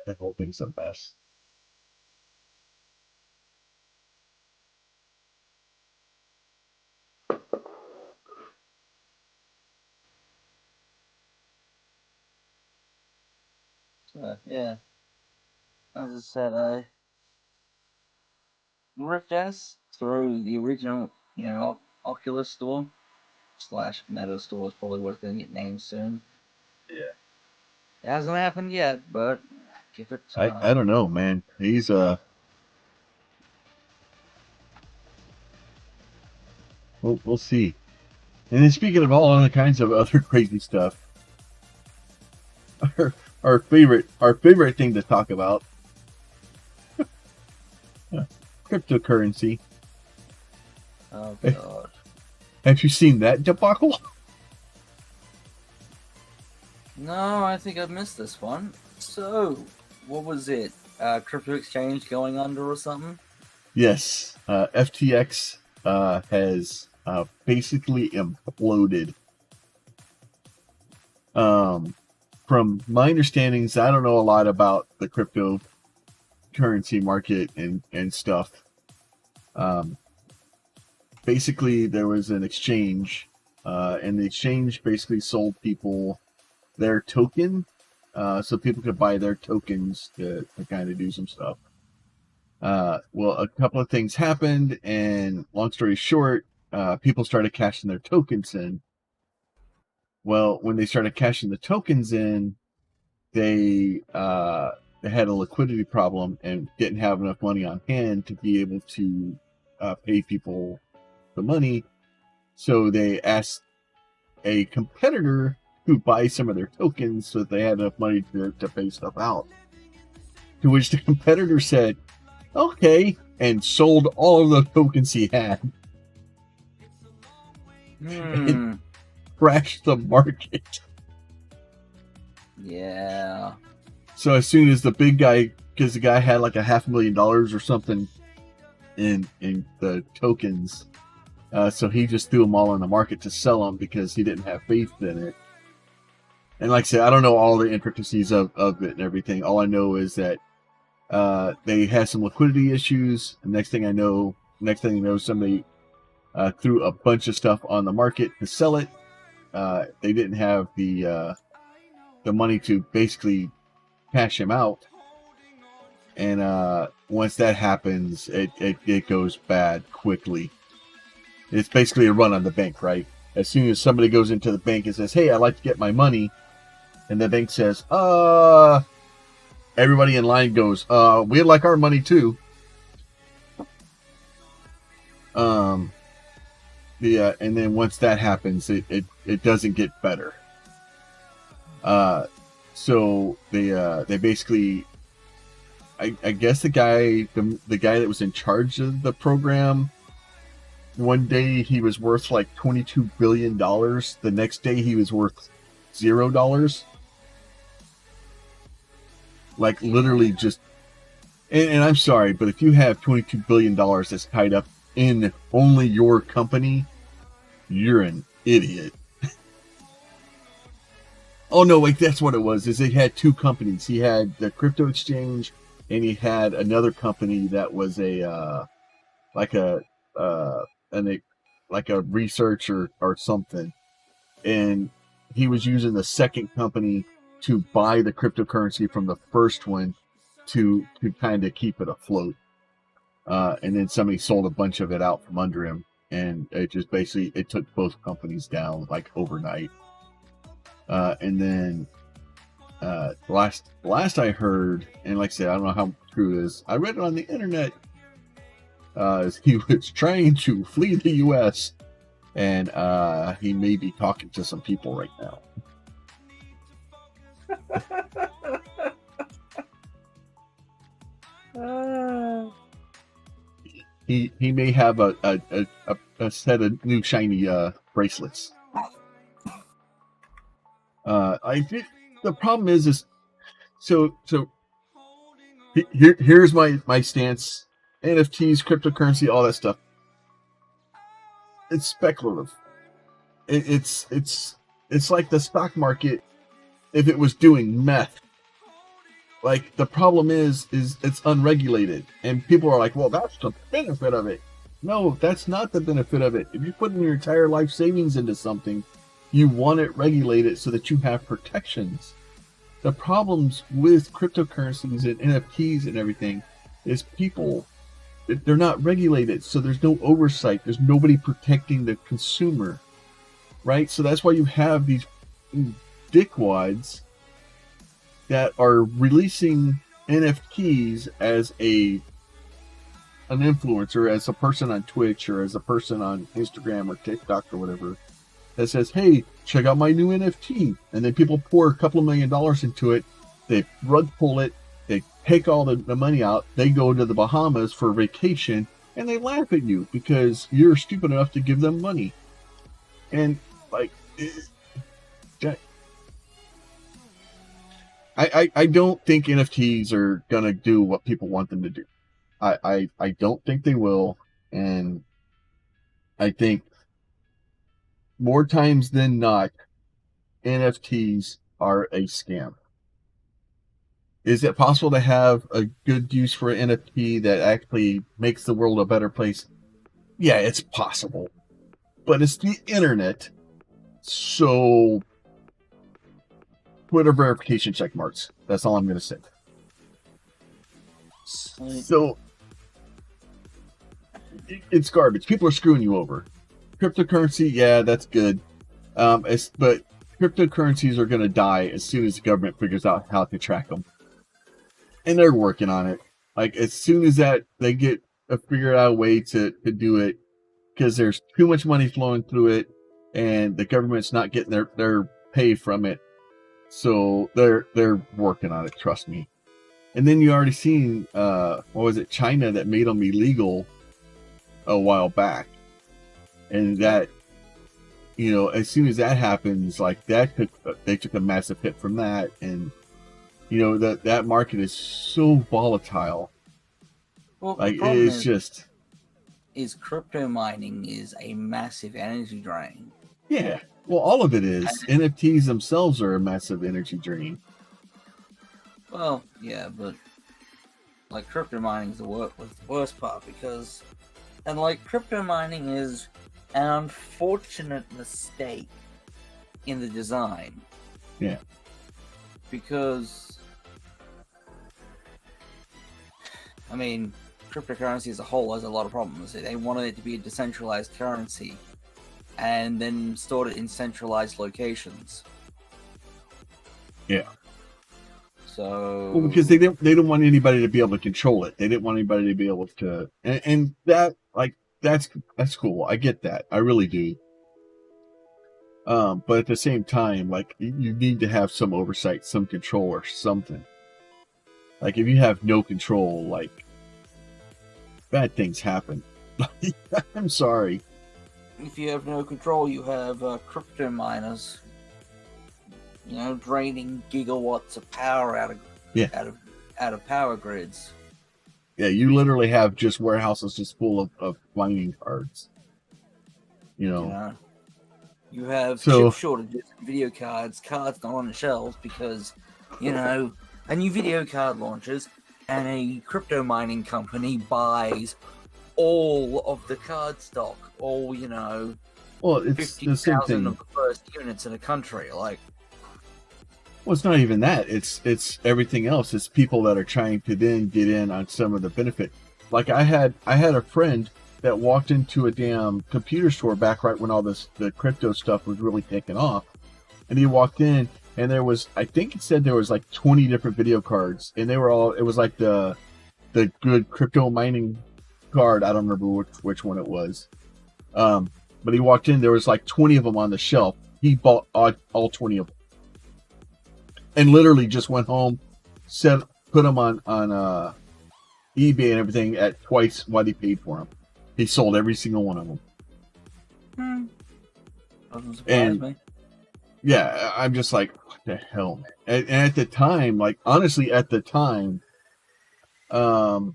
[SPEAKER 1] That whole thing's a mess.
[SPEAKER 2] yeah. As I said, Rift S through the original, Oculus store / Meta store is probably what's going to get named soon.
[SPEAKER 1] Yeah.
[SPEAKER 2] It hasn't happened yet, but give it
[SPEAKER 1] I
[SPEAKER 2] time.
[SPEAKER 1] don't know, man. He's we'll see. And then speaking of all other kinds of other crazy stuff, our favorite thing to talk about, cryptocurrency.
[SPEAKER 2] Oh god.
[SPEAKER 1] Have you seen that debacle?
[SPEAKER 2] No, I think I missed this one. So, what was it? Crypto exchange going under or something?
[SPEAKER 1] Yes, FTX has basically imploded. From my understandings, I don't know a lot about the cryptocurrency market and stuff. Basically, there was an exchange, and the exchange basically sold people their token, so people could buy their tokens to kind of do some stuff. Well, a couple of things happened, and long story short, people started cashing their tokens in. Well, when they started cashing the tokens in, they had a liquidity problem and didn't have enough money on hand to be able to pay people the money. So they asked a competitor to buy some of their tokens so that they had enough money to pay stuff out. To which the competitor said, okay, and sold all of the tokens he had. And crashed the market.
[SPEAKER 2] Yeah.
[SPEAKER 1] So as soon as the big guy, because the guy had like $500,000 or something in the tokens, so he just threw them all in the market to sell them because he didn't have faith in it. And like I said, I don't know all the intricacies of it and everything. All I know is that they had some liquidity issues. And next thing I know, somebody threw a bunch of stuff on the market to sell it. They didn't have the money to basically cash him out. And once that happens, it goes bad quickly. It's basically a run on the bank, right? As soon as somebody goes into the bank and says, hey, I'd like to get my money, and the bank says, everybody in line goes, we'd like our money too. And then once that happens, it doesn't get better. So they basically, I guess the guy that was in charge of the program, one day he was worth like $22 billion. The next day he was worth $0. Like literally just, And I'm sorry, but if you have $22 billion that's tied up in only your company, you're an idiot. Oh no, wait, that's what it was. Is he had two companies. He had the crypto exchange, and he had another company that was a like a an like a research or something. And he was using the second company to buy the cryptocurrency from the first one to kind of keep it afloat. And then somebody sold a bunch of it out from under him, and it just basically it took both companies down like overnight. And then last I heard, and like I said, I don't know how true it is. I read it on the internet. He was trying to flee the U.S. and he may be talking to some people right now. He may have a set of new shiny bracelets. The problem is so here's my stance. NFTs, cryptocurrency, all that stuff. It's speculative. It's like the stock market if it was doing meth. Like the problem is it's unregulated, and people are like, well, that's the benefit of it. No, that's not the benefit of it. If you put in your entire life savings into something, you want it regulated so that you have protections. The problems with cryptocurrencies and NFTs and everything is people, they're not regulated, so there's no oversight. There's nobody protecting the consumer, right? So that's why you have these dickwads that are releasing NFTs as an influencer, as a person on Twitch or as a person on Instagram or TikTok or whatever, that says, hey, check out my new NFT. And then people pour a couple of $1 million into it. They rug pull it. They take all the money out. They go to the Bahamas for a vacation, and they laugh at you because you're stupid enough to give them money. And like, I don't think NFTs are gonna do what people want them to do. I don't think they will, and I think more times than not, NFTs are a scam. Is it possible to have a good use for an NFT that actually makes the world a better place? Yeah, it's possible. But it's the internet, so Twitter verification check marks. That's all I'm going to say. So, it's garbage. People are screwing you over. Cryptocurrency, yeah, that's good. But cryptocurrencies are going to die as soon as the government figures out how to track them. And they're working on it. Like, as soon as that they get figure out a way to do it, because there's too much money flowing through it, and the government's not getting their pay from it. So they're working on it, trust me. And then you already seen what was it, China that made them illegal a while back. And that, you know, as soon as that happens, like they took a massive hit from that. And you know, that market is so volatile.
[SPEAKER 2] Well,
[SPEAKER 1] like it's just
[SPEAKER 2] crypto mining is a massive energy drain.
[SPEAKER 1] Yeah. Well, all of it is. NFTs themselves are a massive energy drain.
[SPEAKER 2] Well, yeah, but like crypto mining is the worst part because, and like crypto mining is an unfortunate mistake in the design.
[SPEAKER 1] Yeah.
[SPEAKER 2] Because, I mean, cryptocurrency as a whole has a lot of problems. They wanted it to be a decentralized currency and then stored it in centralized locations.
[SPEAKER 1] Yeah.
[SPEAKER 2] So,
[SPEAKER 1] well, because they don't want anybody to be able to control it. They didn't want anybody to be able to, and that, like, that's cool. I get that. I really do. But at the same time, like, you need to have some oversight, some control, or something. Like, if you have no control, like, bad things happen. I'm sorry.
[SPEAKER 2] if you have no control, you have crypto miners, you know, draining gigawatts of power out of power grids.
[SPEAKER 1] Yeah, you literally have just warehouses just full of mining cards. You know.
[SPEAKER 2] Yeah. You have
[SPEAKER 1] So-
[SPEAKER 2] chip shortages, video cards not on the shelves because, a new video card launches and a crypto mining company buys all of the card stock, all,
[SPEAKER 1] Well, it's the same
[SPEAKER 2] 50,000
[SPEAKER 1] thing.
[SPEAKER 2] of the first units in a country. Like,
[SPEAKER 1] Well, it's not even that. It's everything else. It's people that are trying to then get in on some of the benefit. Like I had a friend that walked into a damn computer store back right when all the crypto stuff was really taking off, and he walked in and there was, I think it said there was like 20 different video cards, and they were all, it was like the good crypto mining card. I don't remember which one it was. But he walked in, there was like 20 of them on the shelf. He bought all 20 of them. And literally just went home, put them on eBay and everything at twice what he paid for them. He sold every single one of them.
[SPEAKER 2] Doesn't surprise me.
[SPEAKER 1] Yeah, I'm just like, what the hell, man? And at the time, like honestly, at the time, for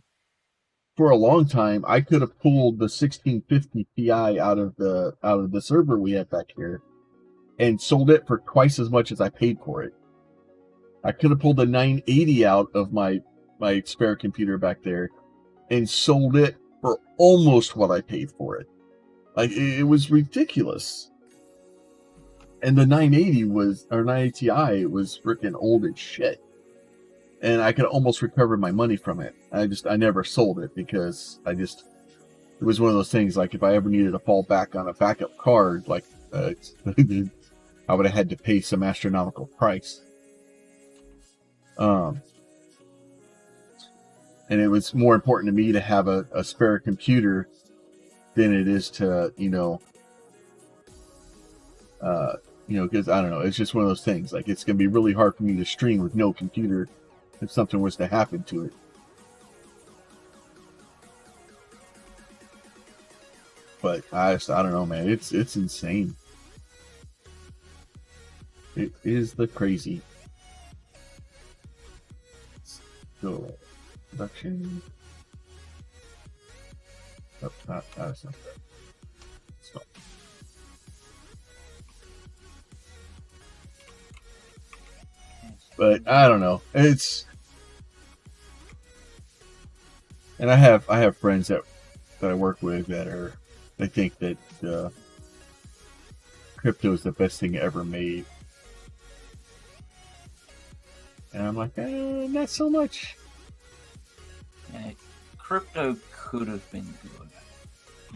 [SPEAKER 1] a long time, I could have pulled the 1650 Ti out of the server we had back here, and sold it for twice as much as I paid for it. I could have pulled the 980 out of my spare computer back there and sold it for almost what I paid for it. Like, it was ridiculous. And the 980 980 Ti was freaking old as shit. And I could almost recover my money from it. I never sold it because it was one of those things, like if I ever needed to fall back on a backup card, like I would have had to pay some astronomical price. And it was more important to me to have a spare computer than it is to, because I don't know, it's just one of those things. Like, it's going to be really hard for me to stream with no computer if something was to happen to it. But I don't know, man. It's insane. It is the crazy. So, production. Oh, that's not there. Stop. But I don't know. And I have friends that I work with that they think that crypto is the best thing ever made. And I'm like, not so much.
[SPEAKER 2] Yeah, crypto could have been good.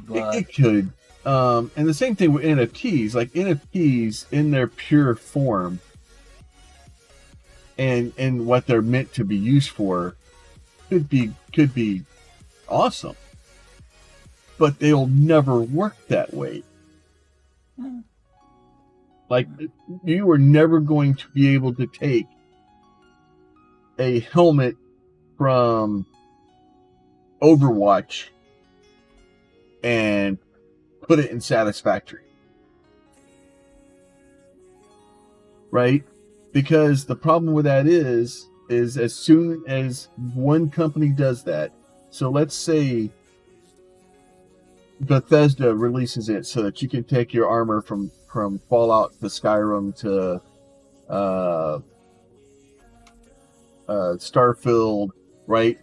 [SPEAKER 2] But
[SPEAKER 1] It could. And the same thing with NFTs. Like, NFTs in their pure form and what they're meant to be used for could be awesome. But they'll never work that way. Like, you are never going to be able to take a helmet from Overwatch and put it in Satisfactory. Right? Because the problem with that is as soon as one company does that, so let's say Bethesda releases it so that you can take your armor from Fallout to Skyrim to Starfield, right?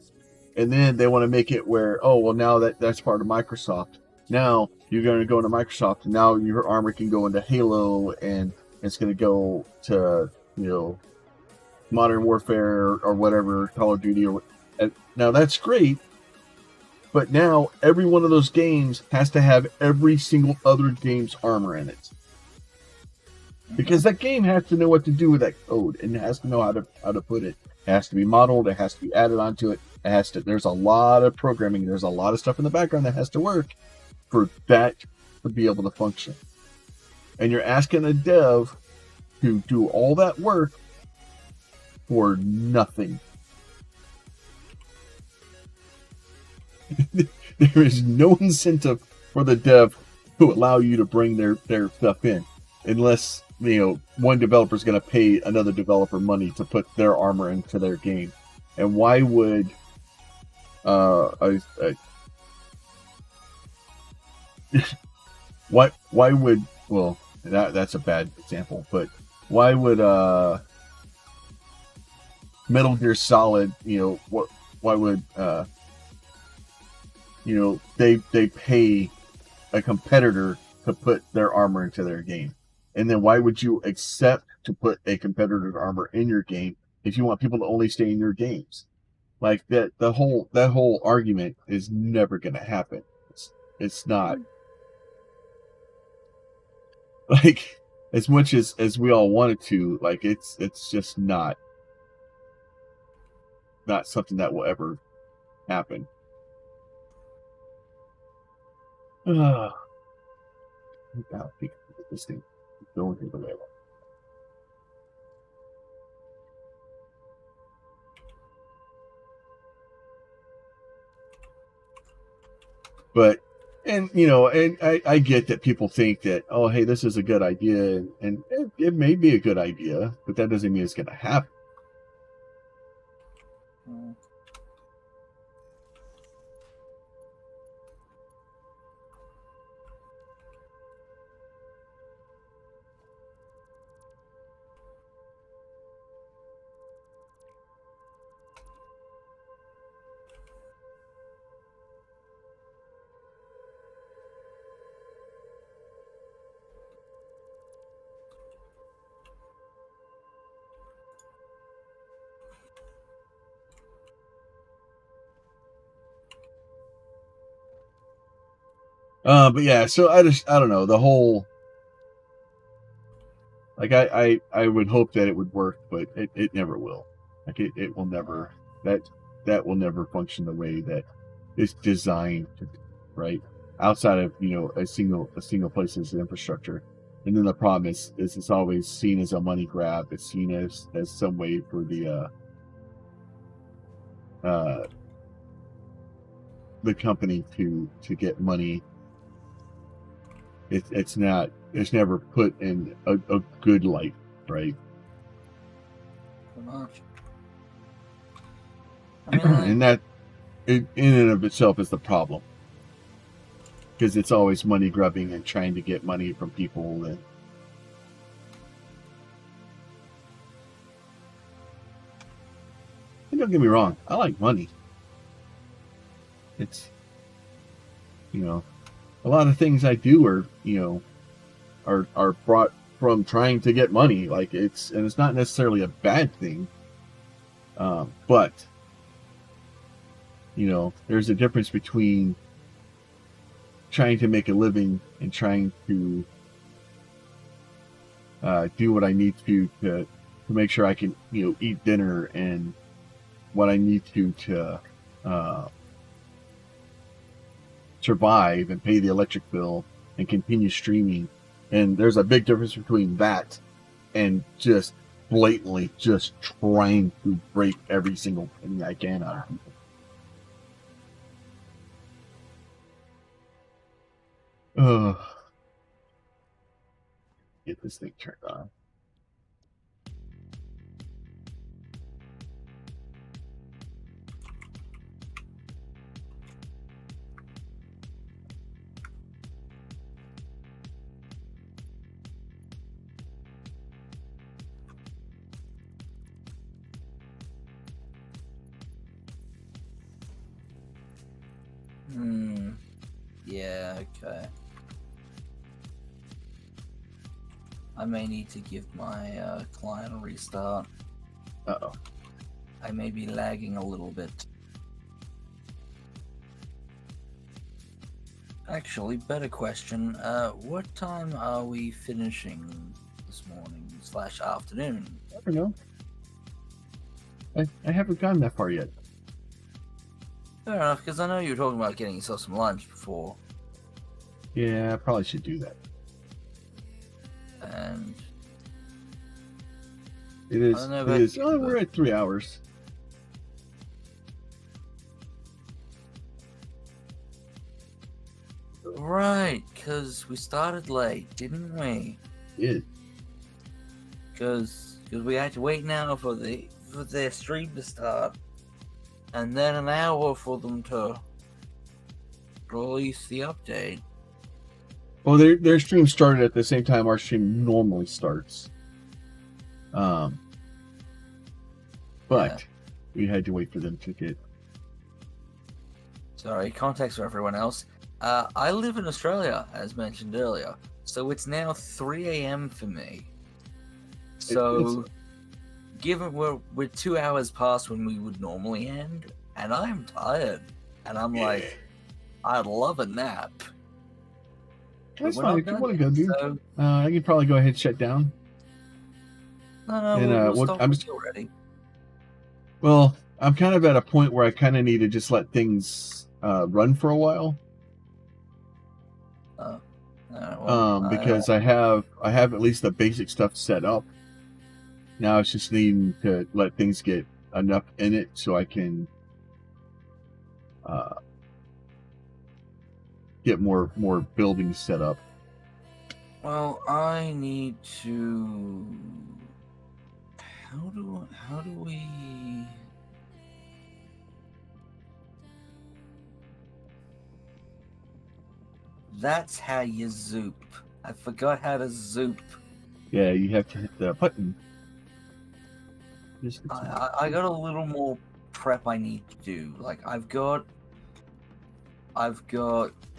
[SPEAKER 1] And then they want to make it where, oh, well, now that's part of Microsoft. Now you're going to go into Microsoft, and now your armor can go into Halo, and it's going to go to, Modern Warfare or whatever, Call of Duty. Now that's great, but now every one of those games has to have every single other game's armor in it. Because that game has to know what to do with that code, and it has to know how to put it. It has to be modeled. It has to be added onto it. There's a lot of programming. There's a lot of stuff in the background that has to work for that to be able to function. And you're asking a dev to do all that work for nothing. There is no incentive for the dev to allow you to bring their stuff in, unless one developer is going to pay another developer money to put their armor into their game. And why would I why would well that's a bad example, but why would Metal Gear Solid, why would they pay a competitor to put their armor into their game, and then why would you accept to put a competitor's armor in your game if you want people to only stay in your games? Like that whole argument is never going to happen. It's not like as much as we all wanted to. Like it's just not something that will ever happen. I think this thing is going the way. But and I get that people think that, oh, hey, this is a good idea, and it may be a good idea, but that doesn't mean it's going to happen. But yeah, so I don't know, the whole, like I would hope that it would work, but it never will. Like it will never, that will never function the way that it's designed to, right? Outside of a single place's infrastructure. And then the problem is it's always seen as a money grab. It's seen as some way for the company to get money. It's never put in a good light, right?
[SPEAKER 2] I mean,
[SPEAKER 1] and that in and of itself is the problem, because it's always money grubbing and trying to get money from people. And don't get me wrong, I like money. It's a lot of things I do are brought from trying to get money. Like it's not necessarily a bad thing, but there's a difference between trying to make a living and trying to do what I need to make sure I can eat dinner, and what I need to survive and pay the electric bill and continue streaming. And there's a big difference between that and just blatantly just trying to break every single penny I can out of people. Get this thing turned on.
[SPEAKER 2] Yeah, okay. I may need to give my client a restart.
[SPEAKER 1] Uh-oh.
[SPEAKER 2] I may be lagging a little bit. Actually, better question. What time are we finishing this morning / afternoon?
[SPEAKER 1] I don't know. I haven't gotten that far yet.
[SPEAKER 2] Fair enough, because I know you were talking about getting yourself some lunch before.
[SPEAKER 1] Yeah, I probably should do that.
[SPEAKER 2] And
[SPEAKER 1] it is.
[SPEAKER 2] It
[SPEAKER 1] is. Oh, we're at 3 hours.
[SPEAKER 2] Right, because we started late, didn't we?
[SPEAKER 1] Yeah.
[SPEAKER 2] Because we had to wait now for their stream to start. and then an hour for them to release the update.
[SPEAKER 1] Well, their stream started at the same time our stream normally starts. But we had to wait for them to get.
[SPEAKER 2] Sorry, context for everyone else. I live in Australia, as mentioned earlier, so it's now 3 a.m. for me. So, given we're 2 hours past when we would normally end, and I'm tired, and I'm like, I'd love a nap.
[SPEAKER 1] That's
[SPEAKER 2] We're
[SPEAKER 1] fine.
[SPEAKER 2] not
[SPEAKER 1] If you
[SPEAKER 2] done
[SPEAKER 1] want to go,
[SPEAKER 2] yet,
[SPEAKER 1] dude.
[SPEAKER 2] so-
[SPEAKER 1] I can probably go ahead and shut down.
[SPEAKER 2] No,
[SPEAKER 1] And,
[SPEAKER 2] we'll
[SPEAKER 1] what-
[SPEAKER 2] stop
[SPEAKER 1] I'm
[SPEAKER 2] when
[SPEAKER 1] just-
[SPEAKER 2] you're ready.
[SPEAKER 1] Well, I'm kind of at a point where I kind of need to just let things run for a while. Because I have at least the basic stuff set up. Now it's just needing to let things get enough in it so I can get more buildings set up.
[SPEAKER 2] Well, I need to. How do we? That's how you zoop. I forgot how to zoop.
[SPEAKER 1] Yeah, you have to hit the button. Just
[SPEAKER 2] I got a little more prep I need to do. Like I've got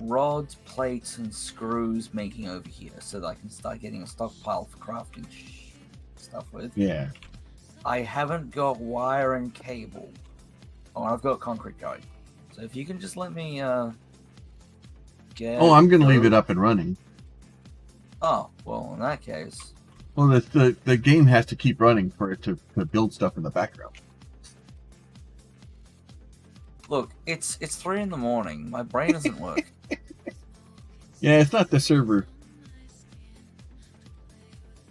[SPEAKER 2] rods, plates, and screws making over here, so that I can start getting a stockpile for crafting stuff with.
[SPEAKER 1] Yeah.
[SPEAKER 2] I haven't got wire and cable. Oh, I've got concrete going. So if you can just let me get.
[SPEAKER 1] Oh, I'm gonna leave it up and running.
[SPEAKER 2] Oh, well, in that case.
[SPEAKER 1] Well, the game has to keep running for it to build stuff in the background.
[SPEAKER 2] Look, it's 3 a.m. My brain doesn't work.
[SPEAKER 1] Yeah, it's not the server.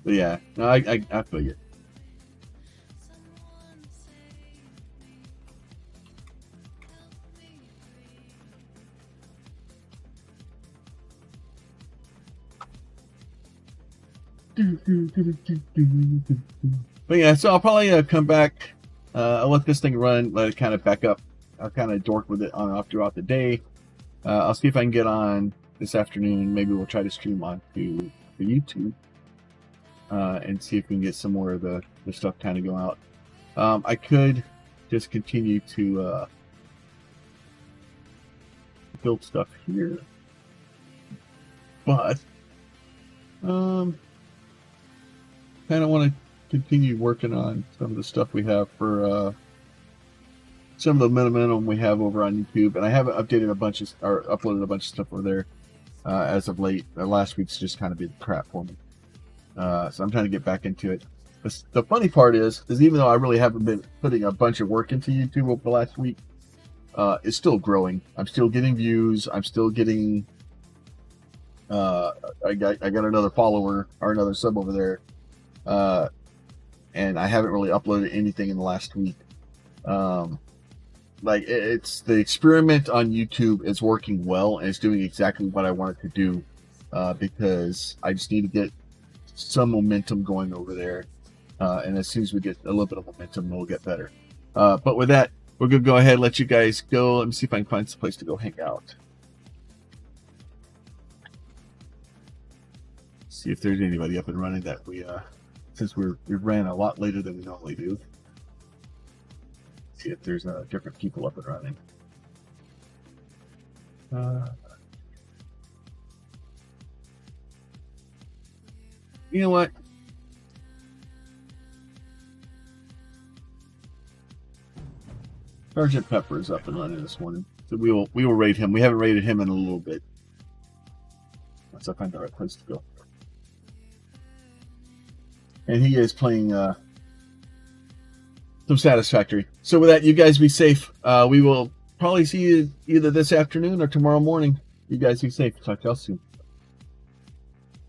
[SPEAKER 1] But yeah, no, I feel you. But yeah, so I'll probably come back. I'll let this thing run, let it kind of back up. I'll kind of dork with it on and off throughout the day. I'll see if I can get on this afternoon. Maybe we'll try to stream on to YouTube and see if we can get some more of the stuff kind of go out. I could just continue to build stuff here, but kind of want to continue working on some of the stuff we have for some of the minimum we have over on YouTube, and I haven't updated or uploaded a bunch of stuff over there as of late. Last week's just kind of been crap for me, so I'm trying to get back into it. The funny part is even though I really haven't been putting a bunch of work into YouTube over the last week, it's still growing. I'm still getting views. I'm still getting. I got another follower or another sub over there, and I haven't really uploaded anything in the last week. Like it's the experiment on YouTube is working well, and it's doing exactly what I want it to do, because I just need to get some momentum going over there, and as soon as we get a little bit of momentum, it'll get better. But with that, we're gonna go ahead and let you guys go. Let me see if I can find some place to go hang out. See if there's anybody up and running that we since we ran a lot later than we normally do. See if there's different people up and running. You know what? Sergeant Pepper is up and running this morning, so we will raid him. We haven't raided him in a little bit. Once I find the right place to go. And he is playing some Satisfactory. So with that, you guys be safe. We will probably see you either this afternoon or tomorrow morning. You guys be safe. Talk to y'all soon.